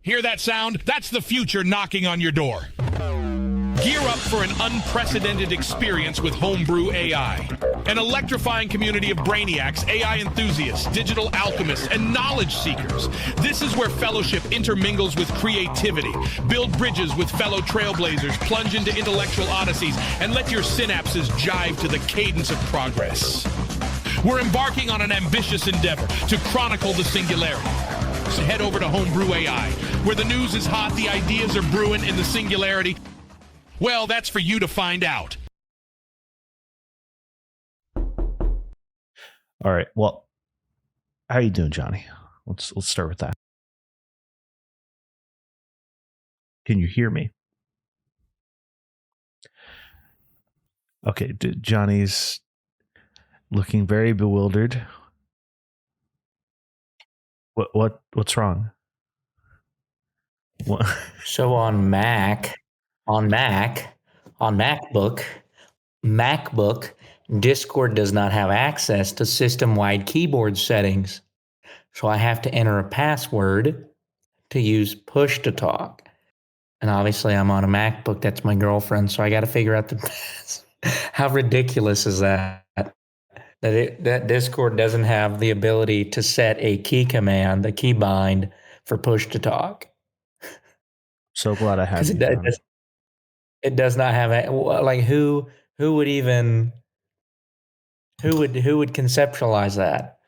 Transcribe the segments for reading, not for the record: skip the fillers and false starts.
Hear that sound? That's the future knocking on your door. Gear up for an unprecedented experience with HomeBrew AI. An electrifying community of brainiacs, AI enthusiasts, digital alchemists, and knowledge seekers. This is where fellowship intermingles with creativity. Build bridges with fellow trailblazers, plunge into intellectual odysseys, and let your synapses jive to the cadence of progress. We're embarking on an ambitious endeavor to chronicle the singularity. So head over to HomeBrew AI, where the news is hot, the ideas are brewing in the singularity. Well, that's for you to find out. All right. Well, how you doing, Johnny? Let's start with that. Can you hear me? Okay, Johnny's looking very bewildered. What's wrong? What? So on MacBook, Discord does not have access to system-wide keyboard settings. So I have to enter a password to use push to talk. And obviously I'm on a MacBook. That's my girlfriend. So I got to figure out how ridiculous is that? That Discord doesn't have the ability to set a key command, a key bind for push to talk. So glad I have you. It does not have a, like who would conceptualize that?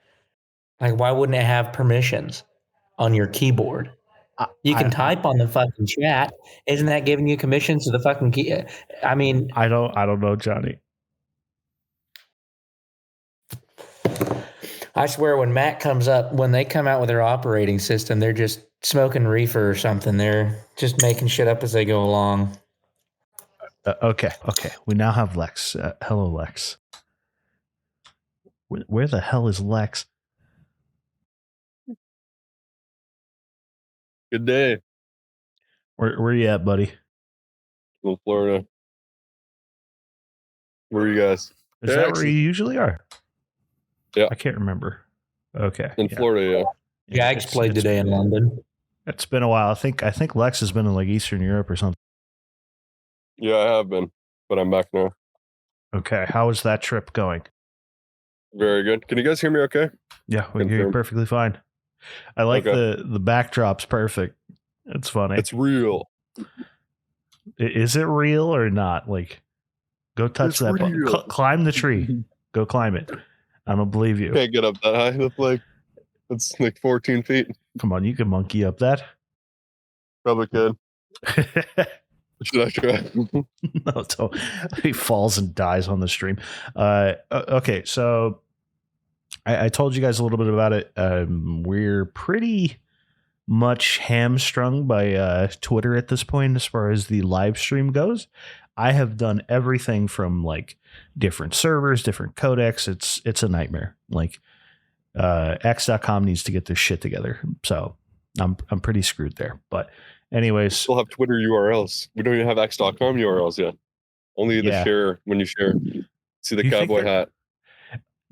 Like, why wouldn't it have permissions on your keyboard? You can type on the fucking chat. Isn't that giving you commissions to the fucking key? I mean, I don't know, Johnny. I swear when Mac comes up, when they come out with their operating system, they're just smoking reefer or something. They're just making shit up as they go along. Okay. We now have Lex. Hello, Lex. Where the hell is Lex? Good day. Where you at, buddy? In Florida. Where are you guys? Is that where you usually are? Yeah. I can't remember. Okay. In Florida, yeah. Jags played today in London. It's been a while. I think Lex has been in like Eastern Europe or something. Yeah, I have been, but I'm back now. Okay. How is that trip going? Very good. Can you guys hear me okay? Yeah, we hear you perfectly fine. I like the backdrop's perfect. It's funny. It's real. Is it real or not? Like, go touch that button. Climb the tree. Go climb it. I don't believe you. Can't get up that high. It's like 14 feet. Come on, you can monkey up that. Probably could. Should I try? No, don't. He falls and dies on the stream. Okay, so I told you guys a little bit about it. We're pretty much hamstrung by Twitter at this point as far as the live stream goes. I have done everything from like different servers, different codecs. It's a nightmare. Like X.com needs to get this shit together. So I'm pretty screwed there. But anyways, we still have Twitter URLs. We don't even have X.com URLs yet. Only the share when you share. See the cowboy hat.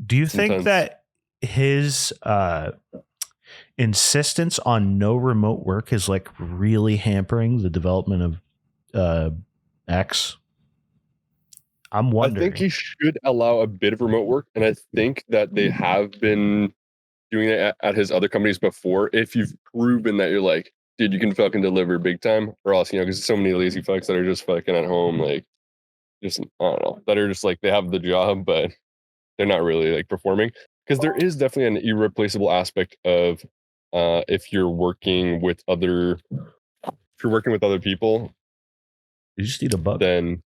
Do you think that his insistence on no remote work is like really hampering the development of X? I'm wondering. I think he should allow a bit of remote work, and I think that they have been doing it at his other companies before. If you've proven that you're like, dude, you can fucking deliver big time, or else, because there's so many lazy fucks that are just fucking at home, like, just, I don't know, that are just like, they have the job, but they're not really like performing. Because there is definitely an irreplaceable aspect of if you're working with other people. You just need a bug. Then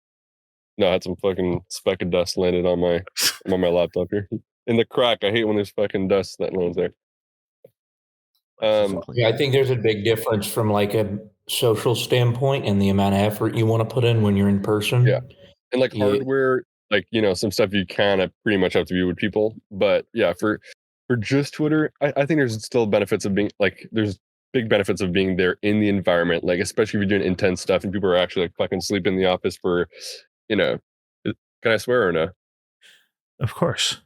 no, I had some fucking speck of dust landed on my laptop here. In the crack, I hate when there's fucking dust that lands there. Yeah, I think there's a big difference from like a social standpoint and the amount of effort you want to put in when you're in person. Yeah, and like hardware, like some stuff you kind of pretty much have to be with people. But yeah, for just Twitter, I think there's still benefits of being like there's big benefits of being there in the environment, like especially if you're doing intense stuff and people are actually like fucking sleeping in the office for, can I swear or no? Of course.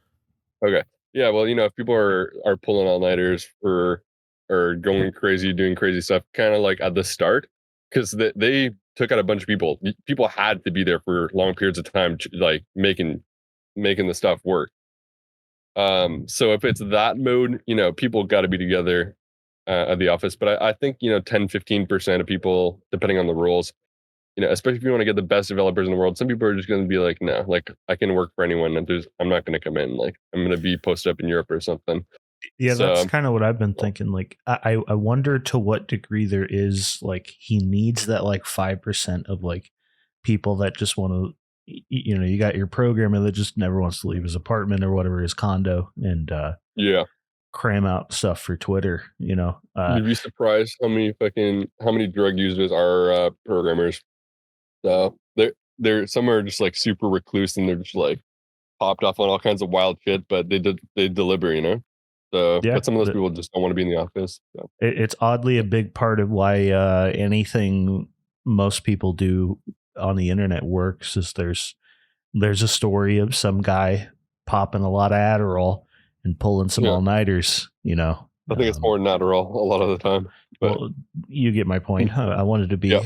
Okay. Yeah. Well, if people are pulling all-nighters for or going crazy, doing crazy stuff, kind of like at the start, because they took out a bunch of people. People had to be there for long periods of time, like making the stuff work. So if it's that mode, people got to be together at the office. But I think 10-15% of people, depending on the roles, especially if you want to get the best developers in the world, some people are just going to be like, no, like I can work for anyone, and I'm not going to come in. Like I'm going to be posted up in Europe or something. Yeah, So, that's kind of what I've been thinking. Like, I wonder to what degree there is like he needs that like 5% of like people that just want to, you got your programmer that just never wants to leave his apartment or whatever, his condo, and yeah, cram out stuff for Twitter. you'd be surprised how many drug users are programmers. So they're some are just like super recluse, and they're just like popped off on all kinds of wild shit, but they deliver. So, Yeah, but some of those people just don't want to be in the office. So. it's oddly a big part of why anything most people do on the internet works. Is there's a story of some guy popping a lot of Adderall and pulling some Yeah. all-nighters, I think it's more than Adderall a lot of the time. But well, you get my point. I wanted to be a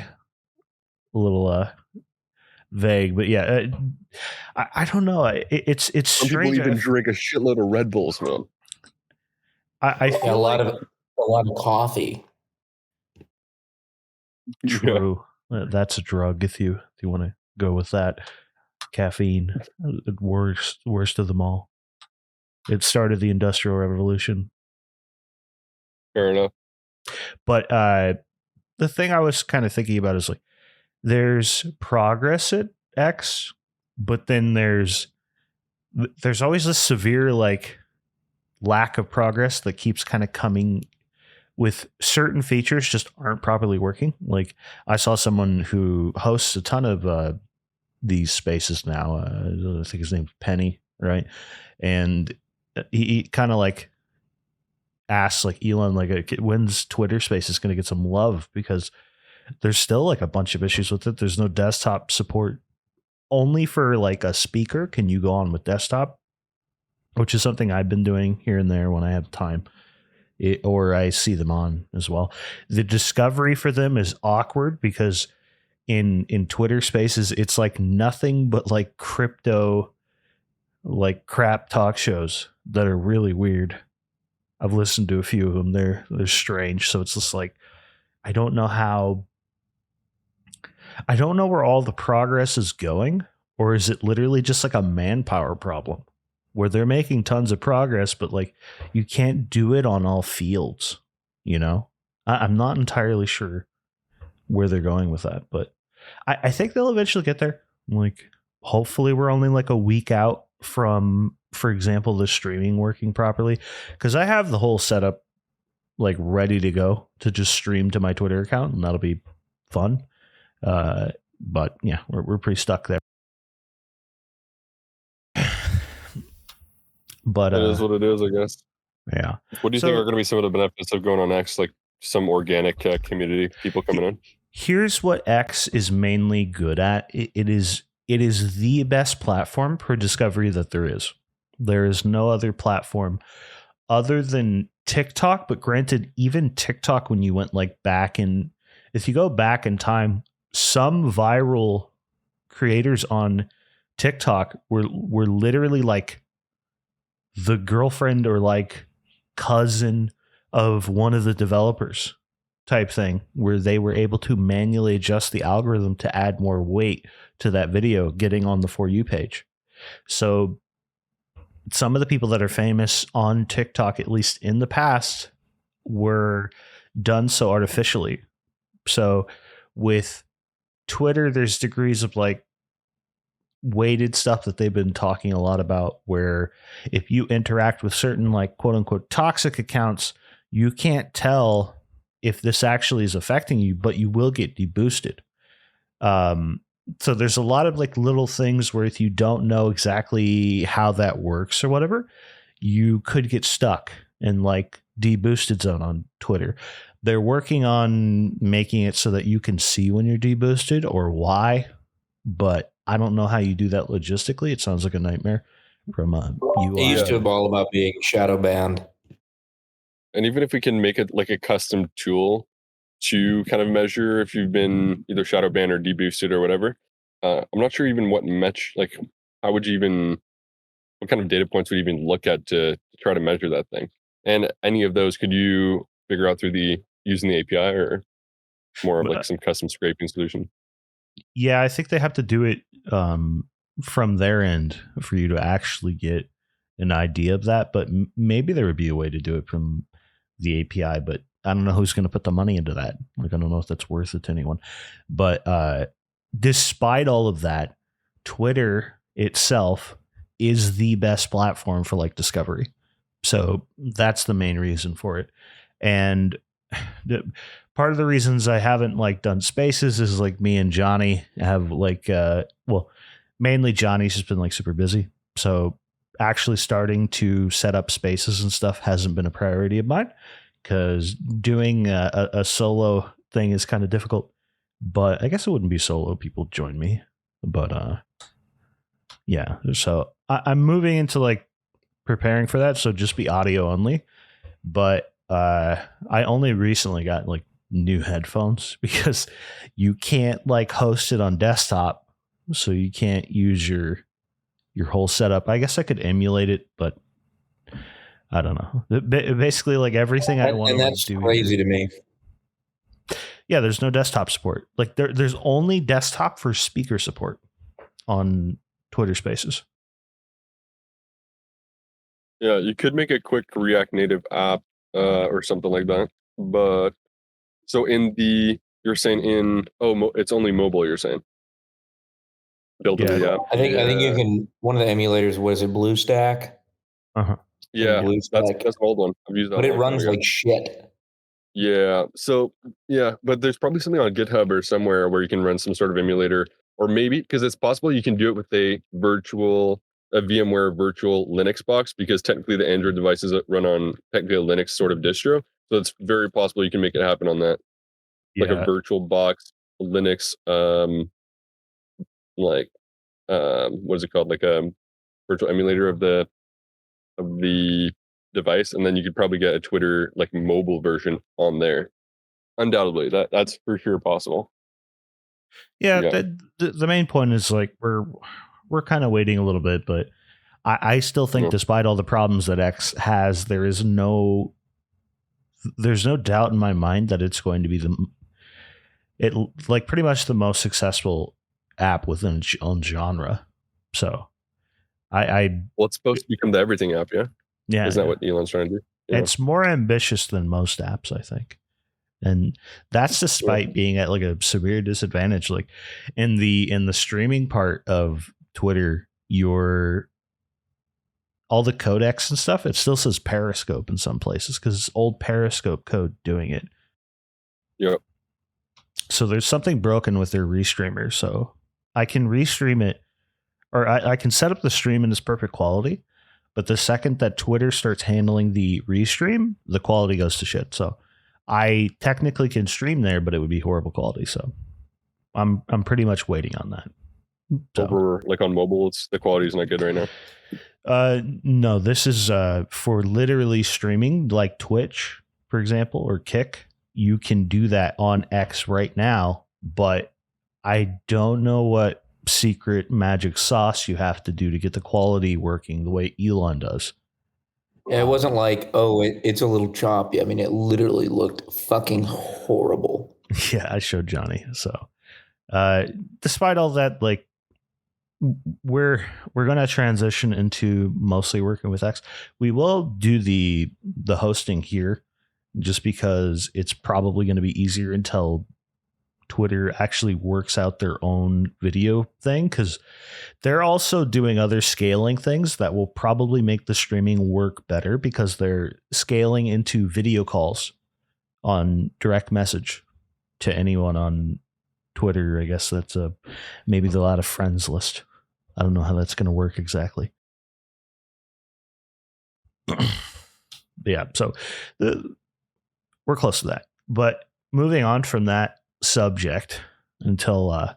little vague, but yeah, I don't know. It's some strange. people even drink a shitload of Red Bulls, man. I feel a lot of coffee. True. That's a drug if you want to go with that. Caffeine, worst of them all. It started the Industrial Revolution. Fair enough. But the thing I was kind of thinking about is like, there's progress at X, but then there's always this severe like lack of progress that keeps kind of coming with certain features just aren't properly working. Like I saw someone who hosts a ton of these spaces now. I think his name's Penny, right? And he kind of like asks like Elon, like when's Twitter Spaces going to get some love, because there's still like a bunch of issues with it. There's no desktop support. Only for like a speaker can you go on with desktop, which is something I've been doing here and there when I have time. Or I see them on as well. The discovery for them is awkward because in Twitter Spaces, it's like nothing but like crypto, like crap talk shows that are really weird. I've listened to a few of them. They're strange. So it's just like, I don't know where all the progress is going, or is it literally just like a manpower problem where they're making tons of progress, but like you can't do it on all fields, I'm not entirely sure where they're going with that, but I think they'll eventually get there. Like, hopefully we're only like a week out from, for example, the streaming working properly. Cause I have the whole setup like ready to go to just stream to my Twitter account, and that'll be fun. But yeah, we're pretty stuck there. But it is what it is, I guess. Yeah. What do you think are going to be some of the benefits of going on X? Like some organic community, people coming in? Here's what X is mainly good at. It is the best platform for discovery that there is. There is no other platform other than TikTok, but granted, even TikTok, when you went like if you go back in time, some viral creators on TikTok were literally like the girlfriend or like cousin of one of the developers type thing, where they were able to manually adjust the algorithm to add more weight to that video getting on the For You page. So some of the people that are famous on TikTok, at least in the past, were done so artificially. So with Twitter, there's degrees of like weighted stuff that they've been talking a lot about, where if you interact with certain like quote unquote toxic accounts, you can't tell if this actually is affecting you, but you will get deboosted. So there's a lot of like little things where if you don't know exactly how that works or whatever, you could get stuck in like deboosted zone on Twitter. They're working on making it so that you can see when you're deboosted or why, but I don't know how you do that logistically. It sounds like a nightmare from a UI. It used to be all about being shadow banned. And even if we can make it like a custom tool to kind of measure if you've been either shadow banned or deboosted or whatever, I'm not sure even what like how would you even, what kind of data points would you even look at to try to measure that thing? And any of those could you figure out through using the API or more of like some custom scraping solution? Yeah, I think they have to do it from their end for you to actually get an idea of that. But maybe there would be a way to do it from the API. But I don't know who's going to put the money into that. Like, I don't know if that's worth it to anyone. But despite all of that, Twitter itself is the best platform for like discovery. So that's the main reason for it. And part of the reasons I haven't like done spaces is like me and Johnny have like well, mainly Johnny's just been like super busy. So actually starting to set up spaces and stuff hasn't been a priority of mine because doing a solo thing is kind of difficult. But I guess it wouldn't be solo. People join me. But yeah. So I'm moving into like preparing for that. So just be audio only. But I only recently got like new headphones because you can't like host it on desktop, so you can't use your whole setup. I guess I could emulate it, but I don't know. Basically, like everything I want to like do. Crazy to me. Yeah, there's no desktop support. Like there's only desktop for speaker support on Twitter Spaces. Yeah, you could make a quick React Native app or something like that. But so you're saying it's only mobile. You're saying built into the app. I think you can. One of the emulators, was it BlueStack? Yeah, BlueStack, that's an old one. I've used that, but it runs like shit. Yeah. So yeah, but there's probably something on GitHub or somewhere where you can run some sort of emulator, or maybe because it's possible you can do it with a VMware virtual Linux box, because technically the Android devices that run on technically a Linux sort of distro. So it's very possible you can make it happen on that, like a virtual box Linux, what is it called, like a virtual emulator of the device, and then you could probably get a Twitter like mobile version on there. Undoubtedly, that's for sure possible. Yeah. The main point is like we're kind of waiting a little bit, but I still think despite all the problems that X has, there's no doubt in my mind that it's going to be like pretty much the most successful app within its own genre. So well, it's supposed to become the everything app. Yeah. Isn't that what Elon's trying to do? Yeah. It's more ambitious than most apps, I think. And that's despite being at like a severe disadvantage. Like in the streaming part of Twitter, all the codecs and stuff, it still says Periscope in some places because it's old Periscope code doing it. Yep. So there's something broken with their restreamer. So I can restream it, or I can set up the stream in its perfect quality. But the second that Twitter starts handling the restream, the quality goes to shit. So I technically can stream there, but it would be horrible quality. So I'm pretty much waiting on that. So, over like on mobile, the quality is not good right now. No, this is for literally streaming, like Twitch, for example, or Kick. You can do that on X right now, but I don't know what secret magic sauce you have to do to get the quality working the way Elon does. Yeah, it wasn't like, it's a little choppy. I mean, it literally looked fucking horrible. Yeah, I showed Johnny. So despite all that, like we're going to transition into mostly working with X. We will do the hosting here just because it's probably going to be easier until Twitter actually works out their own video thing, because they're also doing other scaling things that will probably make the streaming work better, because they're scaling into video calls on direct message to anyone on Twitter. I guess that's maybe they'll add a friends list. I don't know how that's going to work exactly. Yeah, so we're close to that. But moving on from that subject until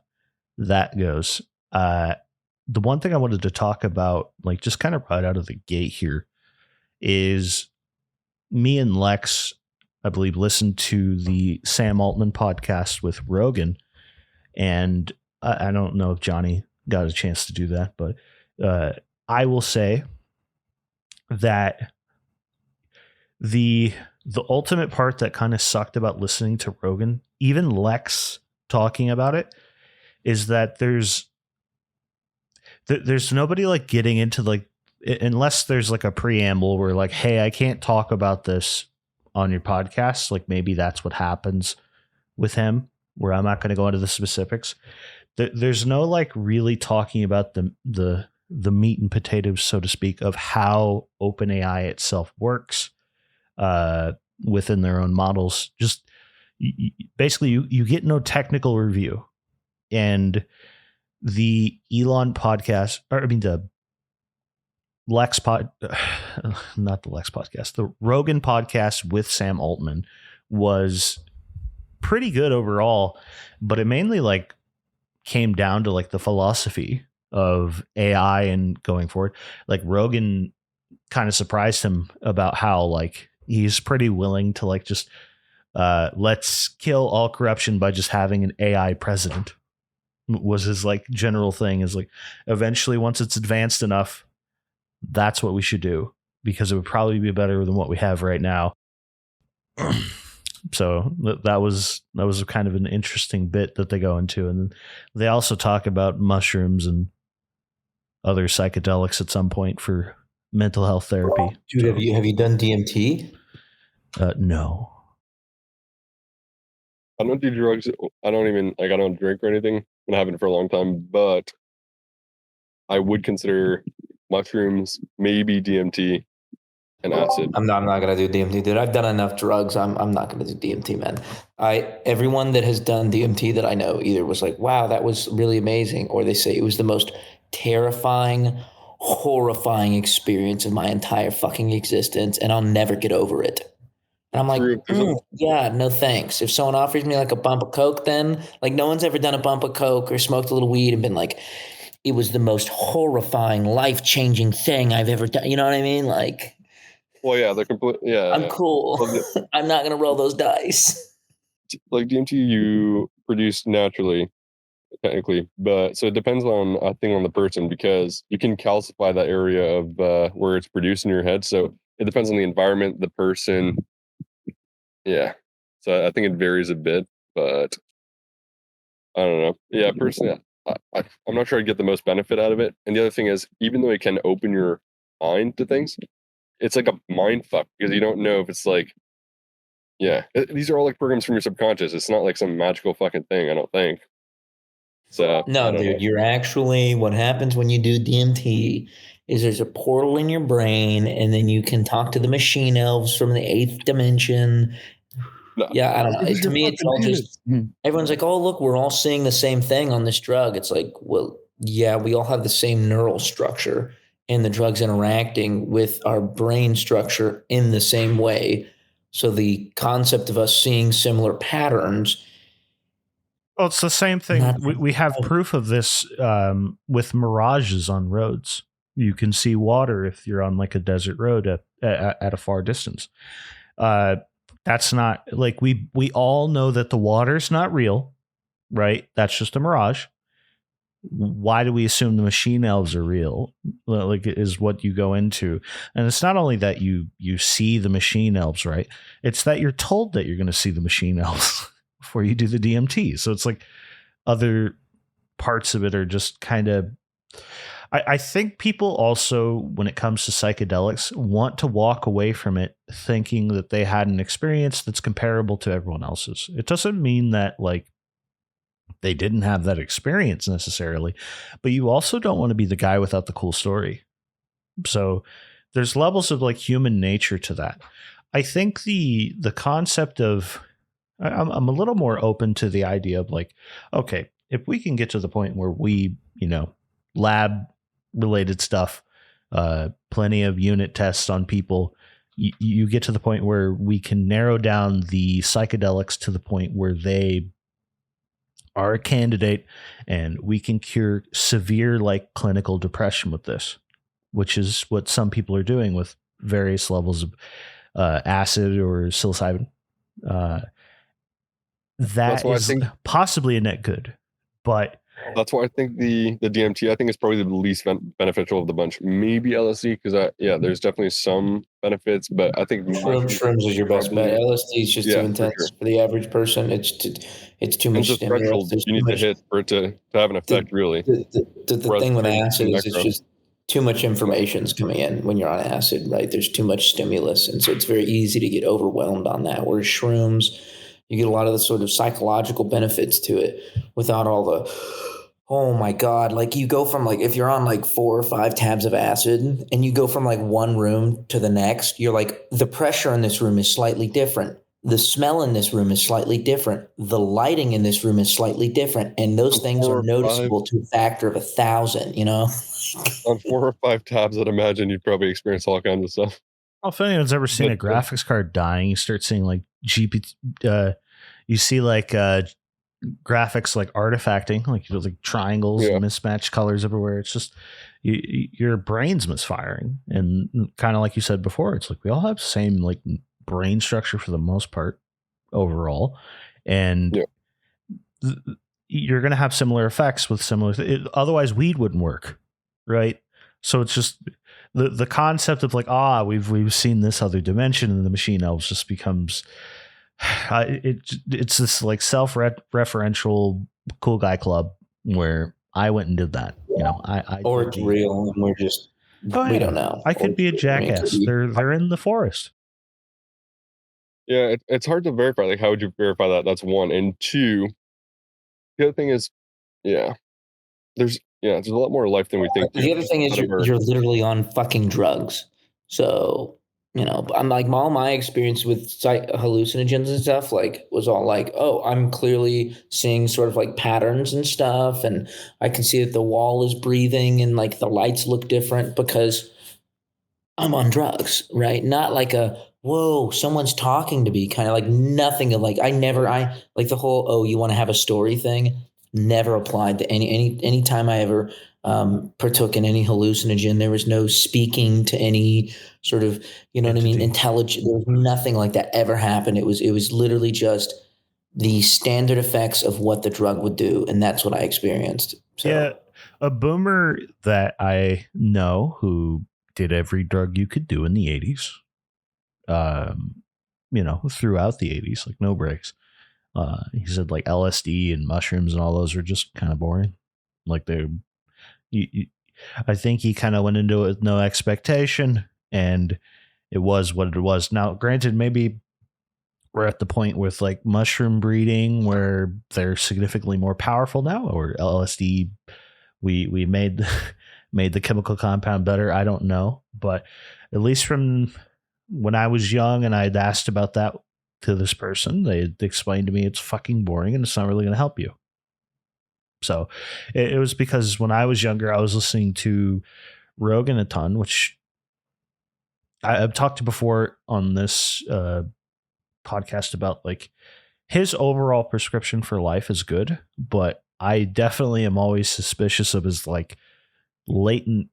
that goes, the one thing I wanted to talk about, like just kind of right out of the gate here, is me and Lex, I believe, listened to the Sam Altman podcast with Rogan, and I don't know if Johnny got a chance to do that, but I will say that the ultimate part that kind of sucked about listening to Rogan, even Lex talking about it, is that there's nobody like getting into like, unless there's like a preamble where like, hey, I can't talk about this on your podcast. Like maybe that's what happens with him, where I'm not going to go into the specifics. There's no like really talking about the meat and potatoes, so to speak, of how OpenAI itself works within their own models. Just basically, you get no technical review. And the Elon podcast, or I mean the Lex pod, not the Lex podcast, the Rogan podcast with Sam Altman was pretty good overall, but it mainly like came down to like the philosophy of AI and going forward. Like Rogan kind of surprised him about how like he's pretty willing to like just let's kill all corruption by just having an AI president, was his like general thing. Is like eventually once it's advanced enough, that's what we should do, because it would probably be better than what we have right now. So that was kind of an interesting bit that they go into. And they also talk about mushrooms and other psychedelics at some point for mental health therapy. Dude, So, have you done DMT? no. I don't do drugs. I don't drink or anything. I haven't for a long time, but I would consider mushrooms, maybe DMT, and acid. I'm not gonna do DMT, dude. I've done enough drugs. I'm not gonna do DMT, man. Everyone that has done DMT that I know either was like, wow, that was really amazing, or they say it was the most terrifying, horrifying experience of my entire fucking existence, and I'll never get over it. And I'm like, yeah, no thanks. If someone offers me like a bump of coke, then like no one's ever done a bump of coke or smoked a little weed and been like, it was the most horrifying, life-changing thing I've ever done. You know what I mean? Like, well, yeah, they're complete. Yeah, I'm cool. Well, I'm not gonna roll those dice. like DMT, you produce naturally, technically, but so it depends on on the person, because you can calcify that area of where it's produced in your head. So it depends on the environment, the person. Yeah, so I think it varies a bit, but I don't know. Yeah, personally, I'm not sure I'd get the most benefit out of it. And the other thing is, even though it can open your mind to things, it's like a mind fuck, because you don't know if it's like, these are all like programs from your subconscious. It's not like some magical fucking thing, I don't think. So No, dude, you're actually, what happens when you do DMT is there's a portal in your brain, and then you can talk to the machine elves from the 8th dimension. No. Yeah, I don't know. To me, it's all just, everyone's like, oh, look, we're all seeing the same thing on this drug. It's like, well, yeah, we all have the same neural structure, and the drug's interacting with our brain structure in the same way. So the concept of us seeing similar patterns. Well, it's the same thing. We have proof of this with mirages on roads. You can see water if you're on like a desert road at a far distance. That's not like we all know that the water's not real, right? That's just a mirage. Why do we assume the machine elves are real? Like, is what you go into. And it's not only that you see the machine elves, right? It's that you're told that you're going to see the machine elves before you do the DMT. So it's like other parts of it are just kind of, I think people also, when it comes to psychedelics, want to walk away from it thinking that they had an experience that's comparable to everyone else's. It doesn't mean that like they didn't have that experience necessarily, but you also don't want to be the guy without the cool story. So there's levels of like human nature to that. I think the concept of, I'm a little more open to the idea of like, okay, if we can get to the point where we, lab related stuff, plenty of unit tests on people, you get to the point where we can narrow down the psychedelics to the point where they are a candidate, and we can cure severe like clinical depression with this, which is what some people are doing with various levels of acid or psilocybin. That why I is think- possibly a net good, but That's why I think the DMT, I think, is probably the least beneficial of the bunch. Maybe LSD, because there's definitely some benefits, but I think Shrooms is your best bet. probably- LSD is just Yeah, too for intense sure. for the average person. It's too And much the stimulus. threshold There's you too need to much. hit for it to have an effect, really. The Whereas thing with shrooms acid and is it's micro- just too much information is coming in when you're on acid, right? There's too much stimulus, and so it's very easy to get overwhelmed on that. Whereas shrooms, you get a lot of the sort of psychological benefits to it without all the, oh my God, like you go from like, if you're on like 4 or 5 tabs of acid and you go from like one room to the next, you're like, the pressure in this room is slightly different. The smell in this room is slightly different. The lighting in this room is slightly different. And those things 4 are or 5 noticeable to a factor of 1,000, you know? on 4 or 5 tabs, I'd imagine you'd probably experience all kinds of stuff. well, if anyone's ever seen a But, graphics card dying, you start seeing like you see like graphics like artifacting, like triangles Yeah. and mismatched colors everywhere. It's just your brain's misfiring, and kind of like you said before, it's like we all have the same like brain structure for the most part overall, and Yeah. you're going to have similar effects with similar. Otherwise, weed wouldn't work, right? So it's just the concept of like we've seen this other dimension, and the machine elves just becomes it's this like self-referential cool guy club where I went and did that. You know, Or it's real and we're just, we don't know. I could be a jackass. They're in the forest. Yeah, it's hard to verify. Like, how would you verify that? That's one. And two, the other thing is, there's a lot more life than we think. The other thing is you're literally on fucking drugs. So, you know, I'm like, all my experience with hallucinogens and stuff, like, was all like, oh, I'm clearly seeing sort of like patterns and stuff. And I can see that the wall is breathing and like the lights look different because I'm on drugs, right? Not like whoa, someone's talking to me, kind of like nothing of like, I like the whole, oh, you want to have a story thing never applied to any time I ever partook in any hallucinogen. There was no speaking to any sort of, you know what I mean, intelligent. There was nothing like that ever happened. It was literally just the standard effects of what the drug would do, and that's what I experienced. So. Yeah, a boomer that I know who did every drug you could do in the 80s, you know, throughout the 80s, like no breaks. He said like LSD and mushrooms and all those are just kind of boring. Like I think he kind of went into it with no expectation, and it was what it was. Now, granted, maybe we're at the point with like mushroom breeding where they're significantly more powerful now, or LSD. We made the chemical compound better. I don't know, but at least from when I was young and I'd asked about that to this person, they explained to me it's fucking boring and it's not really going to help you. So it was because when I was younger, I was listening to Rogan a ton, which I've talked to before on this podcast about like his overall prescription for life is good, but I definitely am always suspicious of his like latent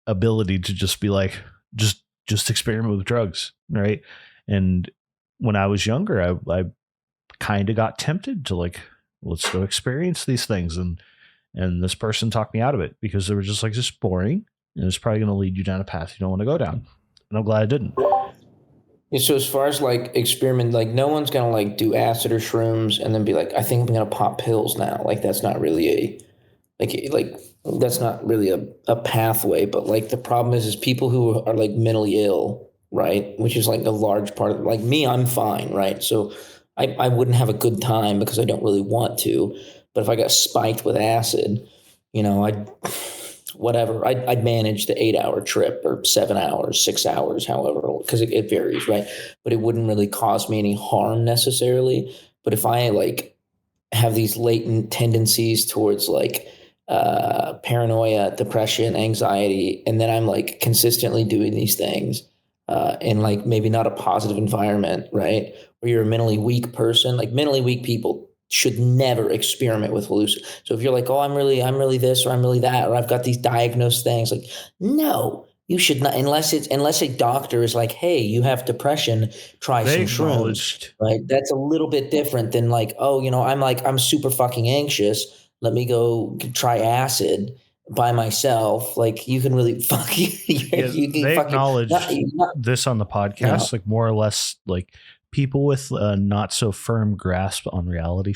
ability to just be like, just experiment with drugs. Right. And when I was younger, I kind of got tempted to like, let's go experience these things. And this person talked me out of it because they were just like, just boring. And it's probably going to lead you down a path you don't want to go down. And I'm glad I didn't. Yeah, so as far as like experiment, like no one's gonna like do acid or shrooms and then be like, I think I'm gonna pop pills now. Like that's not really like that's not really a pathway. But like the problem is people who are like mentally ill, right? Which is like a large part of like me, I'm fine, right? So I wouldn't have a good time because I don't really want to. But if I got spiked with acid, you know, I'd manage the 8-hour trip or 7 hours, 6 hours, however, because it varies, right? But it wouldn't really cause me any harm necessarily. But if I like have these latent tendencies towards like paranoia, depression, anxiety, and then I'm like consistently doing these things in like maybe not a positive environment, right? Or you're a mentally weak person, like mentally weak people should never experiment with hallucinations. So if you're like, oh, I'm really this or I'm really that, or I've got these diagnosed things, like, no, you should not, unless a doctor is like, hey, you have depression, try They some shrooms, acknowledged. right? That's a little bit different than like, oh, I'm super fucking anxious. Let me go try acid by myself. Like you can really fuck you. Yeah, You can they fucking acknowledged this on the podcast, like more or less, like people with a not so firm grasp on reality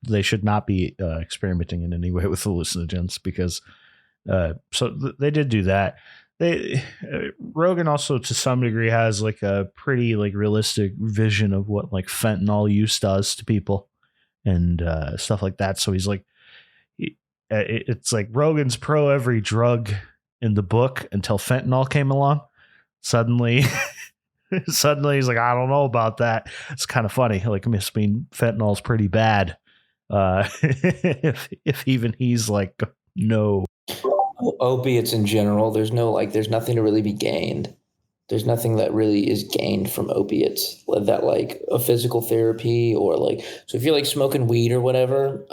they should not be experimenting in any way with hallucinogens because they did do that. Rogan also to some degree has like a pretty like realistic vision of what like fentanyl use does to people and stuff like that. So he's like, it's like Rogan's pro every drug in the book until fentanyl came along. Suddenly he's like, I don't know about that. It's kind of funny. Like, I mean, fentanyl's pretty bad. If even he's like, no. Opiates in general, there's nothing to really be gained. There's nothing that really is gained from opiates that like a physical therapy or like, so if you're like smoking weed or whatever,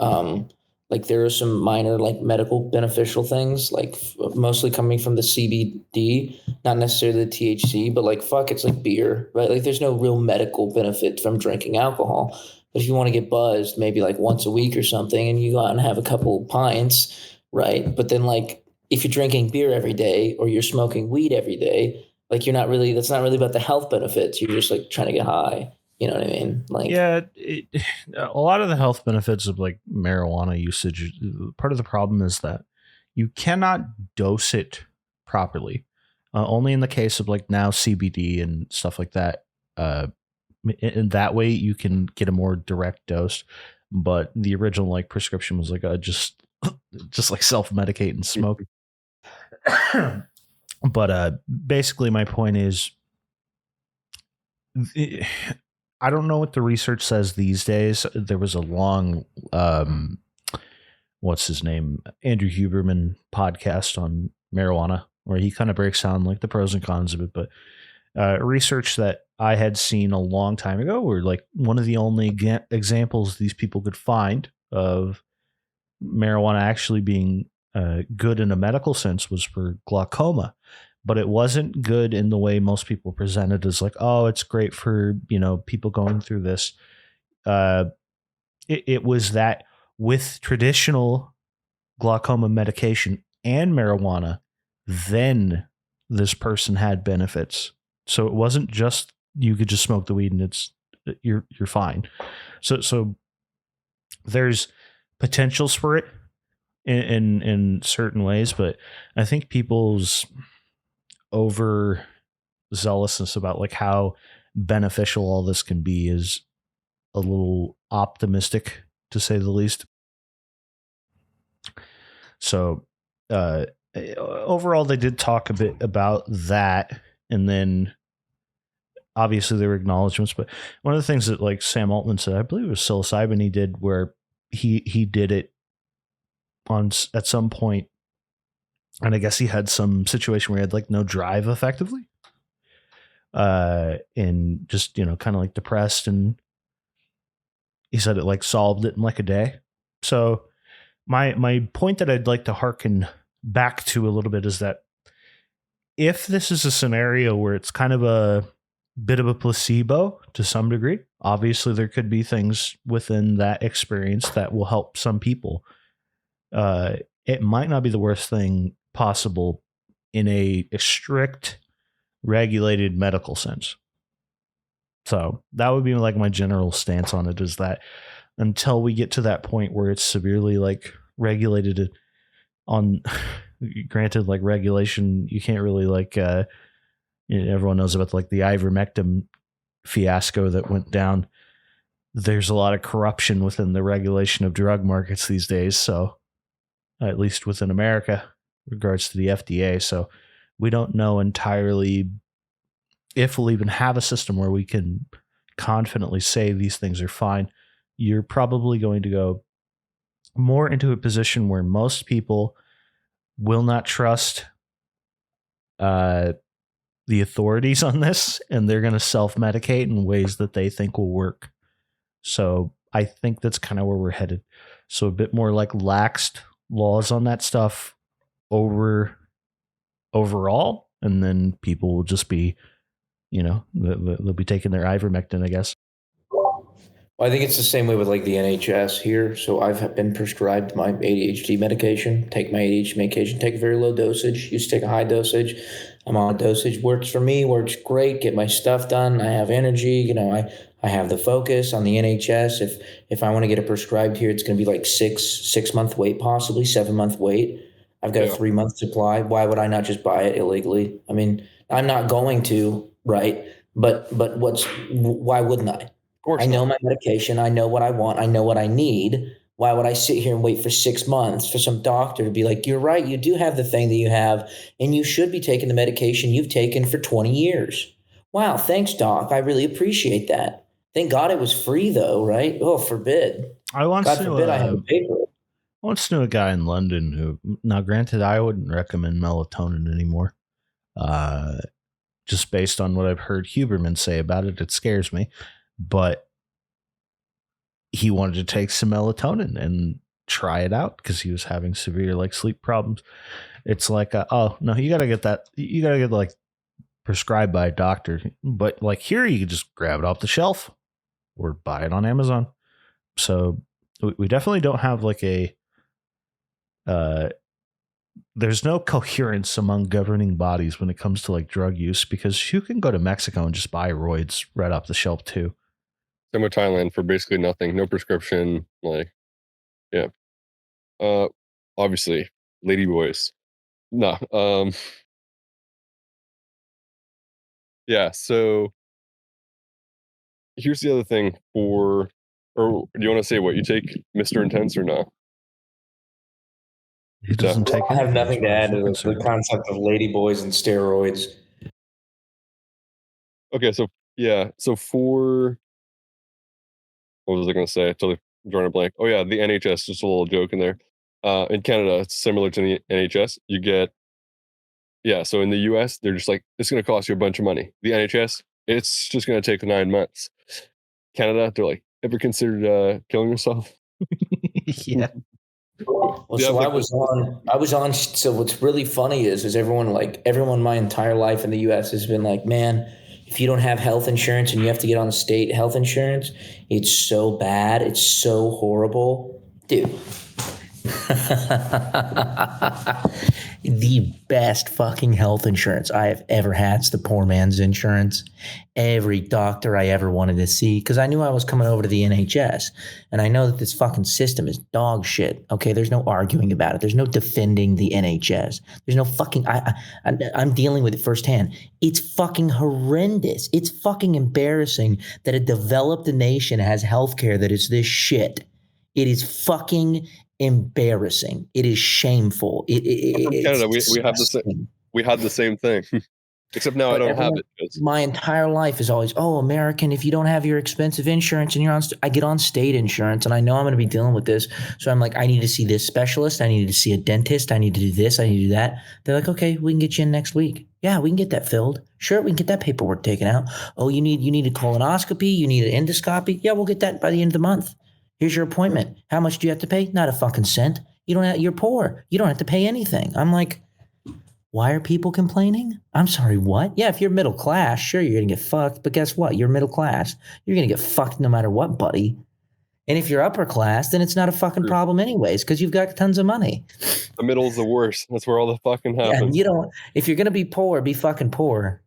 like there are some minor like medical beneficial things, like mostly coming from the CBD, not necessarily the THC, but like fuck, it's like beer, right? Like there's no real medical benefit from drinking alcohol. But if you want to get buzzed, maybe like once a week or something, and you go out and have a couple pints, right? But then like if you're drinking beer every day or you're smoking weed every day, like that's not really about the health benefits. You're just like trying to get high. You know what I mean? Like, yeah, a lot of the health benefits of like marijuana usage, part of the problem is that you cannot dose it properly. Only in the case of like now CBD and stuff like that. In that way you can get a more direct dose. But the original like prescription was like just like self-medicate and smoke. But basically my point is, I don't know what the research says these days. There was a long, what's his name? Andrew Huberman podcast on marijuana where he kind of breaks down like the pros and cons of it. But research that I had seen a long time ago were like one of the only examples these people could find of marijuana actually being good in a medical sense was for glaucoma. But it wasn't good in the way most people present it as like, oh, it's great for, people going through this. It was that with traditional glaucoma medication and marijuana, then this person had benefits. So it wasn't just you could just smoke the weed and you're fine. So there's potentials for it in certain ways, but I think people's over zealousness about like how beneficial all this can be is a little optimistic to say the least. So overall they did talk a bit about that, and then obviously there were acknowledgments, but one of the things that like Sam Altman said, I believe it was psilocybin he did, where he did it at some point, and I guess he had some situation where he had like no drive effectively, and just, kind of like depressed, and he said it like solved it in like a day. So my point that I'd like to hearken back to a little bit is that if this is a scenario where it's kind of a bit of a placebo to some degree, obviously there could be things within that experience that will help some people. It might not be the worst thing possible in a strict regulated medical sense. So that would be like my general stance on it, is that until we get to that point where it's severely like regulated on, granted, like regulation, you can't really like, everyone knows about like the ivermectin fiasco that went down. There's a lot of corruption within the regulation of drug markets these days. So at least within America, regards to the FDA. So we don't know entirely if we'll even have a system where we can confidently say these things are fine. You're probably going to go more into a position where most people will not trust the authorities on this, and they're going to self-medicate in ways that they think will work. So I think that's kind of where we're headed. So a bit more like laxed laws on that stuff overall, and then people will just be, they'll be taking their ivermectin, I guess. Well, I think it's the same way with like the NHS here. So I've been prescribed my ADHD medication. Take my ADHD medication. Take a very low dosage. Used to take a high dosage. I'm on a dosage. Works for me. Works great. Get my stuff done. I have energy. I have the focus on the NHS. If I want to get it prescribed here, it's going to be like 6 month wait, possibly 7 month wait. I've got a 3 month supply. Why would I not just buy it illegally? I mean, I'm not going to, right? But why wouldn't I? I know my medication. I know what I want. I know what I need. Why would I sit here and wait for 6 months for some doctor to be like, you're right, you do have the thing that you have, and you should be taking the medication you've taken for 20 years. Wow, thanks, doc. I really appreciate that. Thank God it was free, though, right? Oh, forbid. God forbid I have to pay for it. I once knew a guy in London who, now granted, I wouldn't recommend melatonin anymore. Just based on what I've heard Huberman say about it, it scares me. But he wanted to take some melatonin and try it out because he was having severe like sleep problems. It's like, oh no, you gotta get like prescribed by a doctor. But like here, you can just grab it off the shelf or buy it on Amazon. So we definitely don't have like there's no coherence among governing bodies when it comes to like drug use, because you can go to Mexico and just buy roids right off the shelf too. Same with Thailand for basically nothing, no prescription. Like, yeah. Obviously, lady boys. No. Yeah. So here's the other thing or do you want to say what you take, Mr. Intense, or not? He doesn't take I have anything, nothing to add to the concerned. concept of ladyboys and steroids. Okay, so yeah, so for what was I going to say? I totally drawing a blank. Oh yeah, the NHS. Just a little joke in there. In Canada, it's similar to the NHS. You get so in the US, they're just like, it's going to cost you a bunch of money. The NHS, it's just going to take 9 months. Canada, they're like, ever considered killing yourself? Yeah. Well, Yeah, so like- I was on. So what's really funny is everyone my entire life in the U.S. has been like, man, if you don't have health insurance and you have to get on state health insurance, it's so bad. It's so horrible, dude. The best fucking health insurance I have ever had is the poor man's insurance. Every doctor I ever wanted to see, because I knew I was coming over to the NHS, and I know that this fucking system is dog shit. Okay, there's no arguing about it. There's no defending the NHS. There's no fucking. I'm dealing with it firsthand. It's fucking horrendous. It's fucking embarrassing that a developed nation has healthcare that is this shit. It is fucking embarrassing. It is shameful. From Canada, we had the same thing. Except now I don't have it. My entire life is always, American, if you don't have your expensive insurance and you're on, I get on state insurance and I know I'm going to be dealing with this. So I'm like, I need to see this specialist. I need to see a dentist. I need to do this. I need to do that. They're like, okay, we can get you in next week. Yeah, we can get that filled. Sure, we can get that paperwork taken out. Oh, you need a colonoscopy? You need an endoscopy? Yeah, we'll get that by the end of the month. Here's your appointment. How much do you have to pay? Not a fucking cent. You're poor. You don't have to pay anything. I'm like, why are people complaining? I'm sorry, what? Yeah, if you're middle class, sure, you're going to get fucked. But guess what? You're middle class. You're going to get fucked no matter what, buddy. And if you're upper class, then it's not a fucking problem anyways, because you've got tons of money. The middle's the worst. That's where all the fucking happens. Yeah, if you're going to be poor, be fucking poor.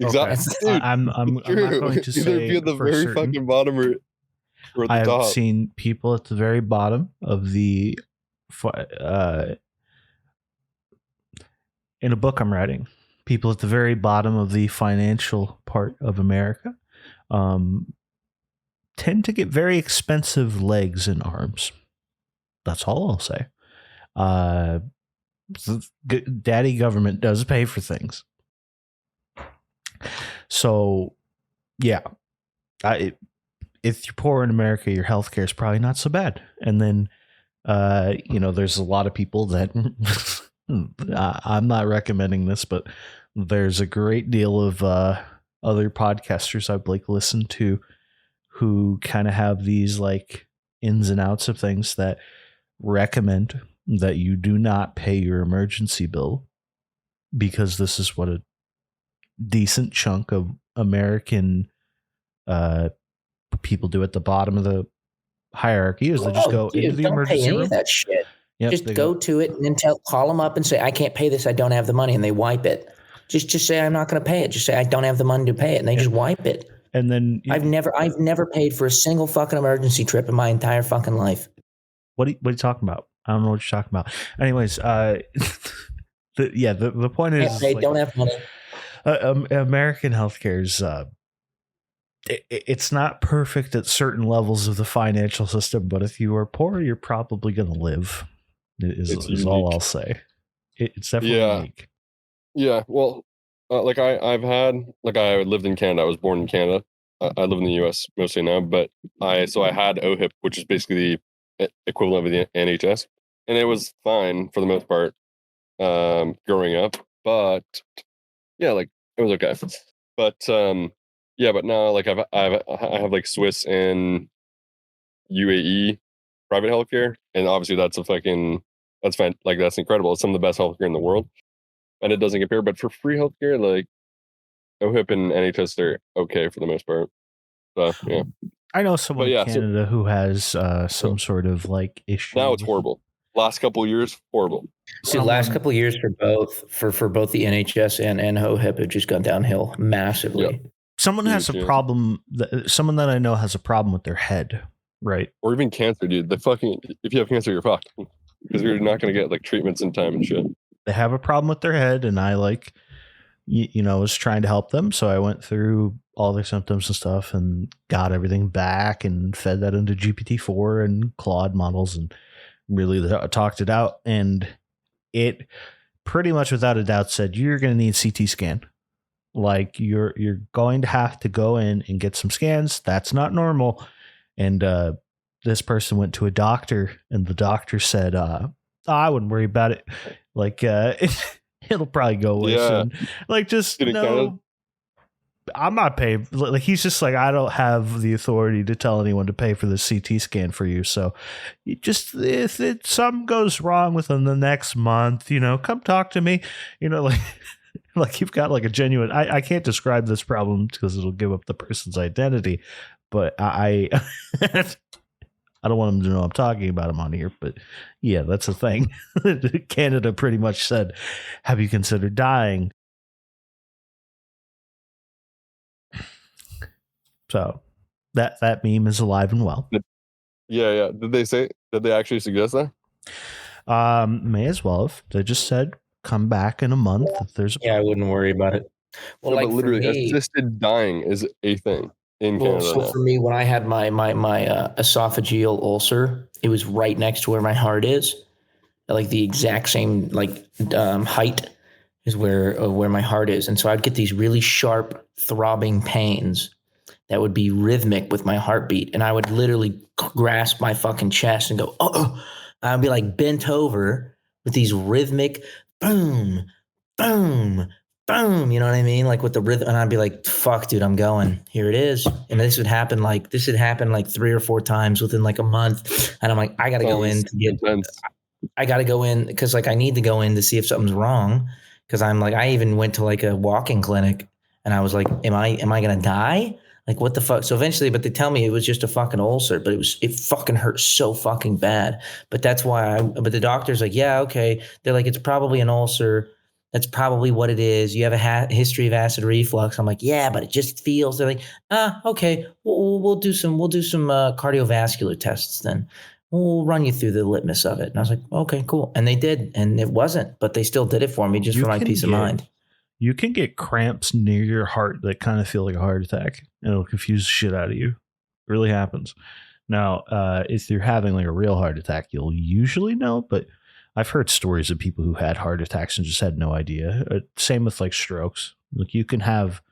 Exactly. Okay. Dude, I'm not going to either say be at the for very certain. fucking bottom or at the I have top. seen people at the very bottom of the in a book I'm writing, people at the very bottom of the financial part of America tend to get very expensive legs and arms. That's all I'll say. Daddy government does pay for things. So, yeah, if you're poor in America, your healthcare is probably not so bad. And then, there's a lot of people that I'm not recommending this, but there's a great deal of other podcasters I've listened to who kind of have these like ins and outs of things that recommend that you do not pay your emergency bill because this is what decent chunk of American people do at the bottom of the hierarchy is they just go into the don't pay emergency any room. of that shit. Yep, Just go to it and then call them up and say, I can't pay this. I don't have the money. And they wipe it. Just say, I'm not going to pay it. Just say, I don't have the money to pay it. And they just wipe it. And then I've never paid for a single fucking emergency trip in my entire fucking life. What are you talking about? I don't know what you're talking about. Anyways, the point is, they don't have money. American healthcare is it's not perfect at certain levels of the financial system, but if you are poor, you're probably going to live. Is all I'll say. It's definitely unique. Yeah, well, like I lived in Canada. I was born in Canada. I live in the U.S. mostly now, but I had OHIP, which is basically the equivalent of the NHS, and it was fine for the most part growing up. But yeah, like it was okay. But but now like I have like Swiss and UAE private healthcare, and obviously that's that's incredible. It's some of the best healthcare in the world, and it doesn't compare. But for free healthcare, like OHIP and NHS, they're okay for the most part. So yeah, I know someone in Canada who has some sort of like issue. Now it's horrible. Last couple of years, horrible. See, last couple of years for both the NHS and OHIP have just gone downhill massively. Yep. Someone has a problem. Someone that I know has a problem with their head, right? Or even cancer, dude. If you have cancer, you're fucked because you're not going to get like treatments in time and shit. They have a problem with their head, and I was trying to help them. So I went through all their symptoms and stuff and got everything back and fed that into GPT-4 and Claude models and really talked it out. And it pretty much without a doubt said, you're going to need CT scan. Like you're going to have to go in and get some scans. That's not normal. And this person went to a doctor and the doctor said, I wouldn't worry about it. Like it'll probably go away soon. Like just no. I'm not paying. Like he's just like, I don't have the authority to tell anyone to pay for the CT scan for you. So you just, if something goes wrong within the next month, come talk to me, like you've got like a genuine, I can't describe this problem because it'll give up the person's identity, but I don't want them to know I'm talking about them on here, but yeah, that's the thing. Canada pretty much said, have you considered dying? So that meme is alive and well. Yeah. Did they actually suggest that? May as well have. They just said, come back in a month. If there's I wouldn't worry about it. Well, like literally assisted dying is a thing in Canada. So for me, when I had my esophageal ulcer, it was right next to where my heart is. Like the exact same height is where my heart is. And so I'd get these really sharp throbbing pains that would be rhythmic with my heartbeat. And I would literally grasp my fucking chest and go, oh. I'd be like bent over with these rhythmic boom, boom, boom. You know what I mean? Like with the rhythm. And I'd be like, fuck, dude, I'm going. Here it is. And this had happened like 3 or 4 times within like a month. And I'm like, I got to go in to get, I got to go in because like I need to go in to see if something's wrong. Because I'm like, I even went to like a walk-in clinic and I was like, am I going to die? Like, what the fuck? So eventually, but they tell me it was just a fucking ulcer, but it fucking hurt so fucking bad. But that's why but the doctor's like, yeah, okay. They're like, it's probably an ulcer. That's probably what it is. You have a history of acid reflux. I'm like, yeah, but it just feels. They're like, okay. We'll do some cardiovascular tests then. We'll run you through the litmus of it. And I was like, okay, cool. And they did, and it wasn't, but they still did it for me just for my peace of mind. You can get cramps near your heart that kind of feel like a heart attack, and it'll confuse the shit out of you. It really happens. Now, if you're having like a real heart attack, you'll usually know, but I've heard stories of people who had heart attacks and just had no idea. Same with like strokes. Like you can have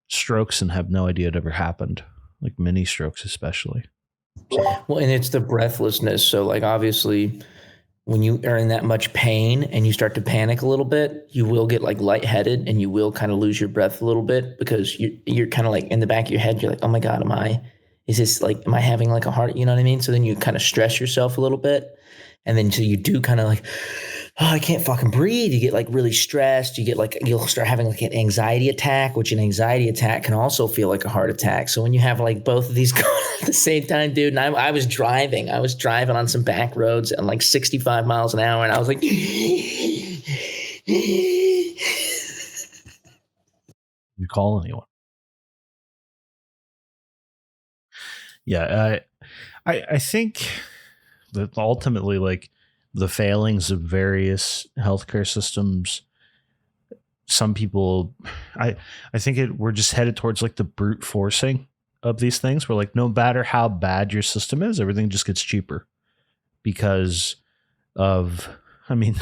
strokes and have no idea it ever happened, like mini strokes especially. So. Well, and it's the breathlessness. So like obviously when you are in that much pain and you start to panic a little bit, you will get like lightheaded and you will kind of lose your breath a little bit because you're kind of like in the back of your head, you're like, oh my God, am I having like a heart? You know what I mean? So then you kind of stress yourself a little bit. And then so you do kind of like oh, I can't fucking breathe. You get like really stressed. You'll start having like an anxiety attack, which an anxiety attack can also feel like a heart attack. So when you have like both of these going at the same time, dude, and I was driving on some back roads at like 65 miles an hour. And I was like, You call anyone? Yeah. I think that ultimately, like, the failings of various healthcare systems, some people, I think we're just headed towards like the brute forcing of these things, where like no matter how bad your system is, everything just gets cheaper because of, I mean,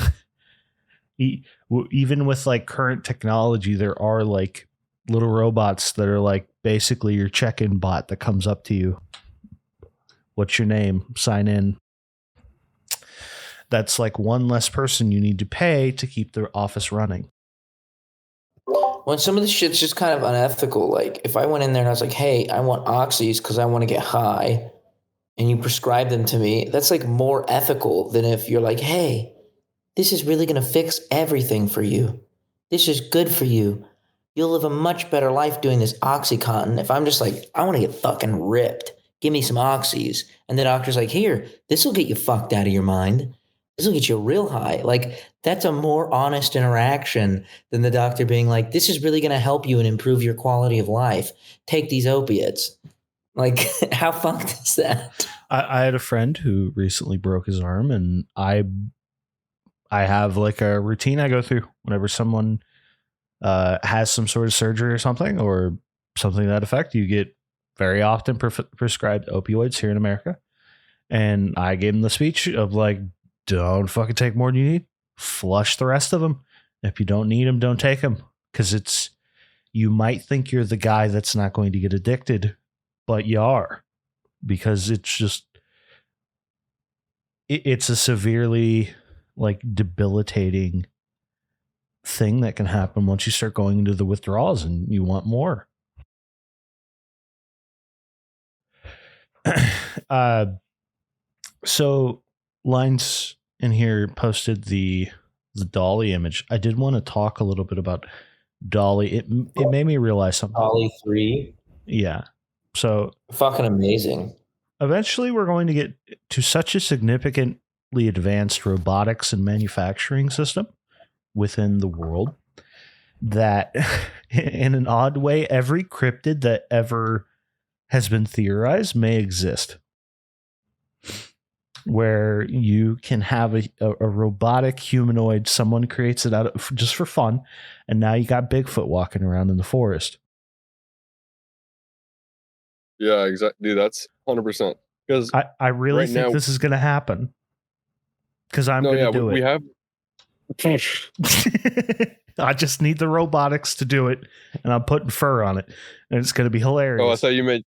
even with like current technology, there are like little robots that are like basically your check-in bot that comes up to you. What's your name? Sign in. That's like one less person you need to pay to keep the office running. when some of this shit's just kind of unethical. Like if I went in there and I was like, hey, I want oxys because I want to get high, and you prescribe them to me, that's like more ethical than if you're like, hey, this is really going to fix everything for you. This is good for you. You'll live a much better life doing this Oxycontin. If I'm just like, I want to get fucking ripped, give me some oxys. And the doctor's like, here, this will get you fucked out of your mind. This will get you real high. Like, that's a more honest interaction than the doctor being like, this is really going to help you and improve your quality of life. Take these opiates. Like, how fucked is that? I had a friend who recently broke his arm, and I have like a routine I go through whenever someone has some sort of surgery or something to that effect. You get very often prescribed opioids here in America. And I gave him the speech of like, don't fucking take more than you need. Flush the rest of them. If you don't need them, don't take them. Because you might think you're the guy that's not going to get addicted, but you are. Because it's just, it's a severely like debilitating thing that can happen once you start going into the withdrawals and you want more. So Lines in here posted the Dolly image. I did want to talk a little bit about Dolly. It made me realize something. Dolly 3. Yeah. So Fucking amazing. Eventually we're going to get to such a significantly advanced robotics and manufacturing system within the world that in an odd way, every cryptid that ever has been theorized may exist, where you can have a robotic humanoid, someone creates it out of just for fun, and now you got Bigfoot walking around in the forest. Yeah, exactly. Dude, that's 100%. Because I really think this is going to happen. Because I'm going to do it. We have. I just need the robotics to do it, and I'm putting fur on it, and it's going to be hilarious. Oh, I thought you meant.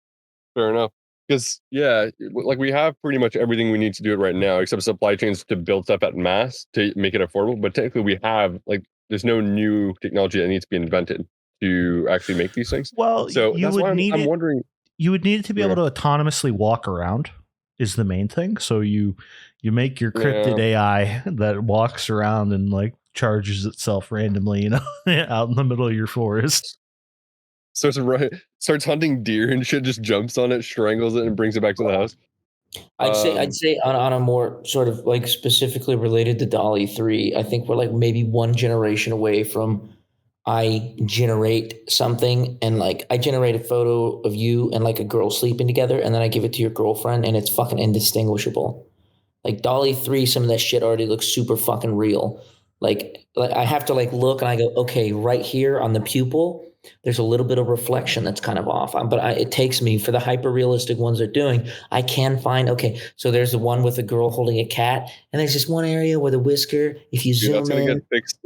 Fair enough. Because like we have pretty much everything we need to do it right now, except supply chains to build stuff at mass to make it affordable. But technically, we have there's no new technology that needs to be invented to actually make these things. Well, so you that's would why need I'm it. Wondering. You would need it to be able to autonomously walk around. Is the main thing. So you make your cryptid AI that walks around and like charges itself randomly, out in the middle of your forest. Starts hunting deer and shit, just jumps on it, strangles it, and brings it back to the house. I'd say on a more sort of like specifically related to Dolly 3, I think we're like maybe one generation away from I generate something and like I generate a photo of you and like a girl sleeping together, and then I give it to your girlfriend and it's fucking indistinguishable. Like Dolly 3, some of that shit already looks super fucking real. Like I have to like look and I go, okay, right here on the pupil, there's a little bit of reflection that's kind of off. But it takes me for the hyper realistic ones they're doing. I can find, okay, so there's the one with a girl holding a cat, and there's just one area where the whisker, if you zoom that's gonna in, get fixed.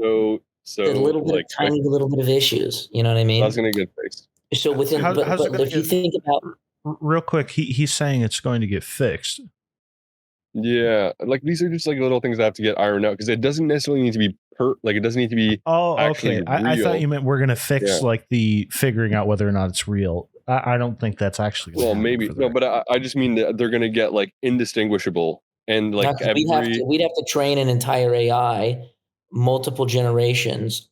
So a little bit, tiny little bit of issues. You know what I mean? That's gonna get fixed. So within, but if you think about real quick, he's saying it's going to get fixed. Yeah, like these are just like little things that have to get ironed out because it doesn't necessarily need to be it doesn't need to be. Oh, okay. I thought you meant we're gonna fix like the figuring out whether or not it's real. I don't think that's actually. Well, maybe no, but I just mean that they're gonna get like indistinguishable And like we'd have to train an entire AI, multiple generations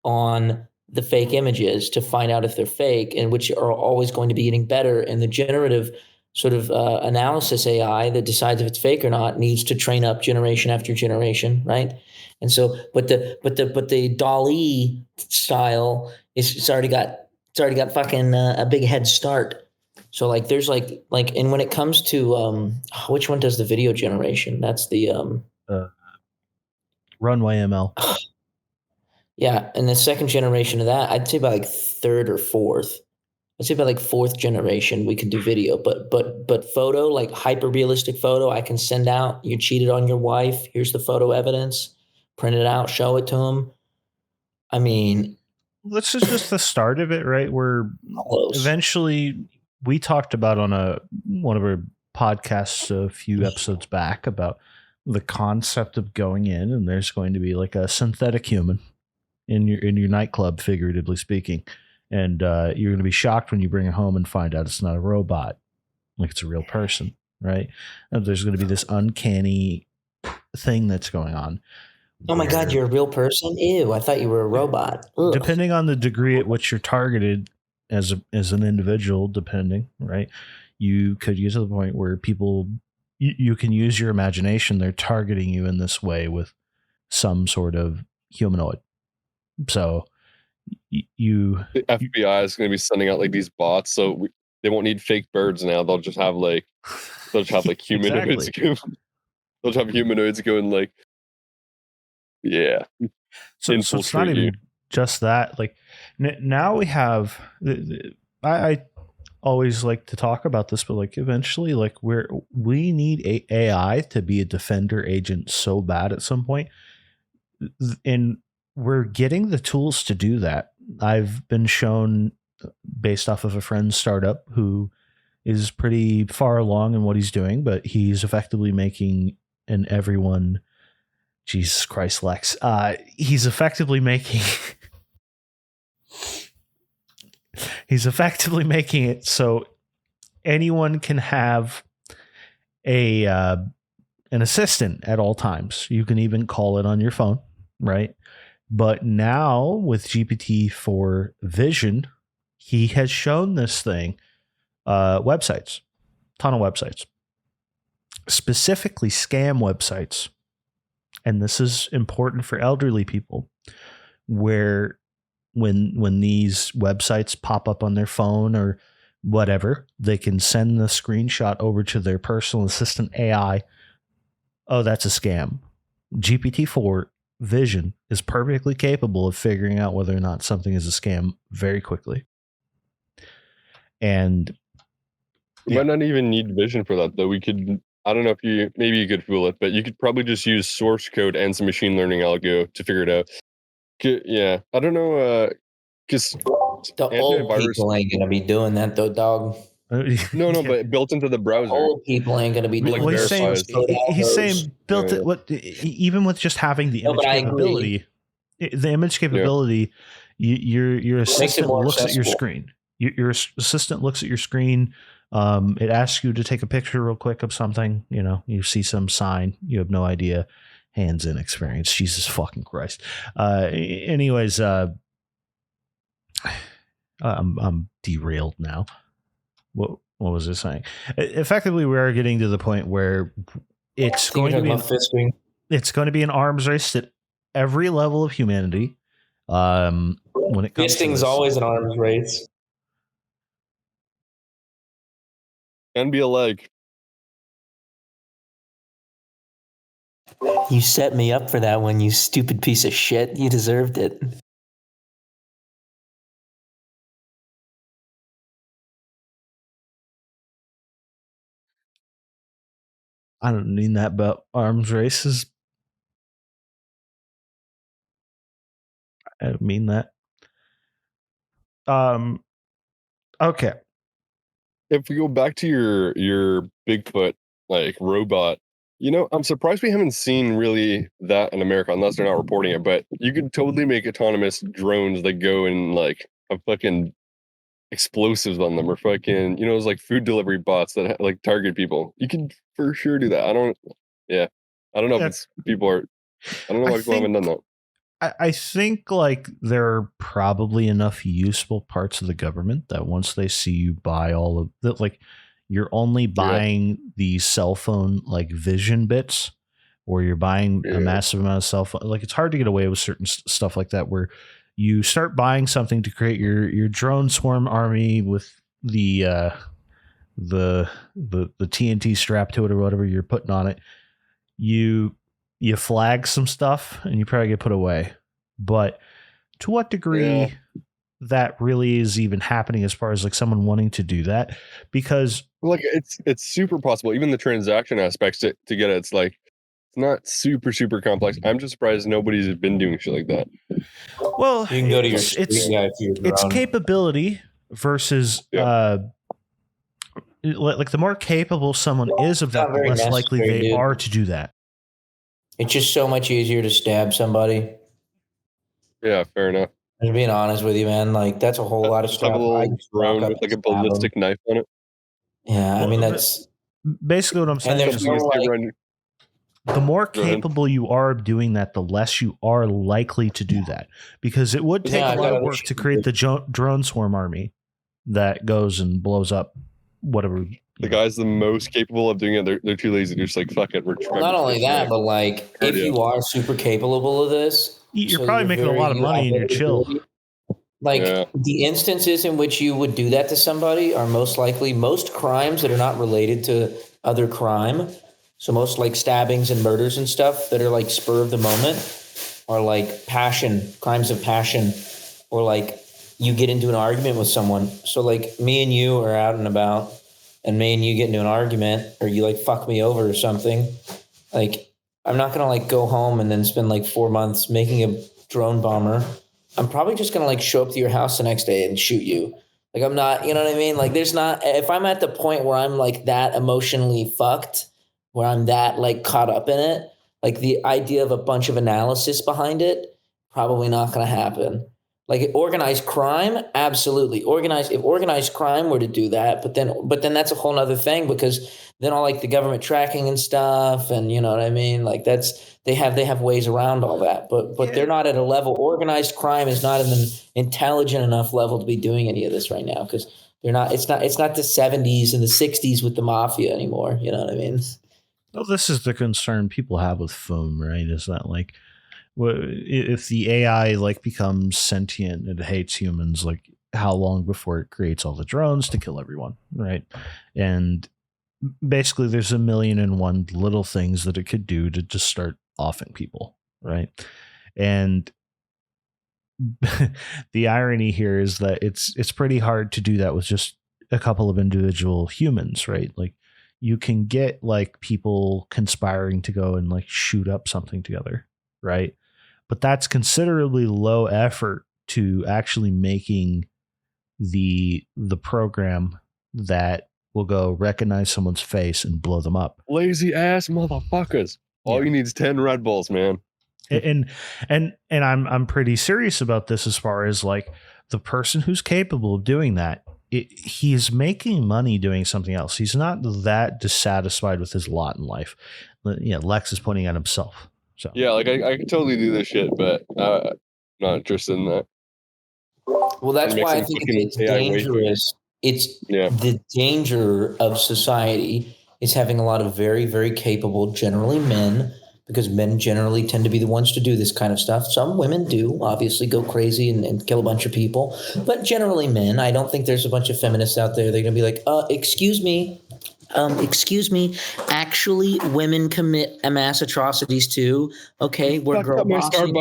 on the fake images to find out if they're fake, and which are always going to be getting better. And the generative sort of analysis AI that decides if it's fake or not needs to train up generation after generation, right? And so, but the DALL-E style it's already got fucking a big head start. So like there's like and when it comes to which one does the video generation? That's the Runway ML. Yeah, and the second generation of that, I'd say about like third or fourth. I'd say about like fourth generation we can do video, but photo, like hyper realistic photo, I can send out. You cheated on your wife. Here's the photo evidence. Print it out, show it to them. I mean, this is just the start of it, right? Where close. eventually we talked about on one of our podcasts a few episodes back about the concept of going in and there's going to be like a synthetic human in your nightclub, figuratively speaking, and you're going to be shocked when you bring it home and find out it's not a robot, like it's a real person, right? And there's going to be this uncanny thing that's going on. Oh my God, you're a real person? Ew, I thought you were a robot. Ugh. Depending on the degree at which you're targeted as an individual, right? You could get to the point where people, you can use your imagination. They're targeting you in this way with some sort of humanoid. So the FBI is going to be sending out like these bots, so they won't need fake birds now. They'll just have like humanoids. Exactly. They'll have humanoids going like, yeah. So it's not even just that. Like now we have. I always like to talk about this, but like eventually, like we need AI to be a defender agent so bad at some point, and we're getting the tools to do that. I've been shown based off of a friend's startup who is pretty far along in what he's doing, but he's effectively making an everyone. Jesus Christ, Lex. He's effectively making it so anyone can have an assistant at all times. You can even call it on your phone, right? But now with GPT-4 Vision, he has shown this thing, websites, ton of websites, specifically scam websites. And this is important for elderly people, where when these websites pop up on their phone or whatever, they can send the screenshot over to their personal assistant AI. Oh, that's a scam. GPT-4 Vision is perfectly capable of figuring out whether or not something is a scam very quickly. And you might not even need vision for that, though. We could, I don't know if maybe you could fool it, but you could probably just use source code and some machine learning algo to figure it out. Yeah, I don't know, because the old people ain't gonna be doing that though, dog. No, but built into the browser. Old people ain't gonna be doing he's saying built it. What even with just having the image capability, the image capability, your assistant looks at your screen. Your assistant looks at your screen. It asks you to take a picture real quick of something. You know, you see some sign, you have no idea. Hands-in experience. Jesus fucking Christ. Anyways, I'm derailed now. What was I saying? Effectively, we are getting to the point where it's going to be an arms race at every level of humanity. When it comes to fisting's always an arms race. Can be a leg. You set me up for that one, you stupid piece of shit. You deserved it. I don't mean that, but arms races. I don't mean that. Okay. If we go back to your Bigfoot like robot, you know, I'm surprised we haven't seen really that in America unless they're not reporting it. But you could totally make autonomous drones that go and like have fucking explosives on them, or fucking, you know, those like food delivery bots that like target people. You can for sure do that. Yeah. I don't know Yeah. if it's people are. I don't know why people haven't done that. I think like there are probably enough useful parts of the government that once they see you buy all of that, like you're only buying the cell phone like vision bits, or you're buying a massive amount of cell phone. Like it's hard to get away with certain stuff like that, where you start buying something to create your drone swarm army with the TNT strap to it or whatever you're putting on it. You flag some stuff and you probably get put away. But to what degree that really is even happening as far as like someone wanting to do that? Because like it's super possible. Even the transaction aspects to get it, it's like it's not super complex. I'm just surprised nobody's been doing shit like that. Well, You can go to your it's capability versus like the more capable someone is of that, the less likely they are to do that. It's just so much easier to stab somebody. Yeah, fair enough. I'm being honest with you, man. Like that's a whole lot of stuff. Have a little drone with like a ballistic knife on it. Yeah, I mean that's basically what I'm saying. And there's no like, the more capable you are of doing that, the less you are likely to do that, because it would take a lot of work to create the drone swarm army that goes and blows up whatever. The guy's the most capable of doing it. They're too lazy to just like fuck it. Not only that, but like if you are super capable of this, you're probably making a lot of money and you're chill. Like the instances in which you would do that to somebody are most likely most crimes that are not related to other crime. So most like stabbings and murders and stuff that are like spur of the moment are like crimes of passion, or like you get into an argument with someone. So like me and you are out and about, and me and you get into an argument, or you like fuck me over or something. Like I'm not gonna like go home and then spend like 4 months making a drone bomber. I'm probably just gonna like show up to your house the next day and shoot you. Like I'm not, you know what I mean? Like there's not, if I'm at the point where I'm like that emotionally fucked, where I'm that like caught up in it, like the idea of a bunch of analysis behind it, probably not gonna happen. Like organized crime, absolutely. If organized crime were to do that, but then that's a whole nother thing, because then all like the government tracking and stuff, and you know what I mean? Like they have ways around all that, but they're not at a level. Organized crime is not at an intelligent enough level to be doing any of this right now, because they're not. It's not the 70s and the 60s with the mafia anymore. You know what I mean? Well, this is the concern people have with foam, right? Is that like, if the AI like becomes sentient, it hates humans, like how long before it creates all the drones to kill everyone, right? And basically there's a million and one little things that it could do to just start offing people, right? And the irony here is that it's pretty hard to do that with just a couple of individual humans, right? Like you can get like people conspiring to go and like shoot up something together, right? But that's considerably low effort to actually making the program that will go recognize someone's face and blow them up. Lazy ass motherfuckers. All you need is 10 Red Bulls, man. And I'm pretty serious about this, as far as like the person who's capable of doing that. He's making money doing something else. He's not that dissatisfied with his lot in life. Lex is pointing at himself. So yeah, like I could totally do this shit, but I'm not interested in that. Well, that's why I think it's dangerous. The danger of society is having a lot of very, very capable, generally men, because men generally tend to be the ones to do this kind of stuff. Some women do, obviously, go crazy and kill a bunch of people. But generally men. I don't think there's a bunch of feminists out there. They're going to be like, excuse me. Actually, women commit mass atrocities too. Okay, we're girl bossing.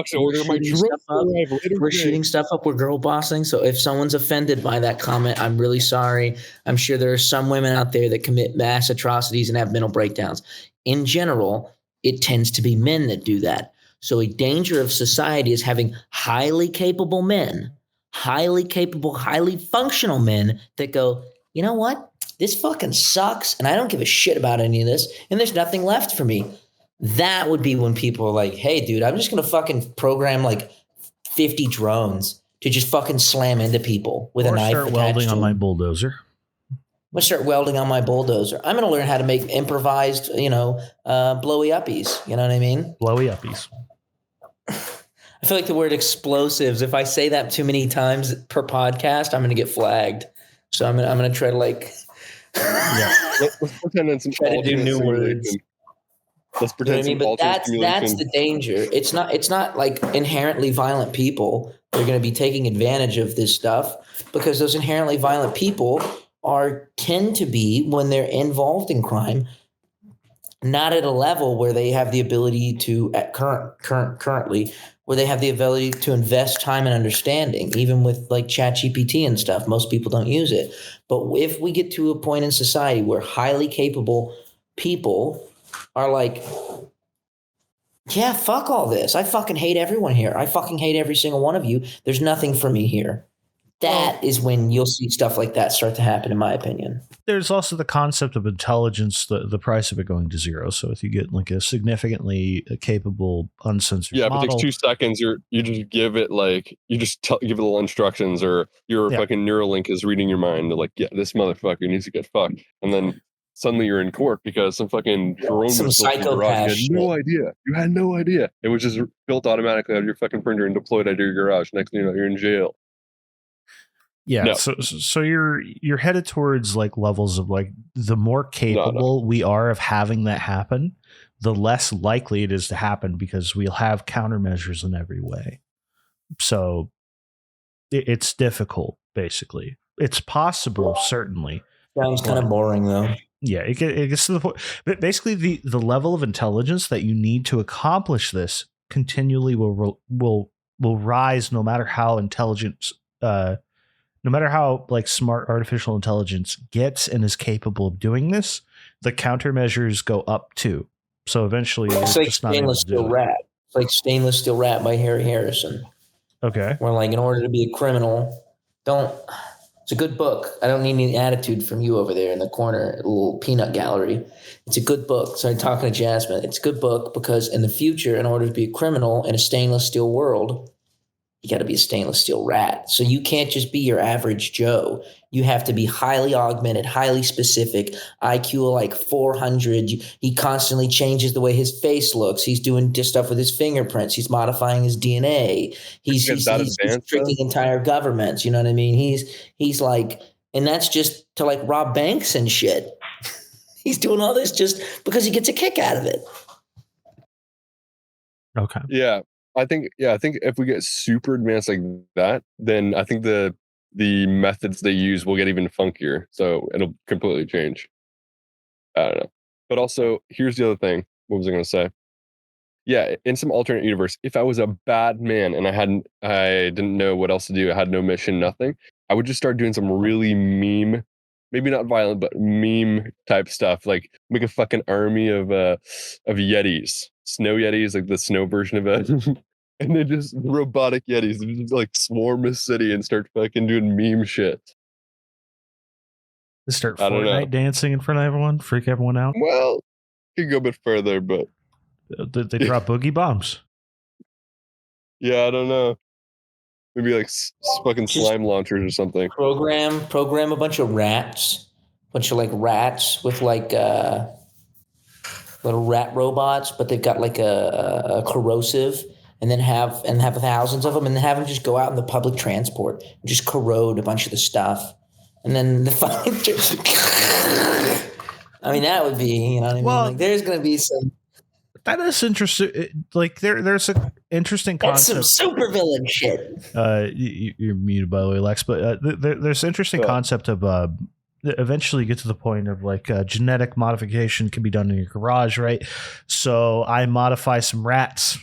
We're shooting stuff up. We're girl bossing. So if someone's offended by that comment, I'm really sorry. I'm sure there are some women out there that commit mass atrocities and have mental breakdowns. In general, it tends to be men that do that. So a danger of society is having highly capable men, highly capable, highly functional men that go, you know what? This fucking sucks, and I don't give a shit about any of this, and there's nothing left for me. That would be when people are like, hey, dude, I'm just going to fucking program like 50 drones to just fucking slam into people with a knife. Start welding on my bulldozer. I'm gonna start welding on my bulldozer. I'm gonna learn how to make improvised, blowy uppies. You know what I mean? Blowy uppies. I feel like the word explosives. If I say that too many times per podcast, I'm gonna get flagged. So I'm gonna try to Let's pretend it's an try to do alternate new simulation. words. Let's You know what I pretend mean? some But alternate that's simulation. the danger. It's not like inherently violent people. They're going to be taking advantage of this stuff because those inherently violent people tend to be, when they're involved in crime, not at a level where they have the ability to currently where they have the ability to invest time and understanding. Even with like ChatGPT and stuff, most people don't use it. But if we get to a point in society where highly capable people are like, yeah, fuck all this. I fucking hate everyone here. I fucking hate every single one of you. There's nothing for me here. That is when you'll see stuff like that start to happen, in my opinion. There's also the concept of intelligence, the price of it going to zero. So if you get like a significantly capable, uncensored Yeah, if it model, takes 2 seconds, you just give it give it little instructions, or your fucking Neuralink is reading your mind. Like, yeah, this motherfucker needs to get fucked, and then suddenly you're in court because some fucking drone Some was built in your garage. psychopath You had no idea. It was just built automatically out of your fucking printer and deployed out of your garage. Next thing you know, you're in jail. yeah. No. So you're headed towards like levels of like the more capable we are of having that happen, the less likely it is to happen because we'll have countermeasures in every way. So it's difficult, basically. It's possible, certainly. Sounds kind of boring, though. Yeah, it gets to the point. But basically, the level of intelligence that you need to accomplish this continually will rise, no matter how intelligent, no matter how like smart artificial intelligence gets and is capable of doing this. The countermeasures go up too. So eventually, It's you're like just not able Stainless to do Steel it. Rat. It's like Stainless Steel Rat by Harry Harrison. Okay. Where, like, in order to be a criminal, it's a good book. I don't need any attitude from you over there in the corner, little peanut gallery. It's a good book. So I'm talking to Jasmine. It's a good book because in the future, in order to be a criminal in a stainless steel world, you got to be a stainless steel rat. So you can't just be your average Joe. You have to be highly augmented, highly specific, IQ of like 400. He constantly changes the way his face looks. He's doing stuff with his fingerprints. He's modifying his DNA. He's tricking entire governments. You know what I mean? He's like, and that's just to like rob banks and shit. He's doing all this just because he gets a kick out of it. Okay. Yeah. I think if we get super advanced like that, then I think the methods they use will get even funkier. So it'll completely change. I don't know. But also, here's the other thing. What was I going to say? Yeah, in some alternate universe, if I was a bad man and I didn't know what else to do, I had no mission, nothing, I would just start doing some really meme, maybe not violent, but meme type stuff. Like make a fucking army of Yetis, snow Yetis, like the snow version of it. And then just robotic Yetis, just like swarm a city and start fucking doing meme shit. They start Fortnite dancing in front of everyone, freak everyone out. Well, you could go a bit further, but they drop boogie bombs. Yeah, I don't know. Maybe like fucking slime launchers or something. Program a bunch of rats, like rats with like little rat robots, but they've got like a corrosive, and then have thousands of them, and then have them just go out in the public transport and just corrode a bunch of the stuff, and then the fucking. I mean, that would be, you know what I mean? Like, there's going to be some. That is interesting. Like there's an interesting concept. That's some supervillain shit. You're muted, by the way, Lex. But there's an interesting concept of eventually get to the point of like genetic modification can be done in your garage, right? So I modify some rats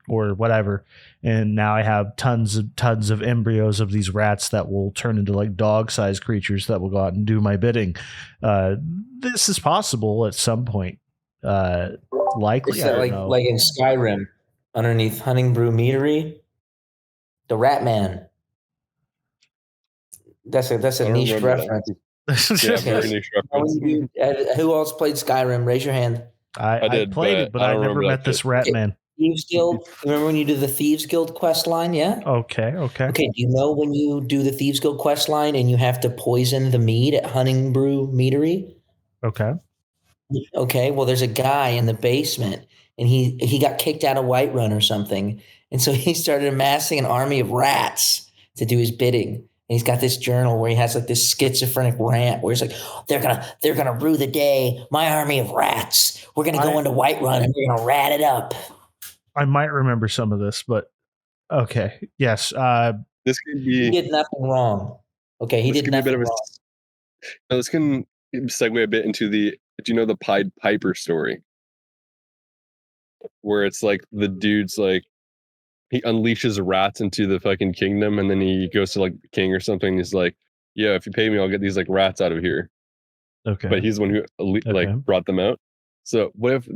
or whatever, and now I have tons of embryos of these rats that will turn into like dog-sized creatures that will go out and do my bidding. This is possible at some point. Likely, it's like in Skyrim, underneath HomeBrew Meadery, the Rat Man. That's a niche reference. Yeah, very niche reference. Who else played Skyrim? Raise your hand. I did, played it, but I never met this Rat Man. Thieves Guild. Remember when you do the Thieves Guild quest line? Yeah. Okay. Okay. Do you know when you do the Thieves Guild quest line and you have to poison the mead at HomeBrew Meadery? Okay. Okay. Well, there's a guy in the basement, and he got kicked out of Whiterun or something, and so he started amassing an army of rats to do his bidding. And he's got this journal where he has like this schizophrenic rant where he's like, they're gonna rue the day. My army of rats. We're gonna go into Whiterun and we're gonna rat it up. I might remember some of this, but okay. Yes. This could He be. did nothing wrong. Okay, he This did could be a bit nothing of a. wrong. Now this can segue a bit into the. Do you know the Pied Piper story? Where it's like the dude's like he unleashes rats into the fucking kingdom, and then he goes to like the king or something. He's like, "Yeah, if you pay me, I'll get these like rats out of here." Okay. But he's the one who like brought them out. So what if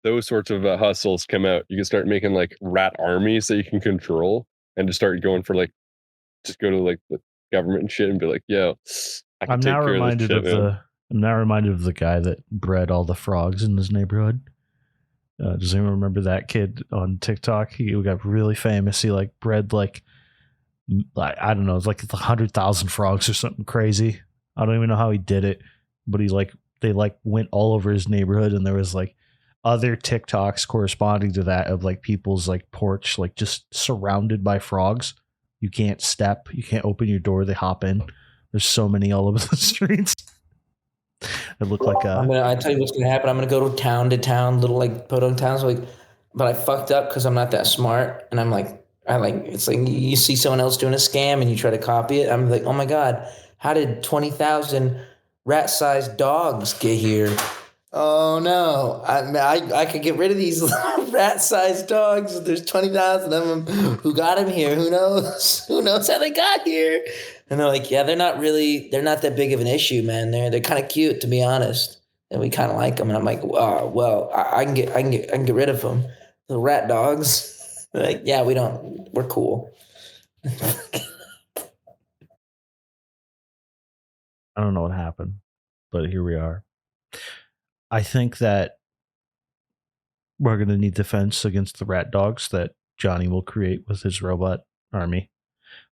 those sorts of hustles come out? You can start making like rat armies that you can control, and just start going for like, just go to like the government and shit, and be like, "Yo, I can I'm take now care reminded of this shit, man." I'm now reminded of the guy that bred all the frogs in his neighborhood. Does anyone remember that kid on TikTok? He got really famous. He like bred like I don't know, it's like 100,000 frogs or something crazy. I don't even know how he did it, but they went all over his neighborhood, and there was like other TikToks corresponding to that of like people's like porch, like just surrounded by frogs. You can't step, you can't open your door, they hop in. There's so many all over the streets. It looked like I tell you what's gonna happen. I'm gonna go to town, little like podunk towns, like, but I fucked up because I'm not that smart, and it's like you see someone else doing a scam and you try to copy it. I'm like, oh my god, how did 20,000 rat-sized dogs get here? Oh no, I could get rid of these rat-sized dogs. There's 20,000 of them. Who got them here? Who knows? Who knows how they got here? And they're like, yeah, they're not that big of an issue, man. They're kind of cute, to be honest, and we kind of like them. And I'm like, well, I can get rid of them. The rat dogs. They're like, yeah, we're cool. I don't know what happened, but here we are. I think that we're going to need defense against the rat dogs that Johnny will create with his robot army.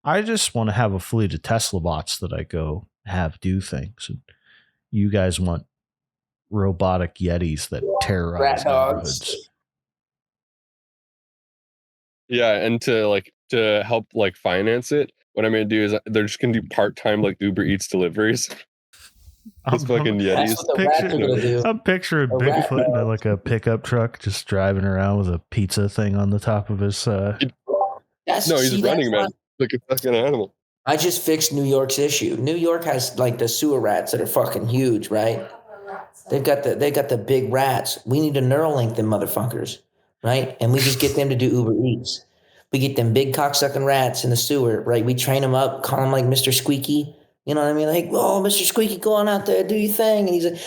I just want to have a fleet of Tesla bots that I go have do things. And you guys want robotic Yetis that terrorize neighborhoods. Yeah, and to help like finance it, what I'm gonna do is they're just gonna do part-time like Uber Eats deliveries. Those fucking Yetis. I'm picturing Bigfoot in like a pickup truck just driving around with a pizza thing on the top of his he's running, man. Like a fucking animal. I just fixed New York's issue. New York has like the sewer rats that are fucking huge, right? They got the big rats. We need to Neuralink them motherfuckers, right? And we just get them to do Uber Eats. We get them big cocksucking rats in the sewer, right? We train them up, call him like Mr. Squeaky. You know what I mean? Like, oh, Mr. Squeaky, go on out there, do your thing. And he's like,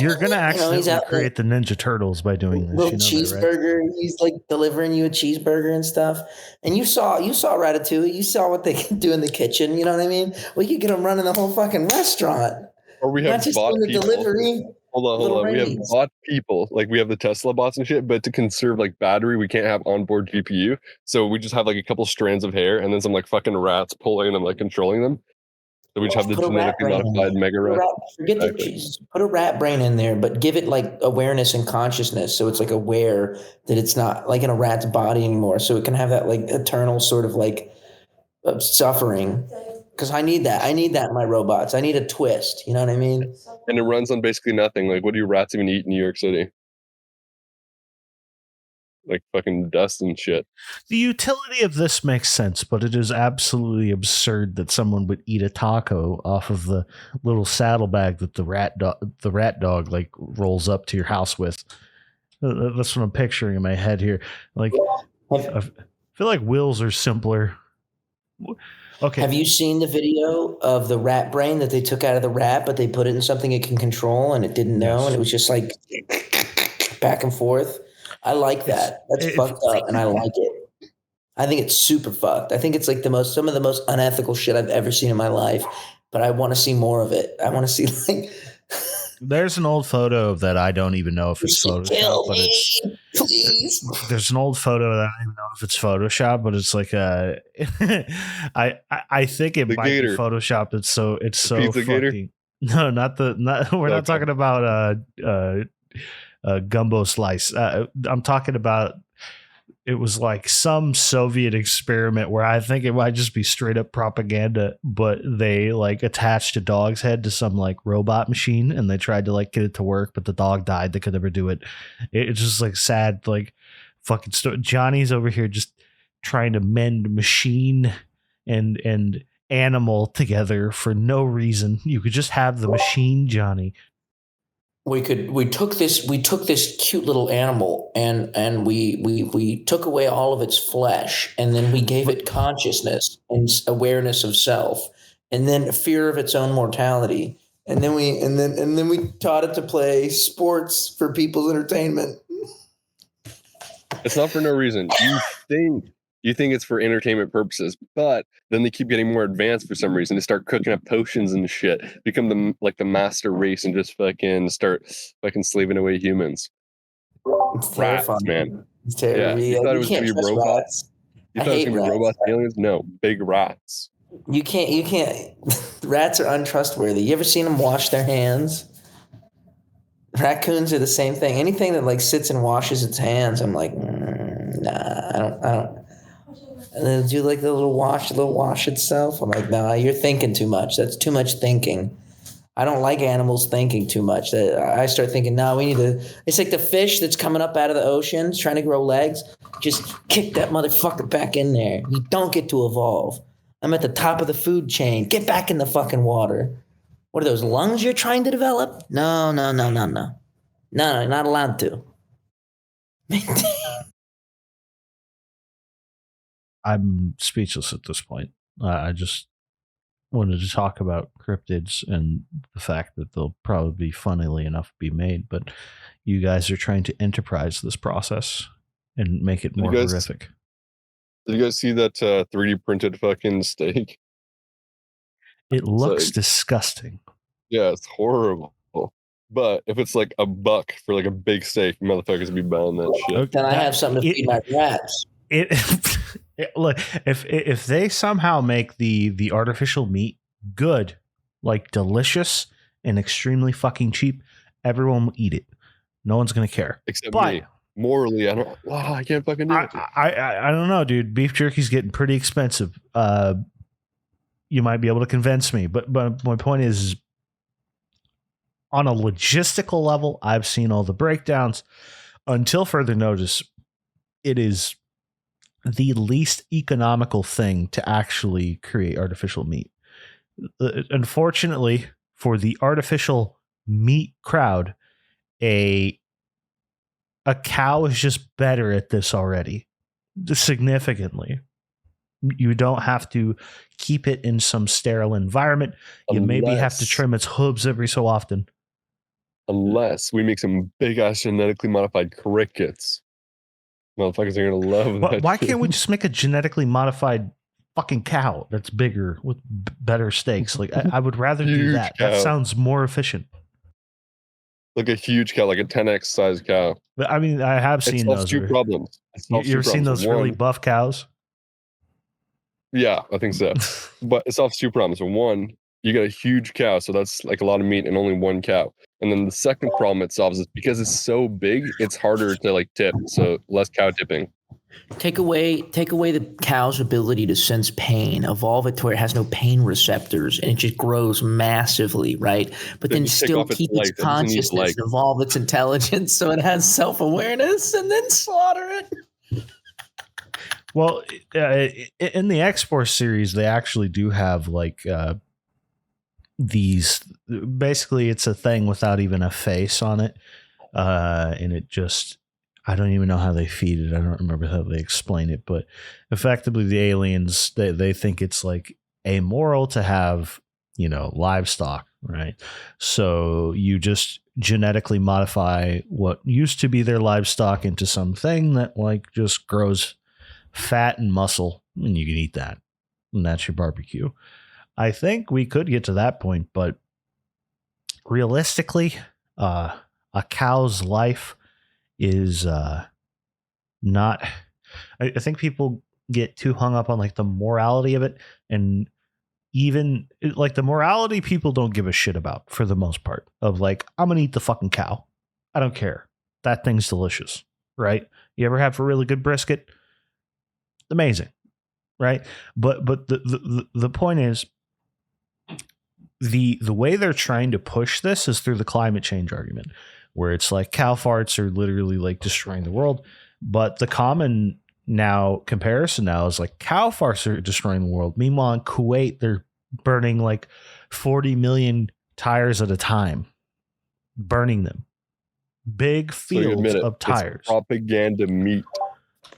you're gonna accidentally create the Ninja Turtles by doing this. Little cheeseburger. Right? He's like delivering you a cheeseburger and stuff. And you saw Ratatouille. You saw what they can do in the kitchen. You know what I mean? We could get them running the whole fucking restaurant. Or we have bot people. Delivery. Hold on. We have bot people. Like we have the Tesla bots and shit, but to conserve like battery, we can't have onboard GPU. So we just have like a couple strands of hair and then some like fucking rats pulling them, like controlling them. So we just have the genetically modified mega rat. Put a rat brain in there, but give it like awareness and consciousness. So it's like aware that it's not like in a rat's body anymore. So it can have that like eternal sort of like suffering. Because I need that. I need that in my robots. I need a twist. You know what I mean? And it runs on basically nothing. Like, what do rats even eat in New York City? Like fucking dust and shit. The utility of this makes sense, but it is absolutely absurd that someone would eat a taco off of the little saddlebag that the rat dog like rolls up to your house with. That's what I'm picturing in my head here. Like, I feel like wheels are simpler. Okay. Have you seen the video of the rat brain that they took out of the rat, but they put it in something it can control and it didn't know, and it was just like back and forth? I like that. That's fucked up, and I like it. I think it's super fucked. I think it's like some of the most unethical shit I've ever seen in my life, but I want to see more of it. I want to see like. There's an old photo of that. I don't even know if it's Photoshop, but Please. There's an old photo that I don't even know if it's Photoshop, but it's like I think it The might gator. be Photoshopped. It's so pizza gator? fucking no, not we're not Okay. talking about gumbo slice. I'm talking about it was like some Soviet experiment where I think it might just be straight up propaganda, but they like attached a dog's head to some like robot machine and they tried to like get it to work, but the dog died. They could never do it. It's just like sad, like fucking story. Johnny's over here just trying to mend machine and animal together for no reason. You could just have the machine, Johnny. We took this cute little animal and we took away all of its flesh, and then we gave it consciousness and awareness of self, and then fear of its own mortality, and then we taught it to play sports for people's entertainment. It's not for no reason. You think it's for entertainment purposes, but then they keep getting more advanced for some reason. They start cooking up potions and shit, become the master race, and just fucking start fucking slaving away humans. It's Rats, terrifying. man. It's terrible. Yeah, you thought it was can't gonna be trust robots? rats. You I thought it was hate gonna be rats. robots, aliens? No, big rats. You can't. Rats are untrustworthy. You ever seen them wash their hands? Raccoons are the same thing. Anything that like sits and washes its hands, I'm like, nah, I don't. And then do like the little wash itself. I'm like, nah, you're thinking too much. That's too much thinking. I don't like animals thinking too much. I start thinking, no, we need to. It's like the fish that's coming up out of the ocean, trying to grow legs. Just kick that motherfucker back in there. You don't get to evolve. I'm at the top of the food chain. Get back in the fucking water. What are those lungs you're trying to develop? No, not allowed to. I'm speechless at this point. I just wanted to talk about cryptids and the fact that they'll probably, funnily enough, be made, but you guys are trying to enterprise this process and make it more horrific. Did you guys see that 3D printed fucking steak? It looks disgusting. Yeah, it's horrible. But if it's like $1 for like a big steak, motherfuckers be buying that shit. Then I have something to feed my rats. Look, if they somehow make the artificial meat good, like delicious and extremely fucking cheap, everyone will eat it. No one's gonna care. Except me. Morally, I can't fucking do it. I don't know, dude. Beef jerky's getting pretty expensive. You might be able to convince me, but my point is, on a logistical level, I've seen all the breakdowns. Until further notice, it is the least economical thing to actually create artificial meat. Unfortunately, for the artificial meat crowd, a cow is just better at this already, significantly. You don't have to keep it in some sterile environment. You maybe have to trim its hooves every so often. Unless we make some big ass genetically modified crickets. Motherfuckers are gonna love that. Why can't we just make a genetically modified fucking cow that's bigger with better steaks? Like I would rather do that. Cow. That sounds more efficient. Like a huge cow, like a 10x size cow. But I mean, I have seen those. Two problems. You ever seen those really buff cows? Yeah, I think so. But it solves two problems. One, you get a huge cow, so that's like a lot of meat and only one cow. And then the second problem it solves is because it's so big, it's harder to like tip, so less cow tipping. Take away the cow's ability to sense pain, evolve it to where it has no pain receptors, and it just grows massively, right? But then still keep its consciousness, evolve its intelligence so it has self-awareness, and then slaughter it. Well, in the X-Force series, they actually do have like these. Basically, it's a thing without even a face on it, and it just. I don't even know how they feed it. I don't remember how they explain it, but effectively, the aliens they think it's like amoral to have livestock, right? So you just genetically modify what used to be their livestock into something that like just grows fat and muscle, and you can eat that, and that's your barbecue. I think we could get to that point, but realistically, a cow's life is not. I think people get too hung up on like the morality of it, and even like the morality people don't give a shit about for the most part. Of like, I'm gonna eat the fucking cow. I don't care. That thing's delicious, right? You ever have a really good brisket? Amazing, right? But the point is, the way they're trying to push this is through the climate change argument, where it's like cow farts are literally like destroying the world. But the common now comparison now is like cow farts are destroying the world. Meanwhile, in Kuwait, they're burning like 40 million tires at a time, burning them. Big So you fields admit it, of it's tires. propaganda meat.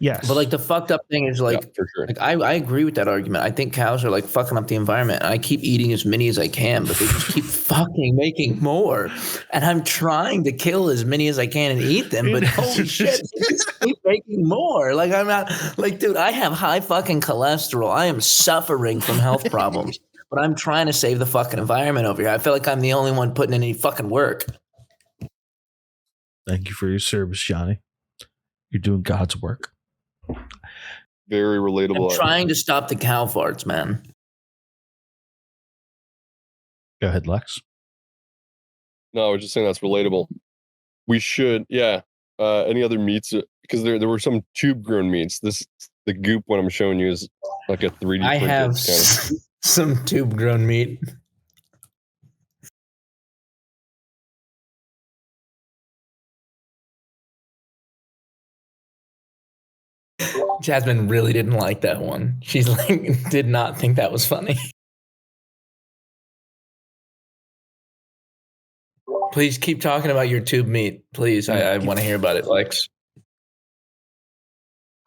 Yes. But like the fucked up thing is like, Yeah, for sure. like I agree with that argument. I think cows are like fucking up the environment. And I keep eating as many as I can, but they just keep fucking making more. And I'm trying to kill as many as I can and eat them, but holy shit, they just keep making more. Like I'm not like, dude, I have high fucking cholesterol. I am suffering from health problems, but I'm trying to save the fucking environment over here. I feel like I'm the only one putting in any fucking work. Thank you for your service, Johnny. You're doing God's work. Very relatable. I'm trying to stop the cow farts, man. Go ahead, Lex. No, I was just saying that's relatable. We should, yeah. Any other meats? Because there were some tube grown meats. The goop one I'm showing you is like a 3D. I have kind of. some tube grown meat. Jasmine really didn't like that one. She's like, did not think that was funny. Please keep talking about your tube meat. Please, I want to hear about it, Lex.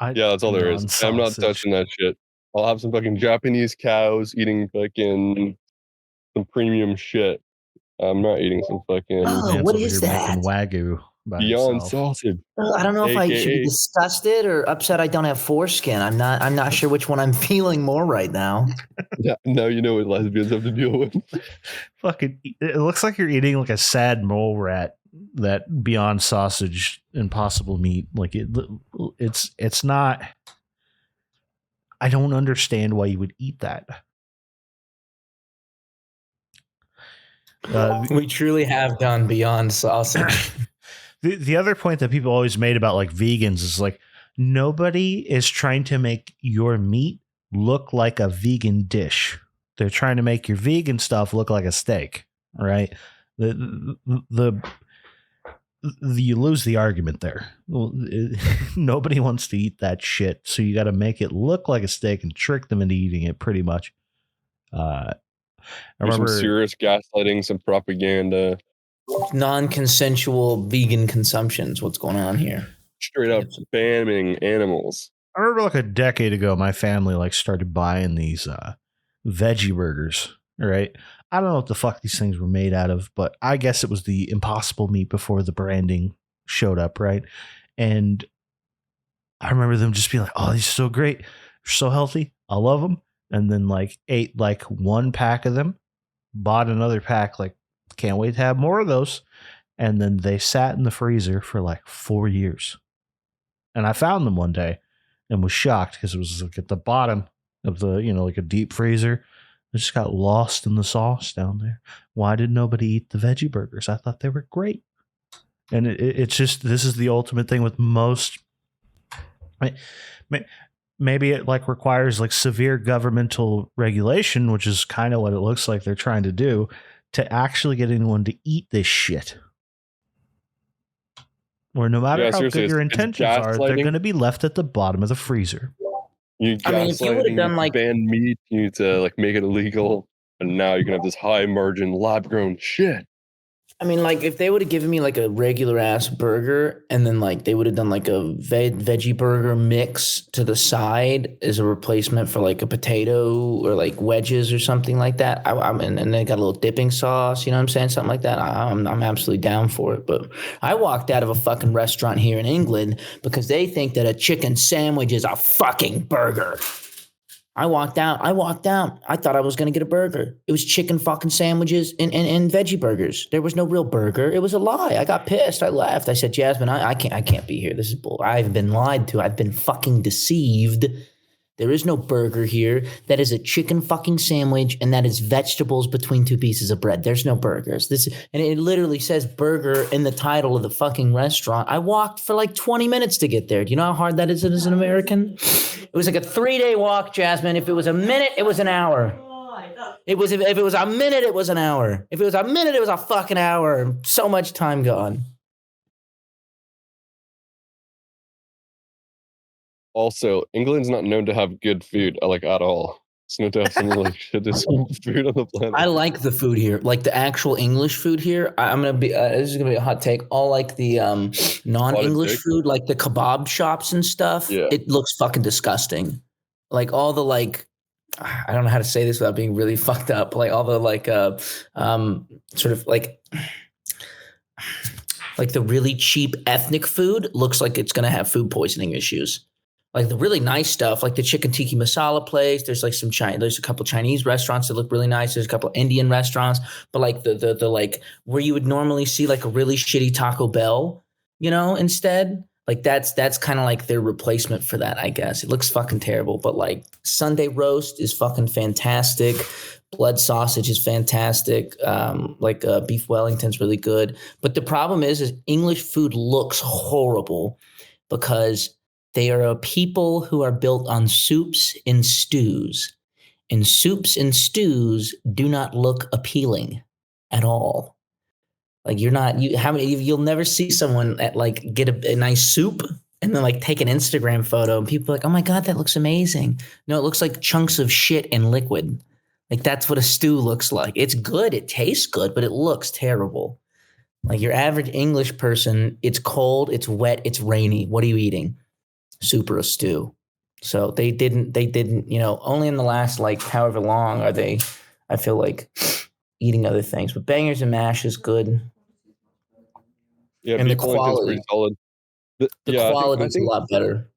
Yeah, that's all there is. I'm not touching that shit. I'll have some fucking Japanese cows eating fucking some premium shit. I'm not eating some fucking What is that? Wagyu Beyond sausage. I don't know if I should be AKA disgusted or upset I don't have foreskin. I'm not sure which one I'm feeling more right now. Yeah, now you know what lesbians have to deal with. Fucking, it looks like you're eating like a sad mole rat. That Beyond Sausage Impossible Meat, like it's not. I don't understand why you would eat that. We truly have gone beyond sausage. The other point that people always made about like vegans is like nobody is trying to make your meat look like a vegan dish. They're trying to make your vegan stuff look like a steak, right? You lose the argument there. Nobody wants to eat that shit, so you got to make it look like a steak and trick them into eating it pretty much. I remember some serious gaslighting, some propaganda. Non-consensual vegan consumption's what's going on here. Straight up banning animals. I remember like a decade ago, my family like started buying these veggie burgers, right? I don't know what the fuck these things were made out of, but I guess it was the Impossible Meat before the branding showed up, right? And I remember them just being like, oh, these are so great. They're so healthy. I love them. And then like ate like one pack of them, bought another pack, like can't wait to have more of those. And then they sat in the freezer for like 4 years. And I found them one day and was shocked because it was like at the bottom of the, like a deep freezer. It just got lost in the sauce down there. Why did nobody eat the veggie burgers? I thought they were great. And it's just, this is the ultimate thing with most. Maybe it like requires like severe governmental regulation, which is kind of what it looks like they're trying to do, to actually get anyone to eat this shit. Or no matter how good your intentions are, they're going to be left at the bottom of the freezer. If you would have done like ban meat, you need to like make it illegal, and now you can have this high margin lab grown shit. I mean, like if they would have given me like a regular ass burger and then like they would have done like a veggie burger mix to the side as a replacement for like a potato or like wedges or something like that. And they got a little dipping sauce, you know what I'm saying? Something like that. I'm absolutely down for it. But I walked out of a fucking restaurant here in England because they think that a chicken sandwich is a fucking burger. I walked out. I thought I was going to get a burger. It was chicken fucking sandwiches and veggie burgers. There was no real burger. It was a lie. I got pissed. I left. I said, Jasmine, I can't be here. This is bull. I've been lied to. I've been fucking deceived. There is no burger here. That is a chicken fucking sandwich, and that is vegetables between two pieces of bread. There's no burgers. And it literally says burger in the title of the fucking restaurant. I walked for like 20 minutes to get there. Do you know how hard that is as an American? It was like a 3-day walk, Jasmine. If it was a minute, it was an hour. If it was a minute, it was an hour. If it was a minute, it was a fucking hour. So much time gone. Also, England's not known to have good food, like at all. It's known to have some like shittest food on the planet. I like the food here, like the actual English food here. I'm gonna be. This is gonna be a hot take. All like the non-English food, like the kebab shops and stuff. Yeah. It looks fucking disgusting. Like all the like, I don't know how to say this without being really fucked up. Like all the like sort of like the really cheap ethnic food looks like it's gonna have food poisoning issues. Like the really nice stuff, like the chicken tikka masala place. There's like there's a couple Chinese restaurants that look really nice. There's a couple Indian restaurants, but like the like where you would normally see like a really shitty Taco Bell, instead, like that's kind of like their replacement for that, I guess. It looks fucking terrible, but like Sunday roast is fucking fantastic. Blood sausage is fantastic. Beef Wellington's really good. But the problem is English food looks horrible because they are a people who are built on soups and stews. And soups and stews do not look appealing at all. Like you'll never see someone get a nice soup and then like take an Instagram photo and people are like, oh my God, that looks amazing. No, it looks like chunks of shit in liquid. Like that's what a stew looks like. It's good. It tastes good, but it looks terrible. Like your average English person, it's cold, it's wet, it's rainy. What are you eating? Soup or a stew. So they didn't, only in the last like however long are they, I feel like, eating other things. But bangers and mash is good. Yeah, and the beef Wellington's pretty solid. Quality I is a think lot better.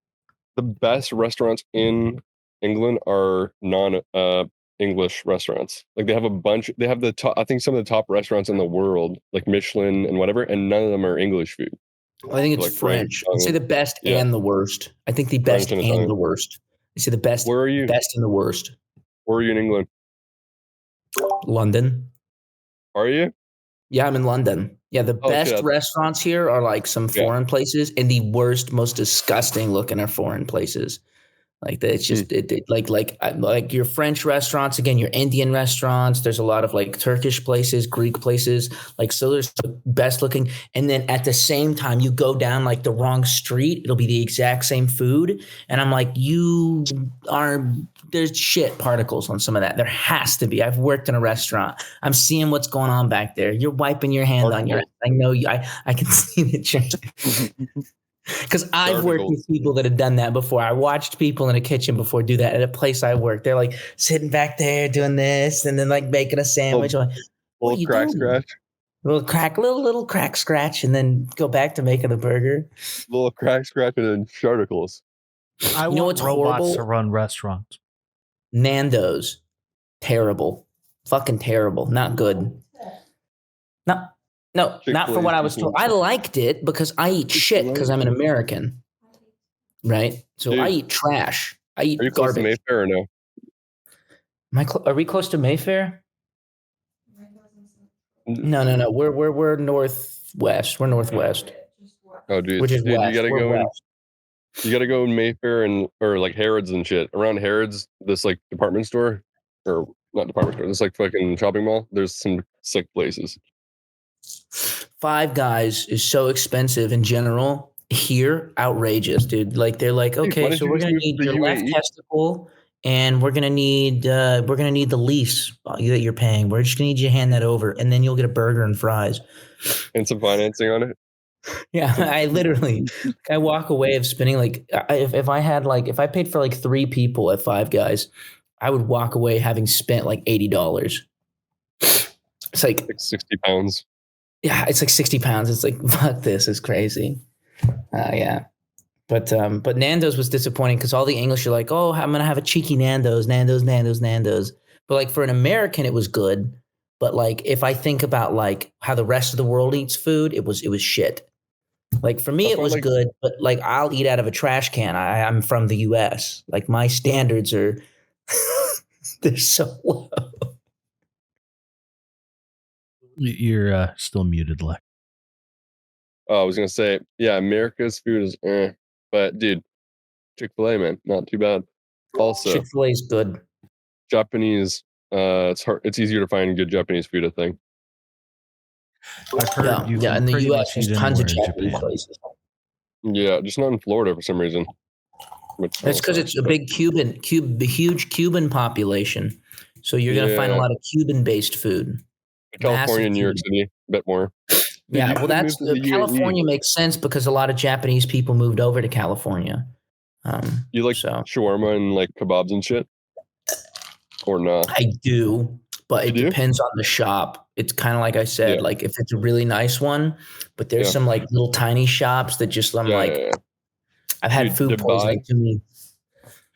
the best restaurants in England are non-English restaurants. Like they have a bunch. They have the top. I think some of the top restaurants in the world, like Michelin and whatever, and none of them are English food. I think it's like French. I'd say the best and the worst. I think the best and the worst. I say the best. Where are you? Best and the worst. Where are you in England? London. Are you? Yeah, I'm in London. Yeah, the best restaurants here are like some foreign places, and the worst, most disgusting looking are foreign places. Like it's just like your French restaurants, again, your Indian restaurants. There's a lot of like Turkish places, Greek places. Like so, there's the best looking. And then at the same time, you go down like the wrong street, it'll be the exact same food. And I'm like, there's shit particles on some of that. There has to be. I've worked in a restaurant. I'm seeing what's going on back there. You're wiping your hand on your. I know you. I can see the change. Because I've worked with people that have done that before. I watched people in a kitchen before do that at a place I worked. They're like sitting back there doing this and then like making a sandwich. Little crack scratch. Little crack scratch, and then go back to making the burger. Little crack scratch and then charticles. I want robots to run restaurants. Nando's. Terrible. Fucking terrible. Not good. No, not for what I was told. I liked it because I eat shit because I'm an American, right? So I eat trash. I eat garbage. Are you close to Mayfair or no? Are we close to Mayfair? No. We're northwest. We're northwest. Oh, dude, which is west. You gotta go in Mayfair or like Harrods and shit. Around Harrods, this like department store or not department store. This like fucking shopping mall. There's some sick places. Five Guys is so expensive in general here, outrageous, dude. Like they're like, okay, so we're gonna need your left testicle, and we're gonna need the lease that you're paying. We're just gonna need you to hand that over, and then you'll get a burger and fries and some financing on it. Yeah, I walk away of spending like if I paid for like 3 people at Five Guys, I would walk away having spent like $80. It's like 60 pounds. Yeah, it's like 60 pounds. It's like, fuck this, it's crazy. Yeah. But Nando's was disappointing because all the English are like, oh, I'm gonna have a cheeky Nando's. But like for an American, it was good. But like if I think about like how the rest of the world eats food, it was shit. Like for me, That's it why, was like, good, but like I'll eat out of a trash can. I'm from the U.S. Like my standards are they're so low. You're still muted, Lex. I was gonna say, yeah, America's food is, but dude, Chick-fil-A, man, not too bad. Also, Chick-fil-A is good. Japanese, it's hard. It's easier to find good Japanese food, I think. I've heard you Yeah. can In the pretty U.S., much there's eat tons of anywhere in Japanese Japan. places. Yeah, just not in Florida for some reason. That's because it's a big huge Cuban population. So you're gonna find a Yeah, lot of Cuban-based food. California, Massive New York Cuban. City, a bit more. Dude, Yeah, you well, should move that's to the UAE. California makes sense because a lot of Japanese people moved over to California. You like So shawarma and like kebabs and shit, or not? I do, but You it do? depends on the shop. It's kind of like I said, Yeah, like if it's a really nice one, but there's yeah, some like little tiny shops that just I'm yeah, like yeah, yeah. I've had Dude, food poisoning too many.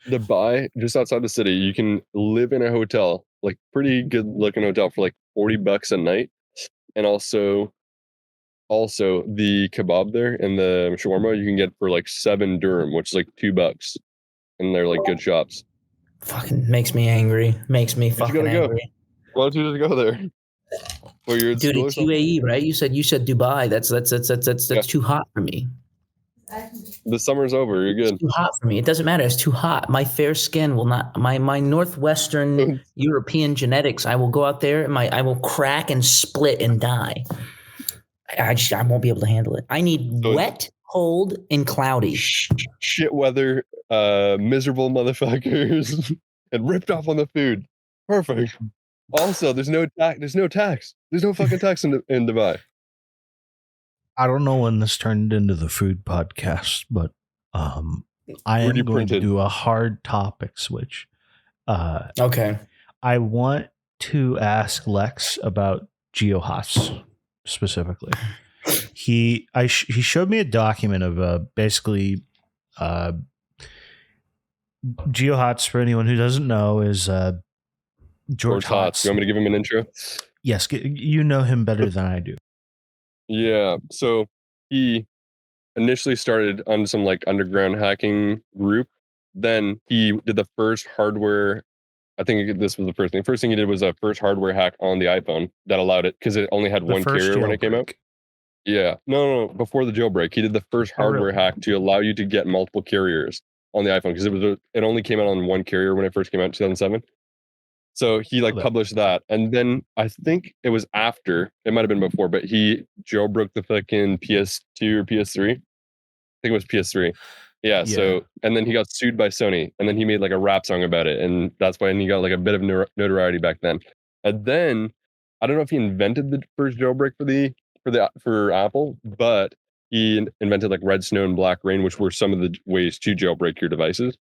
Dubai, just outside the city, you can live in a hotel, like pretty good looking hotel for like $40 a night, and also the kebab there and the shawarma you can get for like 7 dirham, which is like $2, and they're like good shops. Fucking makes me angry. Makes me But you fucking gotta go. angry. Why don't you just go there? Where you're in Dude, school or it's something? UAE, right? You said Dubai. Yeah, That's too hot for me. the summer's over. You're It's good. too hot for me. It doesn't matter. It's too hot. My fair skin will not. My northwestern European genetics. I will go out there and I will crack and split and die. I won't be able to handle it. I need So it's wet, cold, and cloudy. shit weather, miserable motherfuckers, and ripped off on the food. Perfect. Also, there's no tax. There's no tax. There's no fucking tax in Dubai. I don't know when this turned into the food podcast, but I am 3D going to printed. do a hard topic switch. Okay. I want to ask Lex about GeoHots specifically. He showed me a document of basically GeoHots, for anyone who doesn't know, is George George Hotz. You Hotz. want me to give him an intro? Yes, you know him better than I do. Yeah. So he initially started on some like underground hacking group. Then he did the first hardware. I think this was the first thing. First thing he did was a first hardware hack on the iPhone that allowed it because it only had The one first carrier when it came out. jailbreak. Yeah. No. Before the jailbreak, he did the first Oh, hardware really? hack to allow you to get multiple carriers on the iPhone because it only came out on one carrier when it first came out in 2007. So he like that. published that, and then I think it was after. It might have been before, but he jailbroke the fucking PS2 or PS3. I think it was PS3. Yeah. Yeah. So and then he got sued by Sony, and then he made like a rap song about it, and that's why he got like a bit of notoriety back then. And then I don't know if he invented the first jailbreak for Apple, but he invented like Red Snow and Black Rain, which were some of the ways to jailbreak your devices.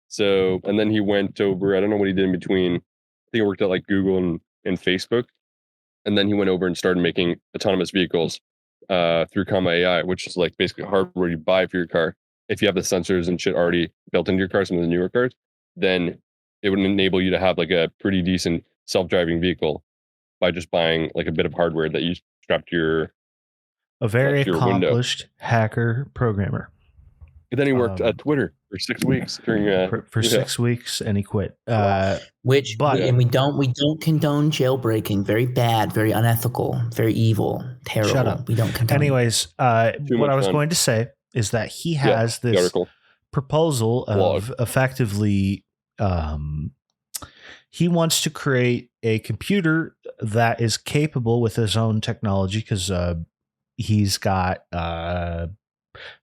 So and then he went over. I don't know what he did in between. I think he worked at like Google and Facebook, and then he went over and started making autonomous vehicles through Comma AI, which is like basically hardware you buy for your car. If you have the sensors and shit already built into your car, some of the newer cars, then it would enable you to have like a pretty decent self-driving vehicle by just buying like a bit of hardware that you strap to A very your window. accomplished hacker programmer. And then he worked at Twitter for 6 weeks during for 6 weeks, and he quit. And But we don't condone jailbreaking. Very bad, very unethical, very evil, terrible. Shut up. We don't condone. anyways, what I was fun. going to say is that he has the this article. proposal of effectively he wants to create a computer that is capable with his own technology, because he's got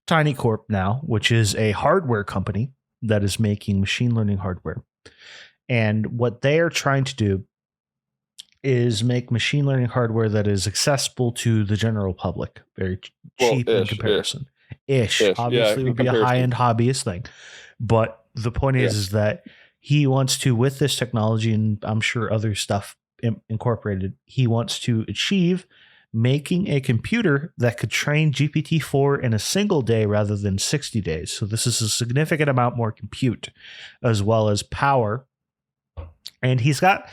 Tiny Corp now, which is a hardware company that is making machine learning hardware. And what they are trying to do is make machine learning hardware that is accessible to the general public, very cheap in comparison. Ish. Obviously, would be a high-end hobbyist thing. But the point is that he wants to, with this technology, and I'm sure other stuff incorporated, he wants to achieve making a computer that could train GPT-4 in a single day rather than 60 days. So this is a significant amount more compute as well as power. And he's got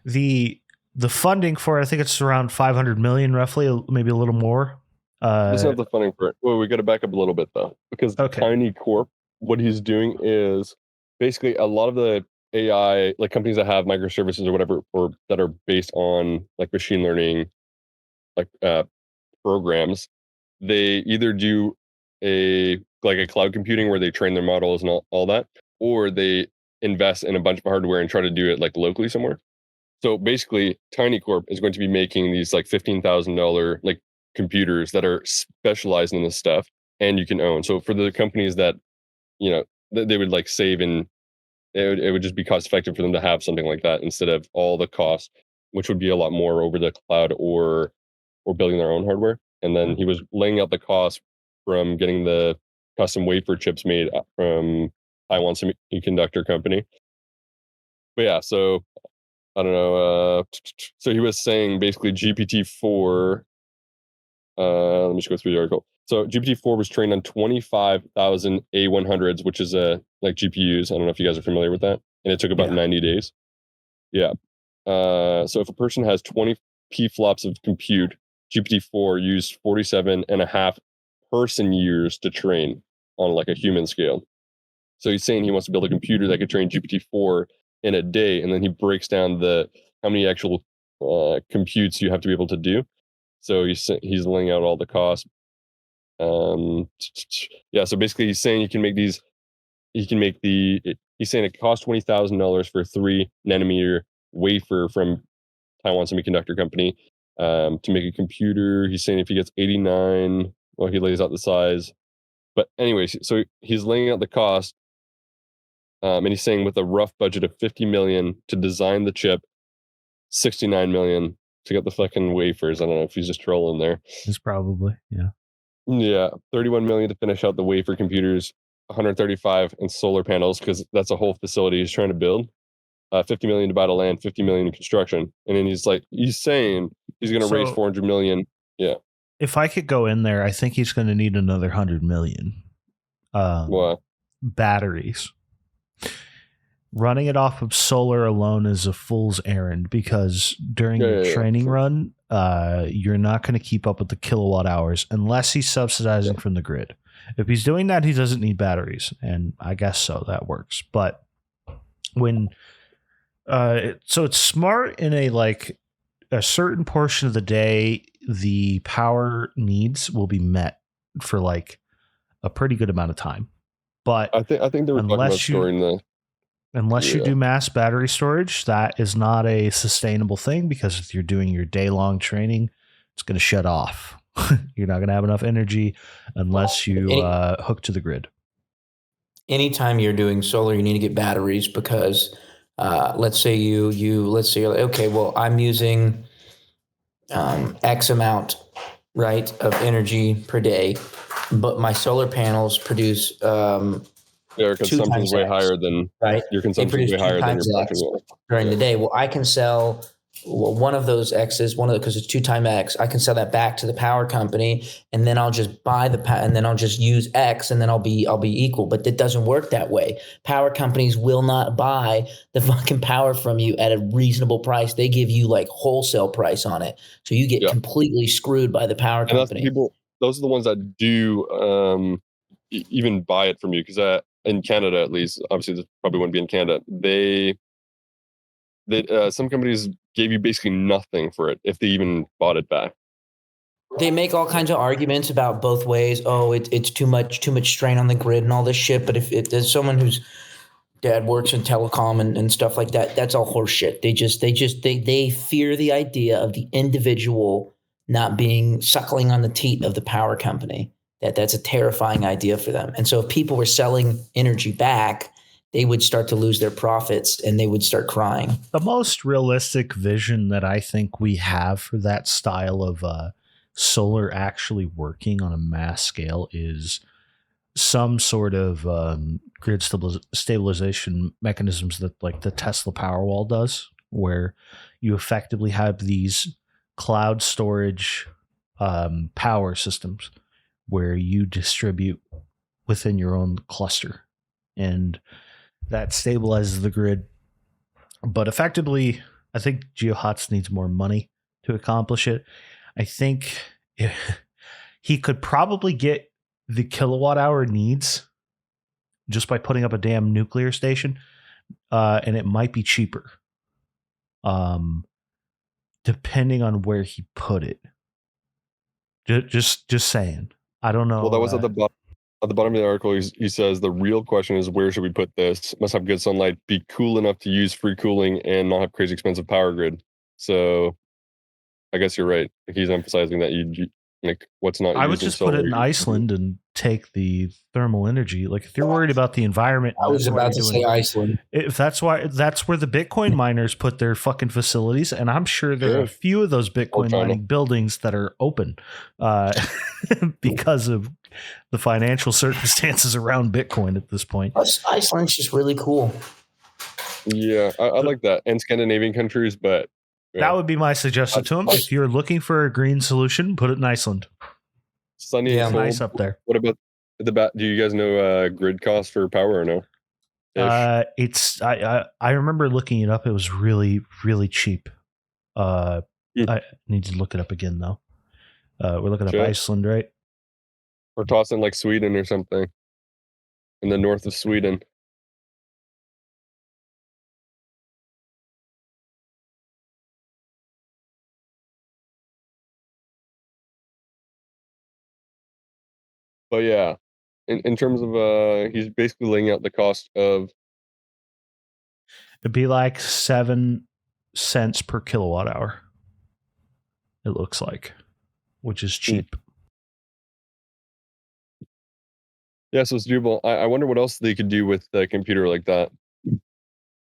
the funding for it. I think it's around 500 million roughly, maybe a little more. Doesn't have the funding for it. Well, we got to back up a little bit though, because Tiny Corp, what he's doing is basically a lot of the AI, like companies that have microservices or whatever, or that are based on like machine learning, like programs, they either do a cloud computing where they train their models and all that, or they invest in a bunch of hardware and try to do it like locally somewhere. So basically, Tiny Corp is going to be making these like $15,000 like computers that are specialized in this stuff, and you can own. So for the companies that they would like save, and it would just be cost effective for them to have something like that instead of all the cost, which would be a lot more over the cloud or building their own hardware. And then he was laying out the cost from getting the custom wafer chips made from Taiwan Semiconductor Company. But yeah, so I don't know. So he was saying basically GPT-4. Let me just go through the article. So GPT-4 was trained on 25,000 A100s, which is like GPUs. I don't know if you guys are familiar with that. And it took about 90 days. Yeah. So if a person has 20 pflops of compute, GPT-4 used 47.5 person years to train on like a human scale. So he's saying he wants to build a computer that could train GPT-4 in a day, and then he breaks down how many actual computes you have to be able to do. So he's laying out all the costs. Yeah. So basically, he's saying he's saying it costs $20,000 for a 3 nanometer wafer from Taiwan Semiconductor Company to make a computer. He's saying if he gets 89, well, he lays out the size. But anyways, so he's laying out the cost. And he's saying with a rough budget of 50 million to design the chip, 69 million to get the fucking wafers. I don't know if he's just trolling there. It's probably, yeah. Yeah, 31 million to finish out the wafer computers, 135 in solar panels, because that's a whole facility he's trying to build. 50 million to buy the land, 50 million in construction. And then he's saying he's going to raise 400 million. Yeah. If I could go in there, I think he's going to need another 100 million. What? Batteries. Running it off of solar alone is a fool's errand, because during your training run, you're not going to keep up with the kilowatt hours unless he's subsidizing from the grid. If he's doing that, he doesn't need batteries, and I guess so that works. But when so it's smart in a certain portion of the day, the power needs will be met for like a pretty good amount of time. But I think they were talking about storing the. Unless you do mass battery storage, that is not a sustainable thing, because if you're doing your day-long training, it's going to shut off. You're not going to have enough energy unless you hook to the grid. Anytime you're doing solar, you need to get batteries, because let's say you're like, okay, well, I'm using X amount, right, of energy per day, but my solar panels produce Your consumption's way higher than your consumption's way higher than your production during the day. Well, I can sell one of those X's, because it's 2 times X. I can sell that back to the power company, and then I'll just buy and then I'll just use X, and then I'll be equal. But it doesn't work that way. Power companies will not buy the fucking power from you at a reasonable price. They give you like wholesale price on it, so you get completely screwed by the power company. Those are the ones that do even buy it from you, because in Canada, at least, obviously this probably wouldn't be in Canada. They some companies gave you basically nothing for it if they even bought it back. They make all kinds of arguments about both ways. Oh, it's too much strain on the grid and all this shit. But if there's someone whose dad works in telecom and stuff like that, that's all horse shit. They fear the idea of the individual not being suckling on the teat of the power company. That's a terrifying idea for them. And so if people were selling energy back, they would start to lose their profits and they would start crying. The most realistic vision that I think we have for that style of solar actually working on a mass scale is some sort of grid stabilization mechanisms that like the Tesla Powerwall does, where you effectively have these cloud storage power systems where you distribute within your own cluster, and that stabilizes the grid. But effectively, I think GeoHots needs more money to accomplish it. I think he could probably get the kilowatt hour needs just by putting up a damn nuclear station, and it might be cheaper, depending on where he put it. Just saying. I don't know. Well, that was at the bottom. At the bottom of the article, he says the real question is where should we put this? Must have good sunlight, be cool enough to use free cooling, and not have crazy expensive power grid. So, I guess you're right. He's emphasizing that you like what's not. I would just put it in Iceland and take the thermal energy. Like if you're worried about the environment, I was about to say Iceland. If that's where the Bitcoin miners put their fucking facilities, and I'm sure there are a few of those Bitcoin mining buildings that are open because of the financial circumstances around Bitcoin at this point. Iceland's just really cool. Yeah, I like that. And Scandinavian countries, but yeah. That would be my suggestion to him. If you're looking for a green solution, put it in Iceland. Sunny and cold. Nice up there. What about do you guys know grid cost for power or no? It's I remember looking it up. It was really, really cheap. I need to look it up again though. We're looking up Iceland, right? Or toss in like Sweden or something. In the north of Sweden. But yeah, in terms of he's basically laying out the cost of. It'd be like 7 cents per kilowatt hour. It looks like, which is cheap. Yeah, so it's doable. I wonder what else they could do with a computer like that,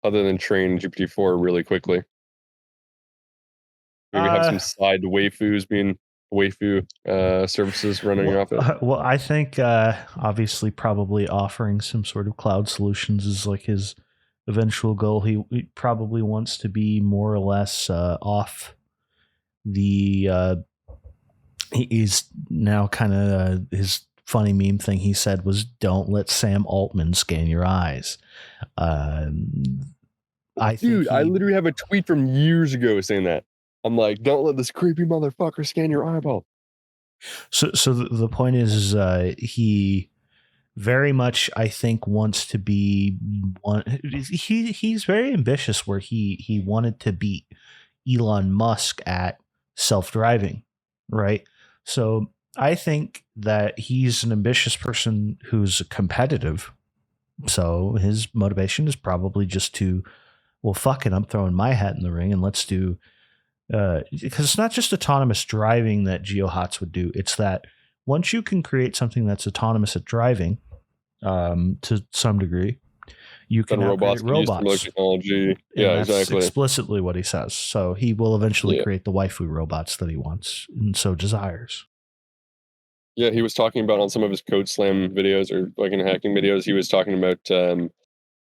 other than train GPT-4 really quickly. Maybe have some side waifu services running off it. Well, I think obviously probably offering some sort of cloud solutions is like his eventual goal. He probably wants to be more or less off the. He's now kind of his funny meme thing he said was, "Don't let Sam Altman scan your eyes." I literally have a tweet from years ago saying that. I'm like, don't let this creepy motherfucker scan your eyeball. So the point is he very much, I think, wants to be one. He's very ambitious where he wanted to beat Elon Musk at self-driving, right? So I think that he's an ambitious person who's competitive. So his motivation is probably just to, well, fuck it, I'm throwing my hat in the ring and let's do. Because it's not just autonomous driving that GeoHots would do. It's that once you can create something that's autonomous at driving, to some degree, you can create robots. Technology. Yeah, that's exactly. Explicitly what he says. So he will eventually create the waifu robots that he wants and so desires. Yeah, he was talking about on some of his Code Slam videos or like in hacking videos, he was talking about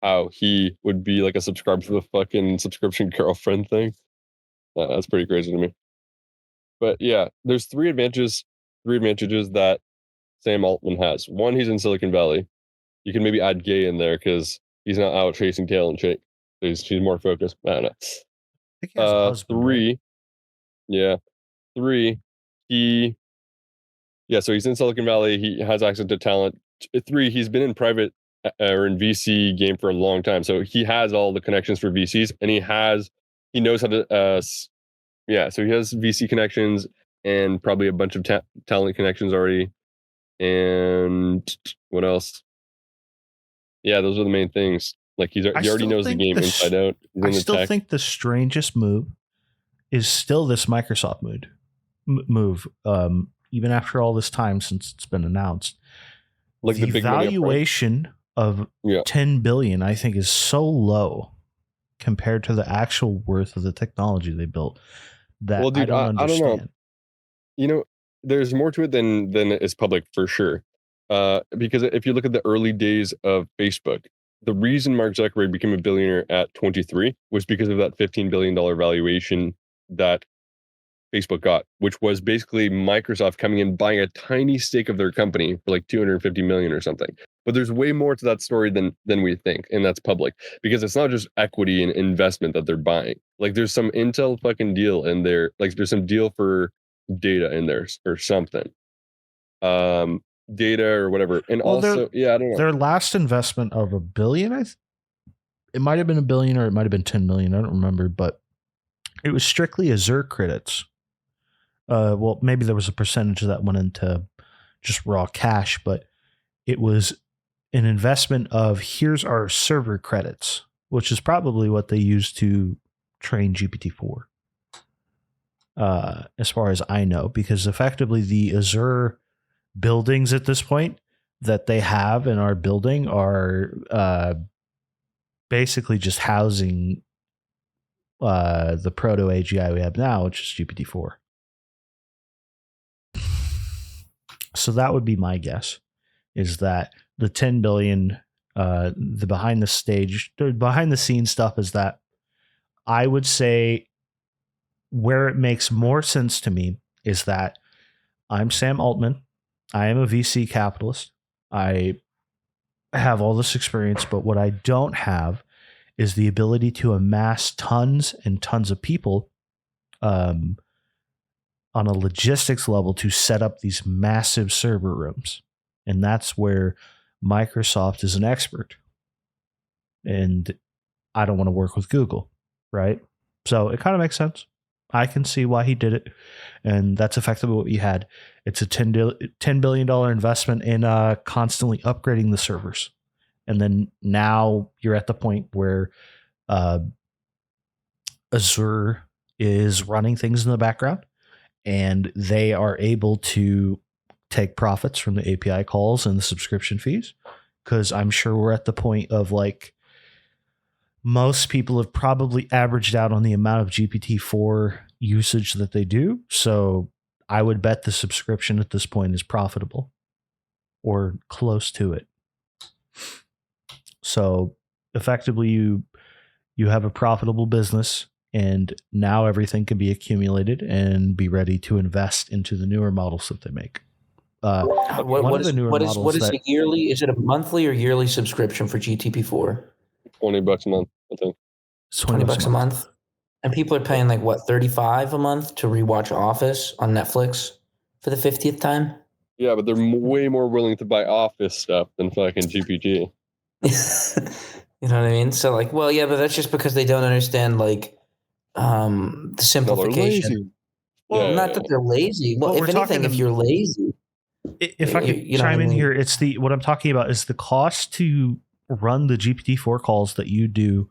how he would be like a subscriber to the fucking subscription girlfriend thing. That's pretty crazy to me. But yeah, there's three advantages that Sam Altman has. One, he's in Silicon Valley. You can maybe add gay in there because he's not out chasing tail and shit. He's more focused. I don't know. I think he has a husband, three. Right? Yeah. Three, so he's in Silicon Valley. He has access to talent. Three, he's been in private or in VC game for a long time. So he has all the connections for VCs and he knows how to, so he has VC connections and probably a bunch of talent connections already. And what else? Yeah, those are the main things. Like he already knows the game inside out. I still think the strangest move is still this Microsoft move. Even after all this time since it's been announced, like the valuation of $10 billion, I think, is so low compared to the actual worth of the technology they built. That I don't understand. I don't know. You know, there's more to it than is public for sure. Because if you look at the early days of Facebook, the reason Mark Zuckerberg became a billionaire at 23 was because of that $15 billion valuation that Facebook got, which was basically Microsoft coming in, buying a tiny stake of their company for like 250 million or something. But there's way more to that story than we think, and that's public, because it's not just equity and investment that they're buying. Like there's some Intel fucking deal in there, like there's some deal for data in there or something. Data or whatever. And Well, also, I don't know. Their last investment of $1 billion, it might have been $1 billion or it might have been 10 million. I don't remember, but it was strictly Azure credits. Well, maybe there was a percentage that went into just raw cash, but it was an investment of here's our server credits, which is probably what they used to train GPT-4. As far as I know, because effectively the Azure buildings at this point that they have and are building are basically just housing the proto AGI we have now, which is GPT-4. So that would be my guess, is that the 10 billion, the behind the scenes stuff is that I would say where it makes more sense to me is that I'm Sam Altman. I am a VC capitalist. I have all this experience, but what I don't have is the ability to amass tons and tons of people on a logistics level to set up these massive server rooms. And that's where Microsoft is an expert. And I don't want to work with Google, right? So it kind of makes sense. I can see why he did it. And that's effectively what you had. It's a $10 billion investment in constantly upgrading the servers. And then now you're at the point where Azure is running things in the background, and they are able to take profits from the API calls and the subscription fees. Because I'm sure we're at the point of like, most people have probably averaged out on the amount of GPT-4 usage that they do. So I would bet the subscription at this point is profitable or close to it. So effectively you have a profitable business, and now everything can be accumulated and be ready to invest into the newer models that they make. What is a yearly? Is it a monthly or yearly subscription for GTP4? $20 a month, I think. $20 a month. And people are paying like what, $35 a month to rewatch Office on Netflix for the 50th time? Yeah, but they're way more willing to buy Office stuff than fucking GPT. You know what I mean? So like, well, yeah, but that's just because they don't understand like the simplification. Well, not that they're lazy. Well, if anything, if you're lazy, if I could chime in here, it's what I'm talking about is the cost to run the GPT-4 calls that you do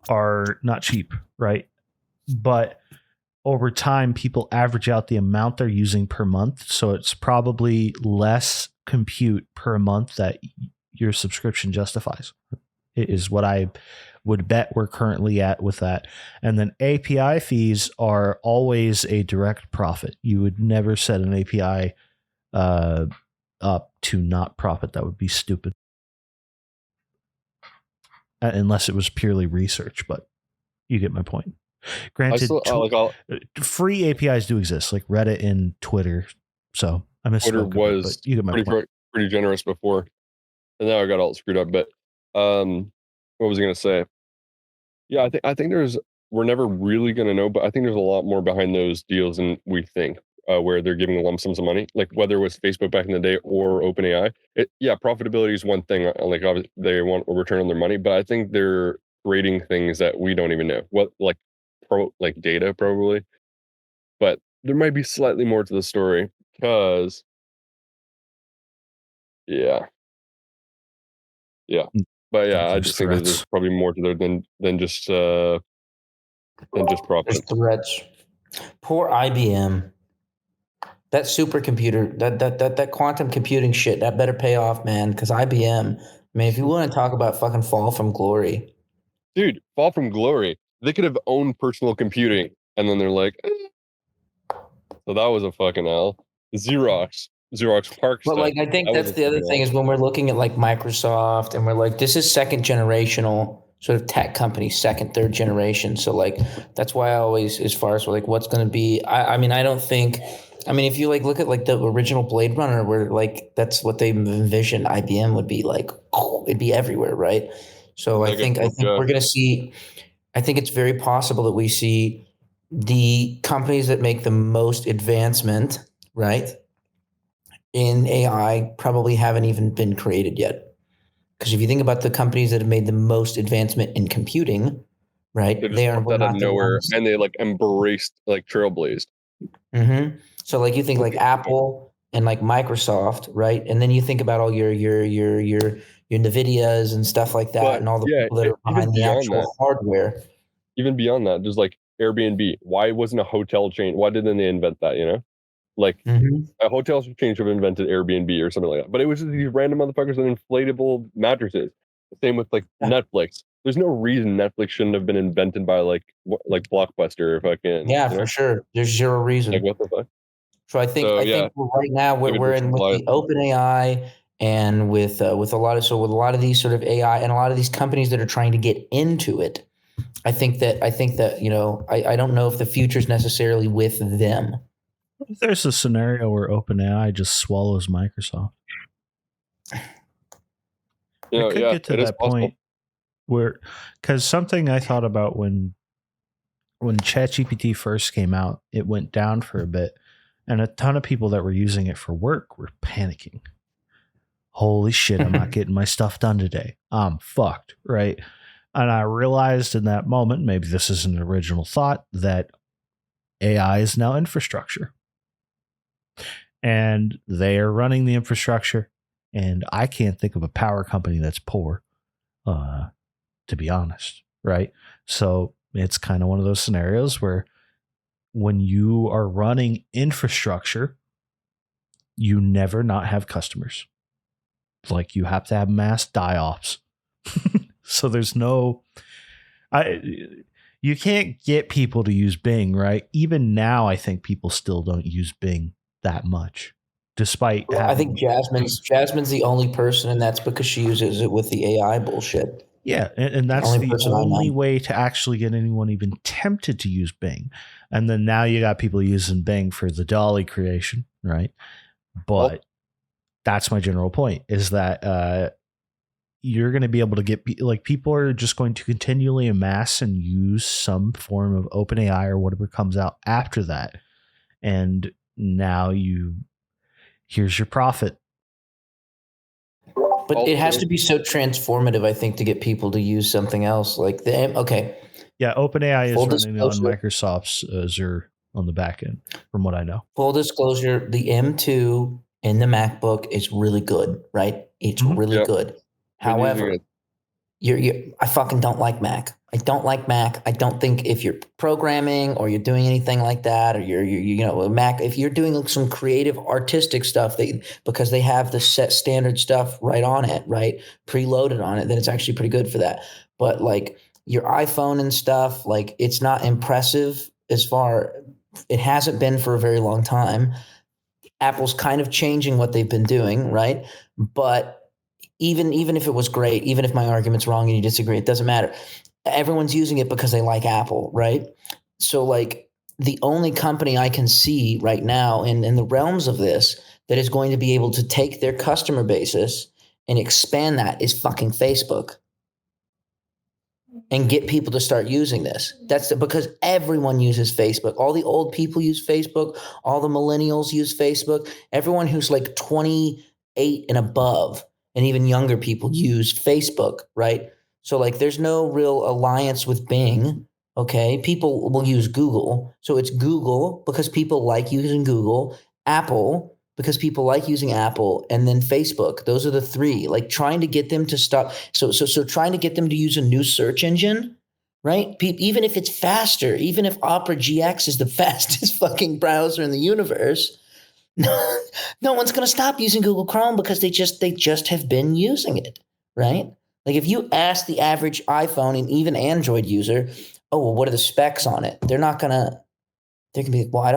are not cheap, right? But over time, people average out the amount they're using per month. So it's probably less compute per month that your subscription justifies. It is what I would bet we're currently at with that. And then API fees are always a direct profit. You would never set an API up to not profit. That would be stupid. Unless it was purely research, but you get my point. Granted, free APIs do exist, like Reddit and Twitter. So I misspoke. Twitter was you get my point. Pretty generous before, and now I got all screwed up. But what was I going to say? Yeah, I think we're never really going to know, but I think there's a lot more behind those deals than we think. Where they're giving lump sums of money, like whether it was Facebook back in the day or OpenAI. Profitability is one thing. Like they want a return on their money, but I think they're creating things that we don't even know. What like data probably, but there might be slightly more to the story because, but I just think that there's probably more to there than just profit. There's threats. Poor IBM. That supercomputer, that quantum computing shit, that better pay off, man. Because IBM, man, if you want to talk about fucking fall from glory, dude, fall from glory. They could have owned personal computing, and then they're like, so that was a fucking L. Xerox Park. But like, I think that's the other thing is when we're looking at like Microsoft, and we're like, this is second generational sort of tech companies, second, third generation. So like that's why I always, as far as like what's going to be, I mean, I don't think. I mean, if you like look at like the original Blade Runner, where like that's what they envisioned IBM would be like, it'd be everywhere, right? So I think we're going to see. I think it's very possible that we see the companies that make the most advancement, right, in AI probably haven't even been created yet. Because if you think about the companies that have made the most advancement in computing, right, They just they are popped out of not the nowhere ones. and they like embraced, like trailblazed. Mm-hmm. So like you think like Apple and like Microsoft, right, and then you think about all your Nvidias and stuff like that, But and all the yeah, people that are even behind the beyond that, actual hardware. just like Airbnb. Why wasn't a hotel chain? Why didn't they invent that? You know, like Mm-hmm. a hotel chain should have invented Airbnb or something like that. But it was just these random motherfuckers with inflatable mattresses. Same with like Yeah. Netflix. There's no reason Netflix shouldn't have been invented by like Blockbuster, if I can, Yeah, you for know, sure. There's zero like reason. what the fuck. So So I yeah, think right now like a we're in with decentralized. the open AI and with a lot of with a lot of these sort of AI and a lot of these companies that are trying to get into it. I think that I don't know if the future is necessarily with them. If there's a scenario where OpenAI just swallows Microsoft, You it know, could yeah, get to it is that possible. point where, because something I thought about when ChatGPT first came out, it went down for a bit, and a ton of people that were using it for work were panicking. Holy shit, I'm not getting my stuff done today. I'm fucked, right? And I realized in that moment, maybe this is an original thought, that AI is now infrastructure. And they are running the infrastructure. And I can't think of a power company that's poor, to be honest, right? So it's kind of one of those scenarios where when you are running infrastructure, you never not have customers. Like you have to have mass die-offs. So there's no, you can't get people to use Bing, right? Even now, I think people still don't use Bing that much, despite I think having. Jasmine's the only person, and that's because she uses it with the AI bullshit. Yeah, and The that's only the person I only know. way to actually get anyone even tempted to use Bing. And then now you got people using Bing for the Dolly creation, right? But that's my general point, is that you're going to be able to get, like, people are just going to continually amass and use some form of OpenAI or whatever comes out after that. And now here's your profit. But it has to be so transformative, I think, to get people to use something else. Like Yeah, OpenAI is full running on disclosure. Microsoft's Azure on the back end, from what I know. Full disclosure, the M2 in the MacBook is really good, right? It's really Yeah, good. been using However, it. I fucking don't like Mac. I don't like Mac. I don't think if you're programming or you're doing anything like that, or you're Mac, if you're doing like some creative artistic stuff, because they have the set standard stuff right on it, right, preloaded on it, then it's actually pretty good for that. But like your iPhone and stuff, like it's not impressive as far. It hasn't been for a very long time. Apple's kind of changing what they've been doing, right? But even if it was great, even if my argument's wrong and you disagree, it doesn't matter. Everyone's using it because they like Apple, right? So like the only company I can see right now in the realms of this that is going to be able to take their customer basis and expand that is fucking Facebook and get people to start using this. Because everyone uses Facebook. All the old people use Facebook. All the millennials use Facebook. Everyone who's like 28 and above, and even younger people use Facebook, right? So like, there's no real alliance with Bing. Okay, people will use Google. So it's Google because people like using Google. Apple because people like using Apple, and then Facebook. Those are the three. Like trying to get them to stop. So trying to get them to use a new search engine, right? Even if it's faster, even if Opera GX is the fastest fucking browser in the universe, no one's going to stop using Google Chrome because they just have been using it, right? Like if you ask the average iPhone and even Android user, oh, well, what are the specs on it? They can be like, well, I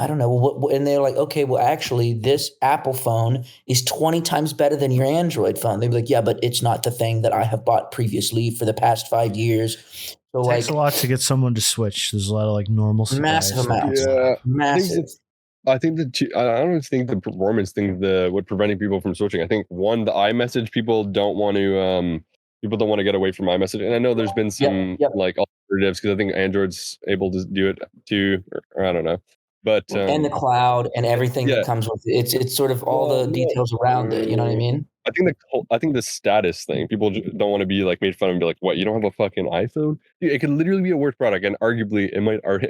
don't know. Well, and they're like, okay, well, actually, this Apple phone is 20 times better than your Android phone. They'd be like, yeah, but it's not the thing that I have bought previously for the past 5 years. So, It takes a like, lot to get someone to switch. There's a lot of like normalcy massive bias that amounts, people have. massive. I think I don't think the performance thing, what preventing people from switching. I think one, the iMessage, people don't want to get away from iMessage. And I know there's been Yep, some yep. like alternatives because I think Android's able to do it too, or I don't know. But And the cloud and everything yeah, that comes with it. It's sort of all well, the no. details around it. You know what I mean? I think the status thing, people don't want to be like made fun of and be like, "What? You don't have a fucking iPhone?" Dude, it could literally be a worse product, and arguably it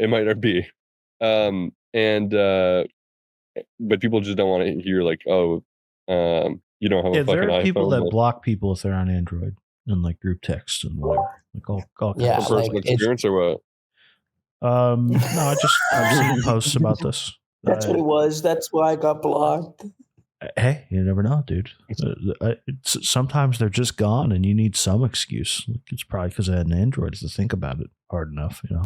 might be. And but people just don't want to hear like, "Oh, you don't have a Yeah, there fucking are people iPhone." that Like, block people if they're on Android and like group text and whatever, like all kinds Yeah, of from stuff like like personal that. experience or what? No, I've seen posts about this. That's what it was. That's why I got blocked. Hey, you never know, dude. Sometimes they're just gone, and you need some excuse. Like, it's probably because I had an Android to think about it hard enough, you know.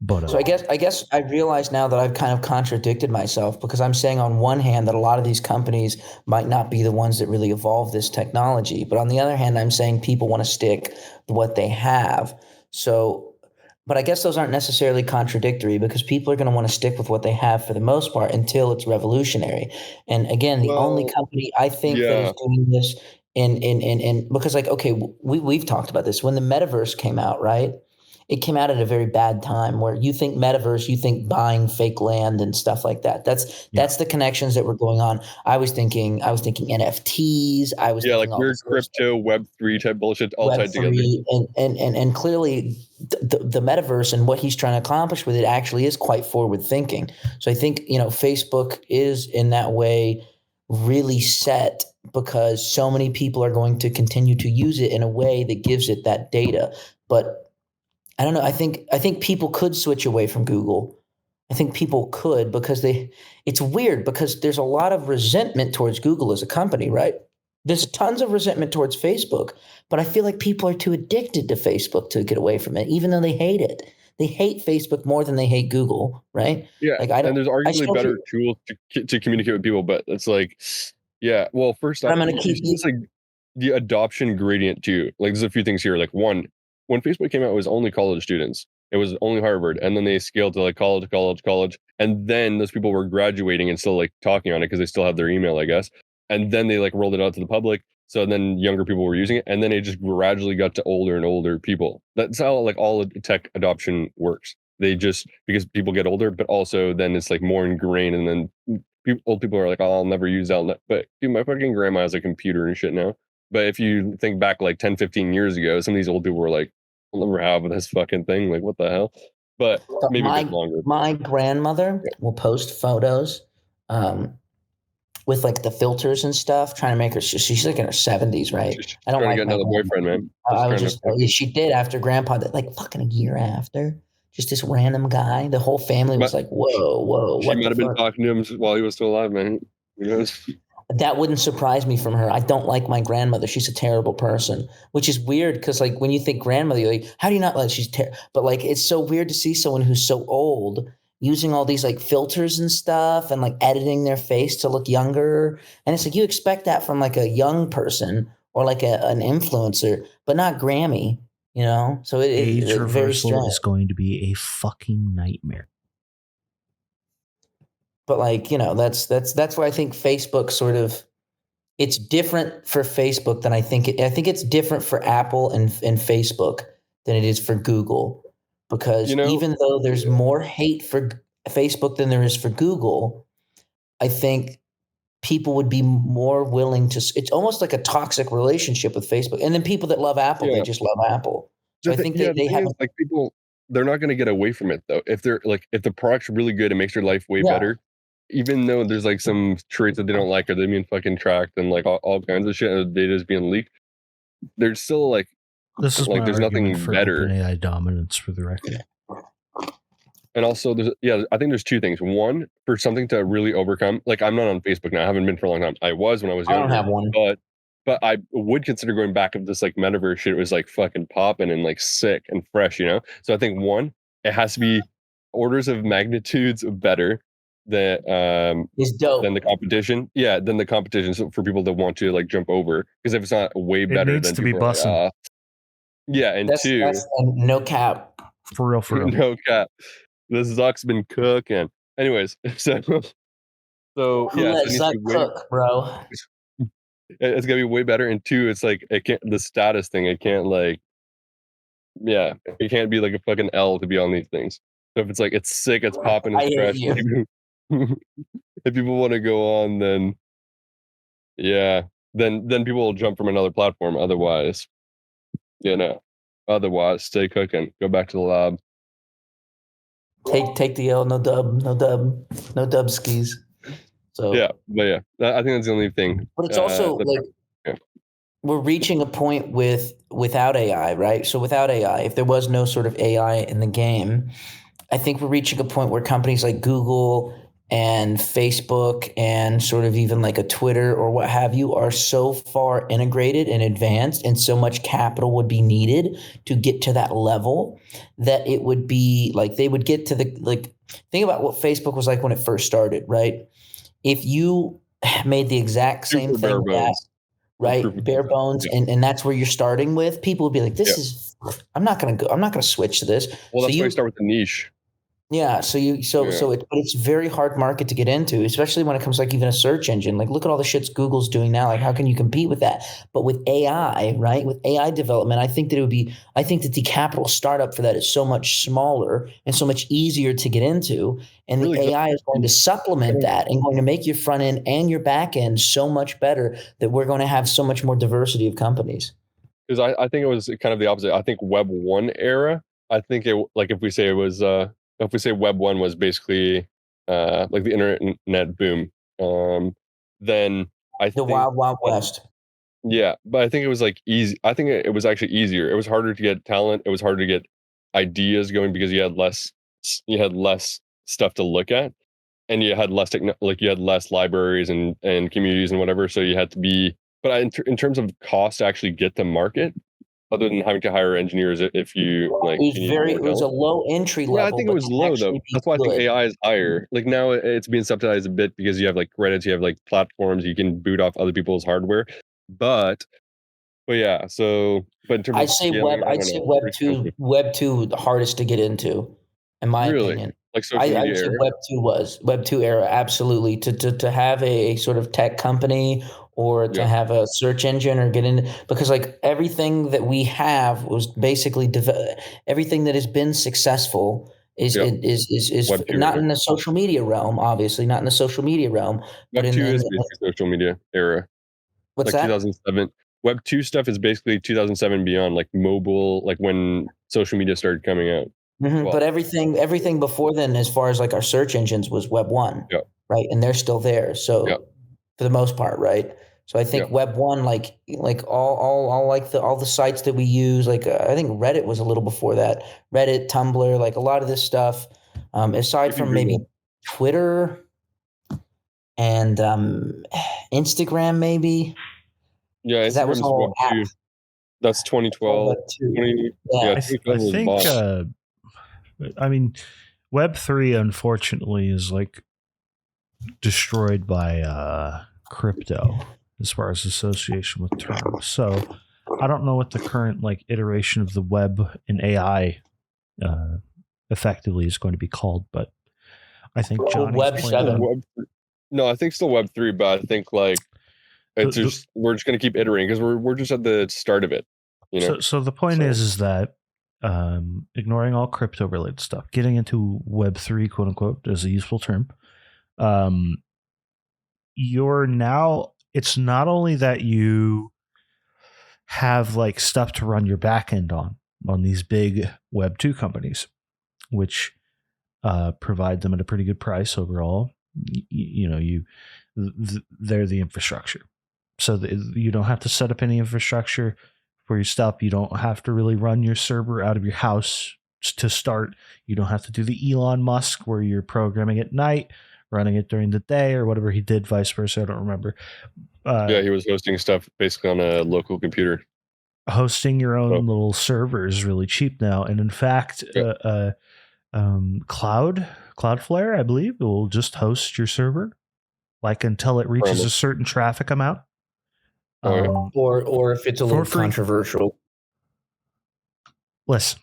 But So I guess I realize now that I've kind of contradicted myself because I'm saying on one hand that a lot of these companies might not be the ones that really evolve this technology, but on the other hand, I'm saying people want to stick with what they have. So, but I guess those aren't necessarily contradictory because people are going to want to stick with what they have for the most part until it's revolutionary. And again, the only Well, company I think that is yeah, doing this in because like okay, we've talked about this when the metaverse came out, right? It came out at a very bad time where you think metaverse, you think buying fake land and stuff like that. That's yeah, the connections that were going on. I was thinking NFTs. I was yeah, like thinking all weird this other stuff, crypto Web3 type bullshit all tied together. Web3, and clearly the metaverse and what he's trying to accomplish with it actually is quite forward thinking. So I think Facebook is in that way really set because so many people are going to continue to use it in a way that gives it that data. But I don't know. I think people could switch away from Google. I think people could because it's weird because there's a lot of resentment towards Google as a company, right? There's tons of resentment towards Facebook, but I feel like people are too addicted to Facebook to get away from it, even though they hate it. They hate Facebook more than they hate Google, right? Yeah, Like I and don't, there's I arguably still better feel, tools to communicate with people, but it's like, yeah. Well, first but off, I'm going to you keep see you. this like the adoption gradient too. Like, there's a few things here. Like, one, when Facebook came out, it was only college students. It was only Harvard, and then they scaled to like college, and then those people were graduating and still like talking on it because they still have their email, I guess. And then they like rolled it out to the public. So then younger people were using it, and then it just gradually got to older and older people. That's how like all tech adoption works. They just because people get older, but also then it's like more ingrained, and then old people are like, "Oh, I'll never use that." But dude, my fucking grandma has a computer and shit now. But if you think back like 10, 15 years ago, some of these old people were like, "I'll never have this fucking thing." Like, what the hell? But But maybe a bit my longer. my grandmother Yeah. will post photos. With like the filters and stuff, trying to make her. She's like in her 70s, right? She's I don't trying to like get my another grandma. boyfriend, man. I She's was trying to just, oh, yeah, fucking. she did after grandpa, that like fucking a year after, just this random guy. The whole family was But like, whoa, whoa, she what might the have been fuck? talking to him while he was still alive, man. Who knows? That wouldn't surprise me from her. I don't like my grandmother. She's a terrible person, which is weird because like when you think grandmother, you're like, how do you not like but like it's so weird to see someone who's so old using all these like filters and stuff and like editing their face to look younger. And it's like you expect that from like a young person or like an influencer, but not Grammy, you know? So age it very reversal strange. is going to be a fucking nightmare. But like, that's why I think Facebook sort of it's different for Facebook than I think it's different for Apple and Facebook than it is for Google because You know? even though there's Yeah. more hate for Facebook than there is for Google, I think people would be more willing to it's almost like a toxic relationship with Facebook. And then people that love Apple, they Yeah. just love Apple. So I think they, The they thing have is, like, people, they're not gonna get away from it though. If they're like, if the product's really good and makes your life way yeah. better, even though there's like some traits that they don't like or they're being fucking tracked and like all kinds of shit, and data's being leaked, there's still This is like my there's argument nothing for better. OpenAI dominance, for the record. And also, I think there's two things. One, for something to really overcome, like I'm not on Facebook now. I haven't been for a long time. I was when I was I don't younger, have one. but I would consider going back if this like metaverse shit was like fucking popping and like sick and fresh, you know. So I think one, it has to be orders of magnitudes better than It's dope. the competition. Yeah, than the competition, so for people that want to like jump over. Because if it's not way It better, needs then to be people are like, bussin'. yeah, and That's two, no cap. For real, for real. no cap, this Zuck's been cooking. Anyways, so Who yeah, so let it needs to Zuck be way. cook, bro? It's gonna be way better. And two, it's like it can't the status thing. It can't like yeah, it can't be like a fucking L to be on these things. So if it's like it's sick, it's popping, I it's hate fresh. you. If people want to go on, then yeah, then people will jump from another platform. Otherwise, you know, otherwise stay cooking. Go back to the lab. Take the L, no dub skis. So Yeah, but yeah, I think that's the only thing. but it's also like yeah. we're reaching a point without AI, right? So without AI, if there was no sort of AI in the game, I think we're reaching a point where companies like Google and Facebook and sort of even like a Twitter or what have you are so far integrated and advanced, and so much capital would be needed to get to that level that it would be like they would get to the like think about what Facebook was like when it first started, right? If you made the exact same Super bare thing that bones. right bare bones Yeah. and that's where you're starting with, people would be like, this Yeah. is I'm not gonna switch to this. Well, So that's why you start with the niche. yeah, so but it's a very hard market to get into, especially when it comes like even a search engine. Like look at all the shits Google's doing now. Like how can you compete with that? But with AI, right? With AI development, I think that the capital startup for that is so much smaller and so much easier to get into. And Really, the AI is going to supplement that and going to make your front end and your back end so much better that we're going to have so much more diversity of companies. because I think it was kind of the opposite. I think Web 1 era, I think it like if we say it was if we say Web 1 was basically like the internet boom, then I The think wild, wild west. yeah, but I think it was like easy. I think it was actually easier. It was harder to get talent. It was harder to get ideas going because you had less stuff to look at, and you had less like you had less libraries and communities and whatever. So you had to be. But in terms of cost to actually get to market, other than having to hire engineers if you like you need more It was a talent. low entry Yeah, I level, think it but was to low though. actually be That's why I think good. AI is higher. Like now it's being subsidized a bit because you have like credits, you have like platforms, you can boot off other people's hardware. But yeah, so but in terms of scaling, I I'd don't say know. Pretty expensive. Web two the hardest to get into, in my Really? opinion. Like social I media would say era? Web two era, absolutely. To have a sort of tech company or to Yeah. have a search engine or get in because like everything that we have was basically everything that has been successful Yeah. is Web 2 not era. in the social media realm, obviously, not in the social media realm, but Web 2 is basically social media era. what's Like that? 2007. Web 2 stuff is basically 2007 beyond, like mobile, like when social media started coming out. But Well, everything before then, as far as like our search engines, was Web one, yeah, right? And they're still there. yeah, So for the most part, right? So I yeah. think Web one, like all like all the sites that we use, like I think Reddit was a little before that. Reddit, Tumblr, like a lot of this stuff. Aside Even from maybe Google. Twitter and Instagram, maybe Yeah, because that was Instagram is Web all app. 2. That's All 2012. Web two. 20, Yeah. yeah, I 2012 was think bought. I mean Web3 unfortunately is like destroyed by crypto as far as association with terms. So I don't know what the current like iteration of the web and AI effectively is going to be called, but I think Johnny's Web pointed Still out 7. No, I think still Web 3, but I think like it's the just we're just gonna keep iterating because we're just at the start of it, you know. so the point So is that ignoring all crypto related stuff, getting into Web3, quote unquote, as a useful term, um, you're now it's not only that you have like stuff to run your backend on these big Web2 companies, which provide them at a pretty good price overall. They're the infrastructure, so you don't have to set up any infrastructure for your stuff. You don't have to really run your server out of your house to start. You don't have to do the Elon Musk where you're programming at night, running it during the day, or whatever he did, vice versa. I don't remember. yeah, he was hosting stuff basically on a local computer. Hosting your So own little server is really cheap now, and in fact, yeah, Cloudflare, I believe, will just host your server, like until it reaches a certain traffic amount. Or if it's a little free. controversial. Listen,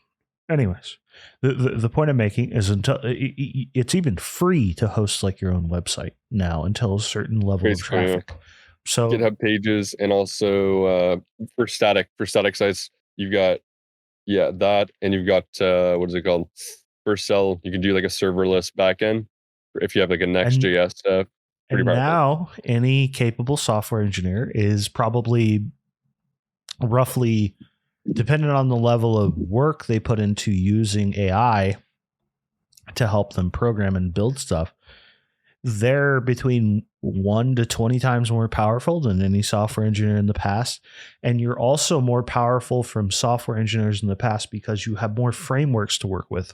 anyways, the point I'm making is until it's even free to host like your own website now until a certain level of traffic. So GitHub pages, and also for static sites, you've got that, and you've got what is it called? Vercel. You can do like a serverless backend if you have like a Next.js stuff. And now any capable software engineer is probably roughly, depending on the level of work they put into using AI to help them program and build stuff, they're between 1 to 20 times more powerful than any software engineer in the past. And you're also more powerful from software engineers in the past because you have more frameworks to work with.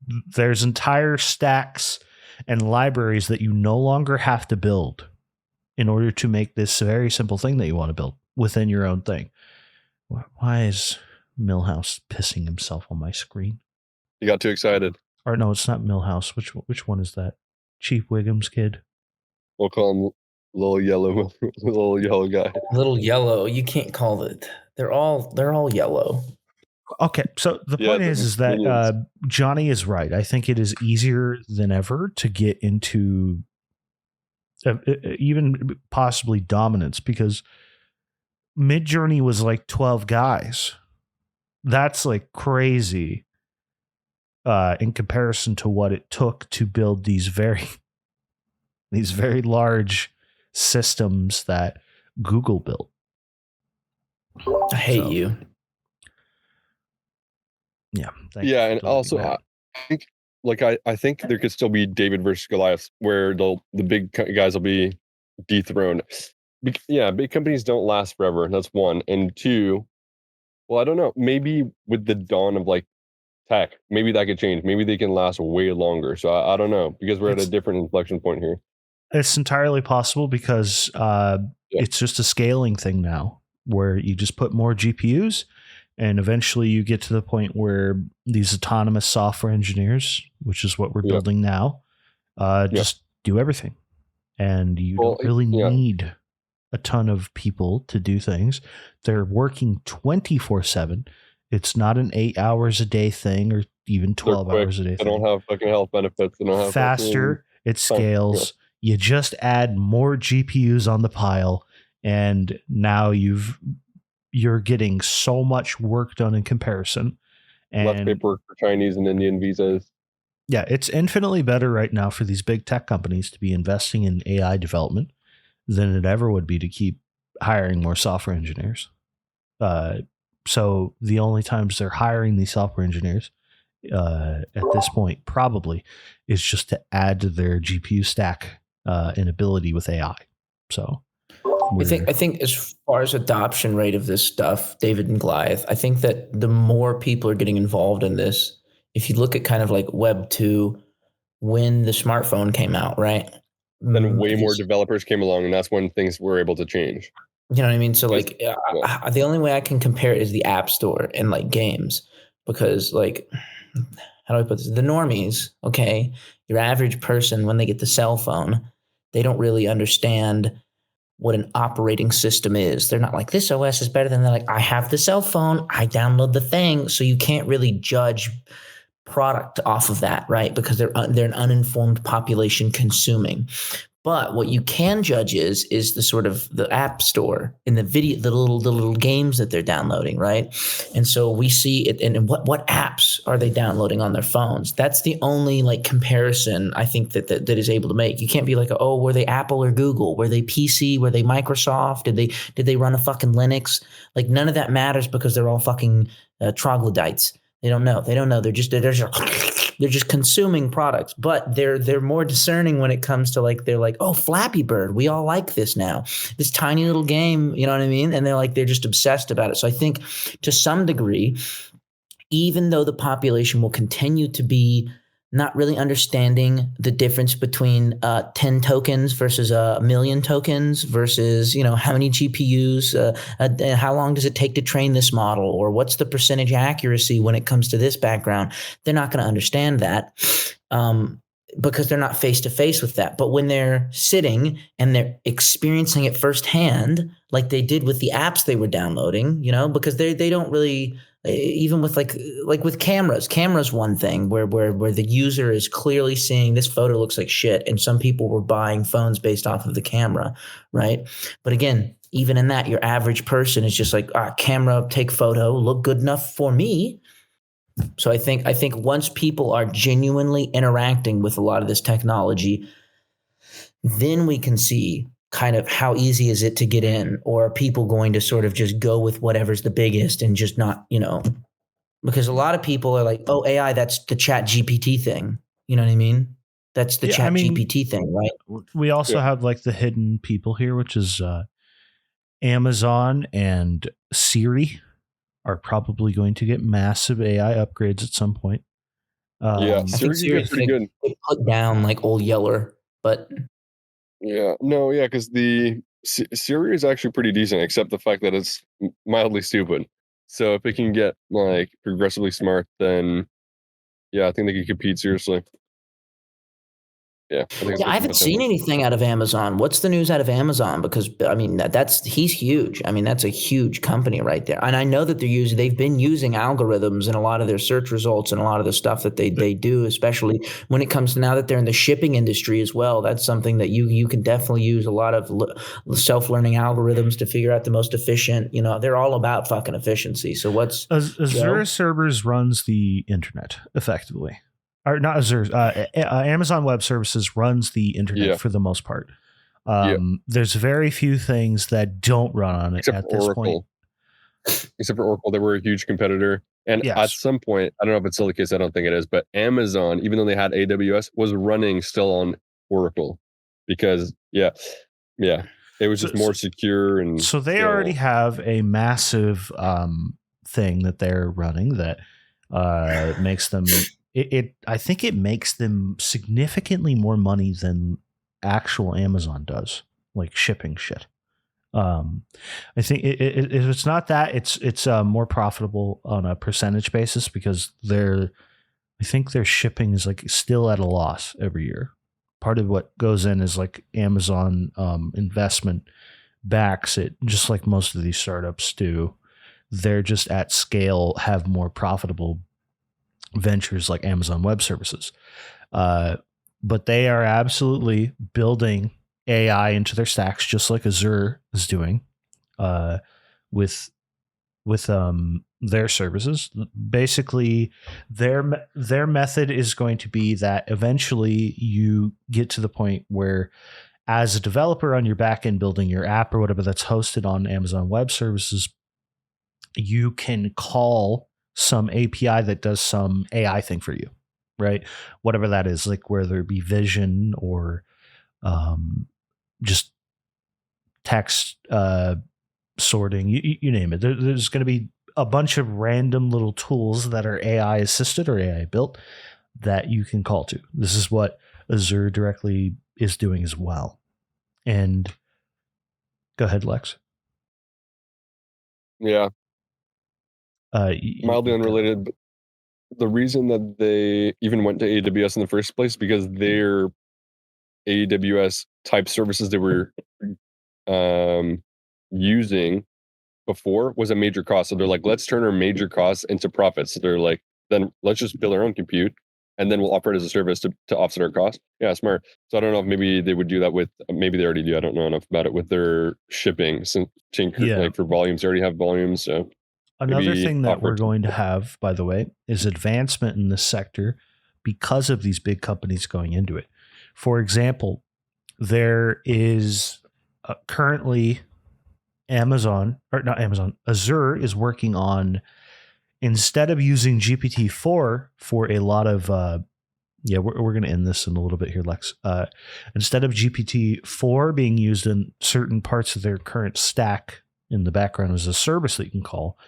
There's entire stacks and libraries that you no longer have to build in order to make this very simple thing that you want to build within your own thing. Why is Milhouse pissing himself on my screen? You got too excited. Or no, it's not Milhouse. Which one is that? Chief Wiggum's kid. We'll call him little yellow guy. Little yellow. You can't call it. They're all yellow. Okay, so the point is that Johnny is right. I think it is easier than ever to get into even possibly dominance, because Midjourney was like 12 guys. That's like crazy in comparison to what it took to build these very large systems that Google built. I hate you. Yeah. And also I think I think there could still be David versus Goliath, where the big guys will be dethroned. Big companies don't last forever. That's one. And two, well, I don't know. Maybe with the dawn of like tech, maybe that could change. Maybe they can last way longer. So I don't know, because we're at a different inflection point here. It's entirely possible because it's just a scaling thing now, where you just put more GPUs, and eventually you get to the point where these autonomous software engineers, which is what we're building now, just do everything. And you don't really need a ton of people to do things. They're working 24/7. It's not an 8 hours a day thing, or even 12 hours a day thing. They don't have fucking health benefits. They don't have faster. It scales. You just add more GPUs on the pile, and now you're getting so much work done in comparison. And less paperwork for Chinese and Indian visas. Yeah, it's infinitely better right now for these big tech companies to be investing in AI development than it ever would be to keep hiring more software engineers. So the only times they're hiring these software engineers at this point probably is just to add to their GPU stack and ability with AI. So I think as far as adoption rate of this stuff, David and Goliath, I think that the more people are getting involved in this, if you look at kind of like Web 2, when the smartphone came out, right? Then way more developers came along, and that's when things were able to change. You know what I mean? So like the only way I can compare it is the App Store and like games, because like, how do I put this? The normies, okay, your average person, when they get the cell phone, they don't really understand what an operating system is. They're not like, this OS is better than, they're like, I have the cell phone, I download the thing. So you can't really judge product off of that, right? Because they're an uninformed population consuming. But what you can judge is the sort of the app store and the little games that they're downloading, right? And so we see it. And what apps are they downloading on their phones? That's the only like comparison I think that is able to make. You can't be like, oh, were they Apple or Google? Were they PC? Were they Microsoft? Did they run a fucking Linux? Like none of that matters, because they're all fucking troglodytes. They don't know. They're just consuming products, but they're more discerning when it comes to like, they're like, oh, Flappy Bird, we all like this now, this tiny little game, you know what I mean? And they're just obsessed about it. So I think to some degree, even though the population will continue to be not really understanding the difference between 10 tokens versus a million tokens versus, how many GPUs, how long does it take to train this model, or what's the percentage accuracy when it comes to this background. They're not going to understand that because they're not face to face with that. But when they're sitting and they're experiencing it firsthand, like they did with the apps they were downloading, because they don't really, even with like with cameras one thing where the user is clearly seeing this photo looks like shit, and some people were buying phones based off of the camera, right? But again, even in that, your average person is just like, camera, take photo, look good enough for me. So I think once people are genuinely interacting with a lot of this technology, then we can see kind of how easy is it to get in, or are people going to sort of just go with whatever's the biggest and just not, because a lot of people are like, oh, AI, that's the Chat GPT thing. You know what I mean? That's the Chat GPT thing, right? We also have like the hidden people here, which is Amazon and Siri are probably going to get massive AI upgrades at some point. Siri is pretty good. Put down like old Yeller, but because the Siri is actually pretty decent, except the fact that it's mildly stupid. So if it can get like progressively smart, then I think they can compete seriously. I haven't seen anything out of Amazon. What's the news out of Amazon? Because he's huge. That's a huge company right there. And I know that they've been using algorithms in a lot of their search results and a lot of the stuff that they do, especially when it comes to now that they're in the shipping industry as well. That's something that you can definitely use a lot of self-learning algorithms to figure out the most efficient. They're all about fucking efficiency. So what's Azure servers runs the internet effectively. Or not Azure, Amazon Web Services runs the internet for the most part. There's very few things that don't run on it at this point. Except for Oracle, they were a huge competitor. And at some point, I don't know if it's still the case, I don't think it is, but Amazon, even though they had AWS, was running still on Oracle because, it was just more secure. And so they already have a massive thing that they're running that makes them... I think it makes them significantly more money than actual Amazon does, like shipping shit. I think if it's not that, it's more profitable on a percentage basis because I think their shipping is like still at a loss every year. Part of what goes in is like Amazon investment backs it, just like most of these startups do. They're just at scale, have more profitable ventures like Amazon Web Services. But they are absolutely building AI into their stacks, just like Azure is doing with their services. Basically, their method is going to be that eventually you get to the point where, as a developer on your backend building your app or whatever that's hosted on Amazon Web Services, you can call some API that does some AI thing for you, right? Whatever that is, like whether it be vision or just text sorting, you name it. There's going to be a bunch of random little tools that are AI assisted or AI built that you can call to. This is what Azure directly is doing as well. And go ahead, Lex. Yeah. Mildly unrelated, but the reason that they even went to AWS in the first place because their AWS type services they were using before was a major cost. So they're like, let's turn our major costs into profits. So they're like, then let's just build our own compute and then we'll offer it as a service to offset our costs. Yeah, smart. So I don't know if maybe they would do that with, maybe they already do. I don't know enough about it with their shipping. Like for volumes, they already have volumes. So another thing that we're going to have, by the way, is advancement in this sector because of these big companies going into it. For example, there is currently Azure is working on, instead of using GPT-4 for a lot of, we're going to end this in a little bit here, Lex. Instead of GPT-4 being used in certain parts of their current stack in the background as a service that you can call.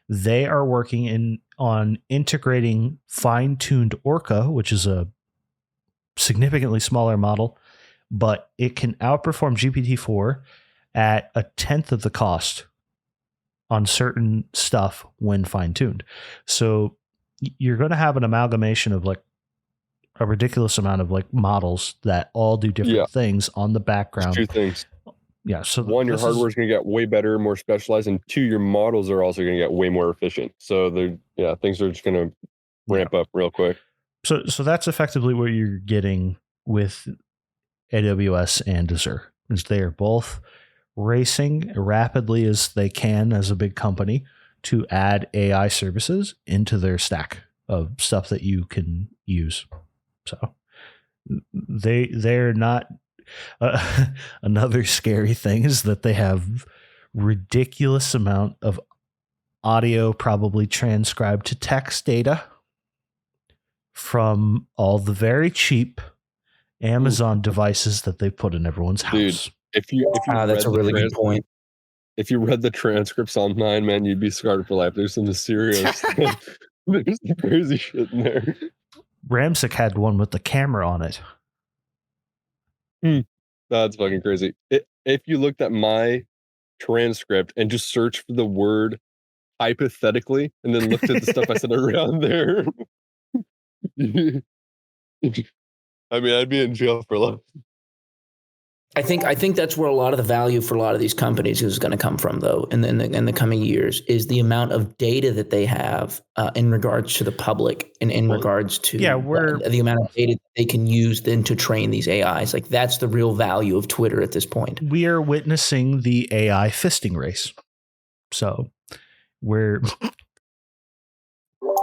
They are working on integrating fine-tuned Orca, which is a significantly smaller model, but it can outperform GPT-4 at a tenth of the cost on certain stuff when fine-tuned. So you're going to have an amalgamation of like a ridiculous amount of like models that all do different things on the background. There's two things. Yeah. So one, your hardware is going to get way better, more specialized, and two, your models are also going to get way more efficient. So things are just going to ramp up real quick. So that's effectively what you're getting with AWS and Azure, is they are both racing rapidly as they can as a big company to add AI services into their stack of stuff that you can use. So they're not. Another scary thing is that they have ridiculous amount of audio probably transcribed to text data from all the very cheap Amazon devices that they put in everyone's house. Dude, if you that's a really good point. If you read the transcripts online, man, you'd be scarred for life. There's some serious there's some crazy shit in there. Ramsick had one with the camera on it. That's fucking crazy. If you looked at my transcript and just searched for the word hypothetically and then looked at the stuff I said around there, I mean, I'd be in jail for life. I think that's where a lot of the value for a lot of these companies is going to come from, though, in the coming years, is the amount of data that they have in regards to the public and in regards to the amount of data that they can use then to train these AIs. Like, that's the real value of Twitter at this point. We are witnessing the AI fisting race. So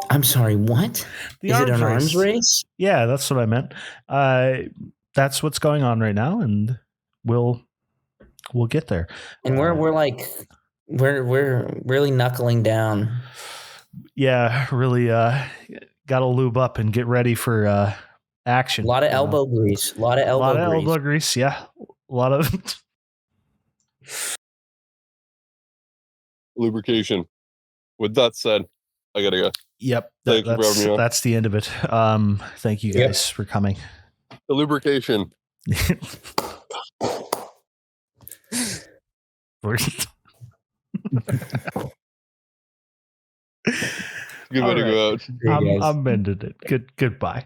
I'm sorry, what? Is it an arms race? Yeah, that's what I meant. That's what's going on right now, and we'll get there. And we're really knuckling down. Yeah, really got to lube up and get ready for action. A lot of elbow grease. A lot of elbow grease. Yeah, a lot of lubrication. With that said, I gotta go. Yep, that's the end of it. Thank you guys for coming. The lubrication. Good way to go out. I'm bending it. Goodbye.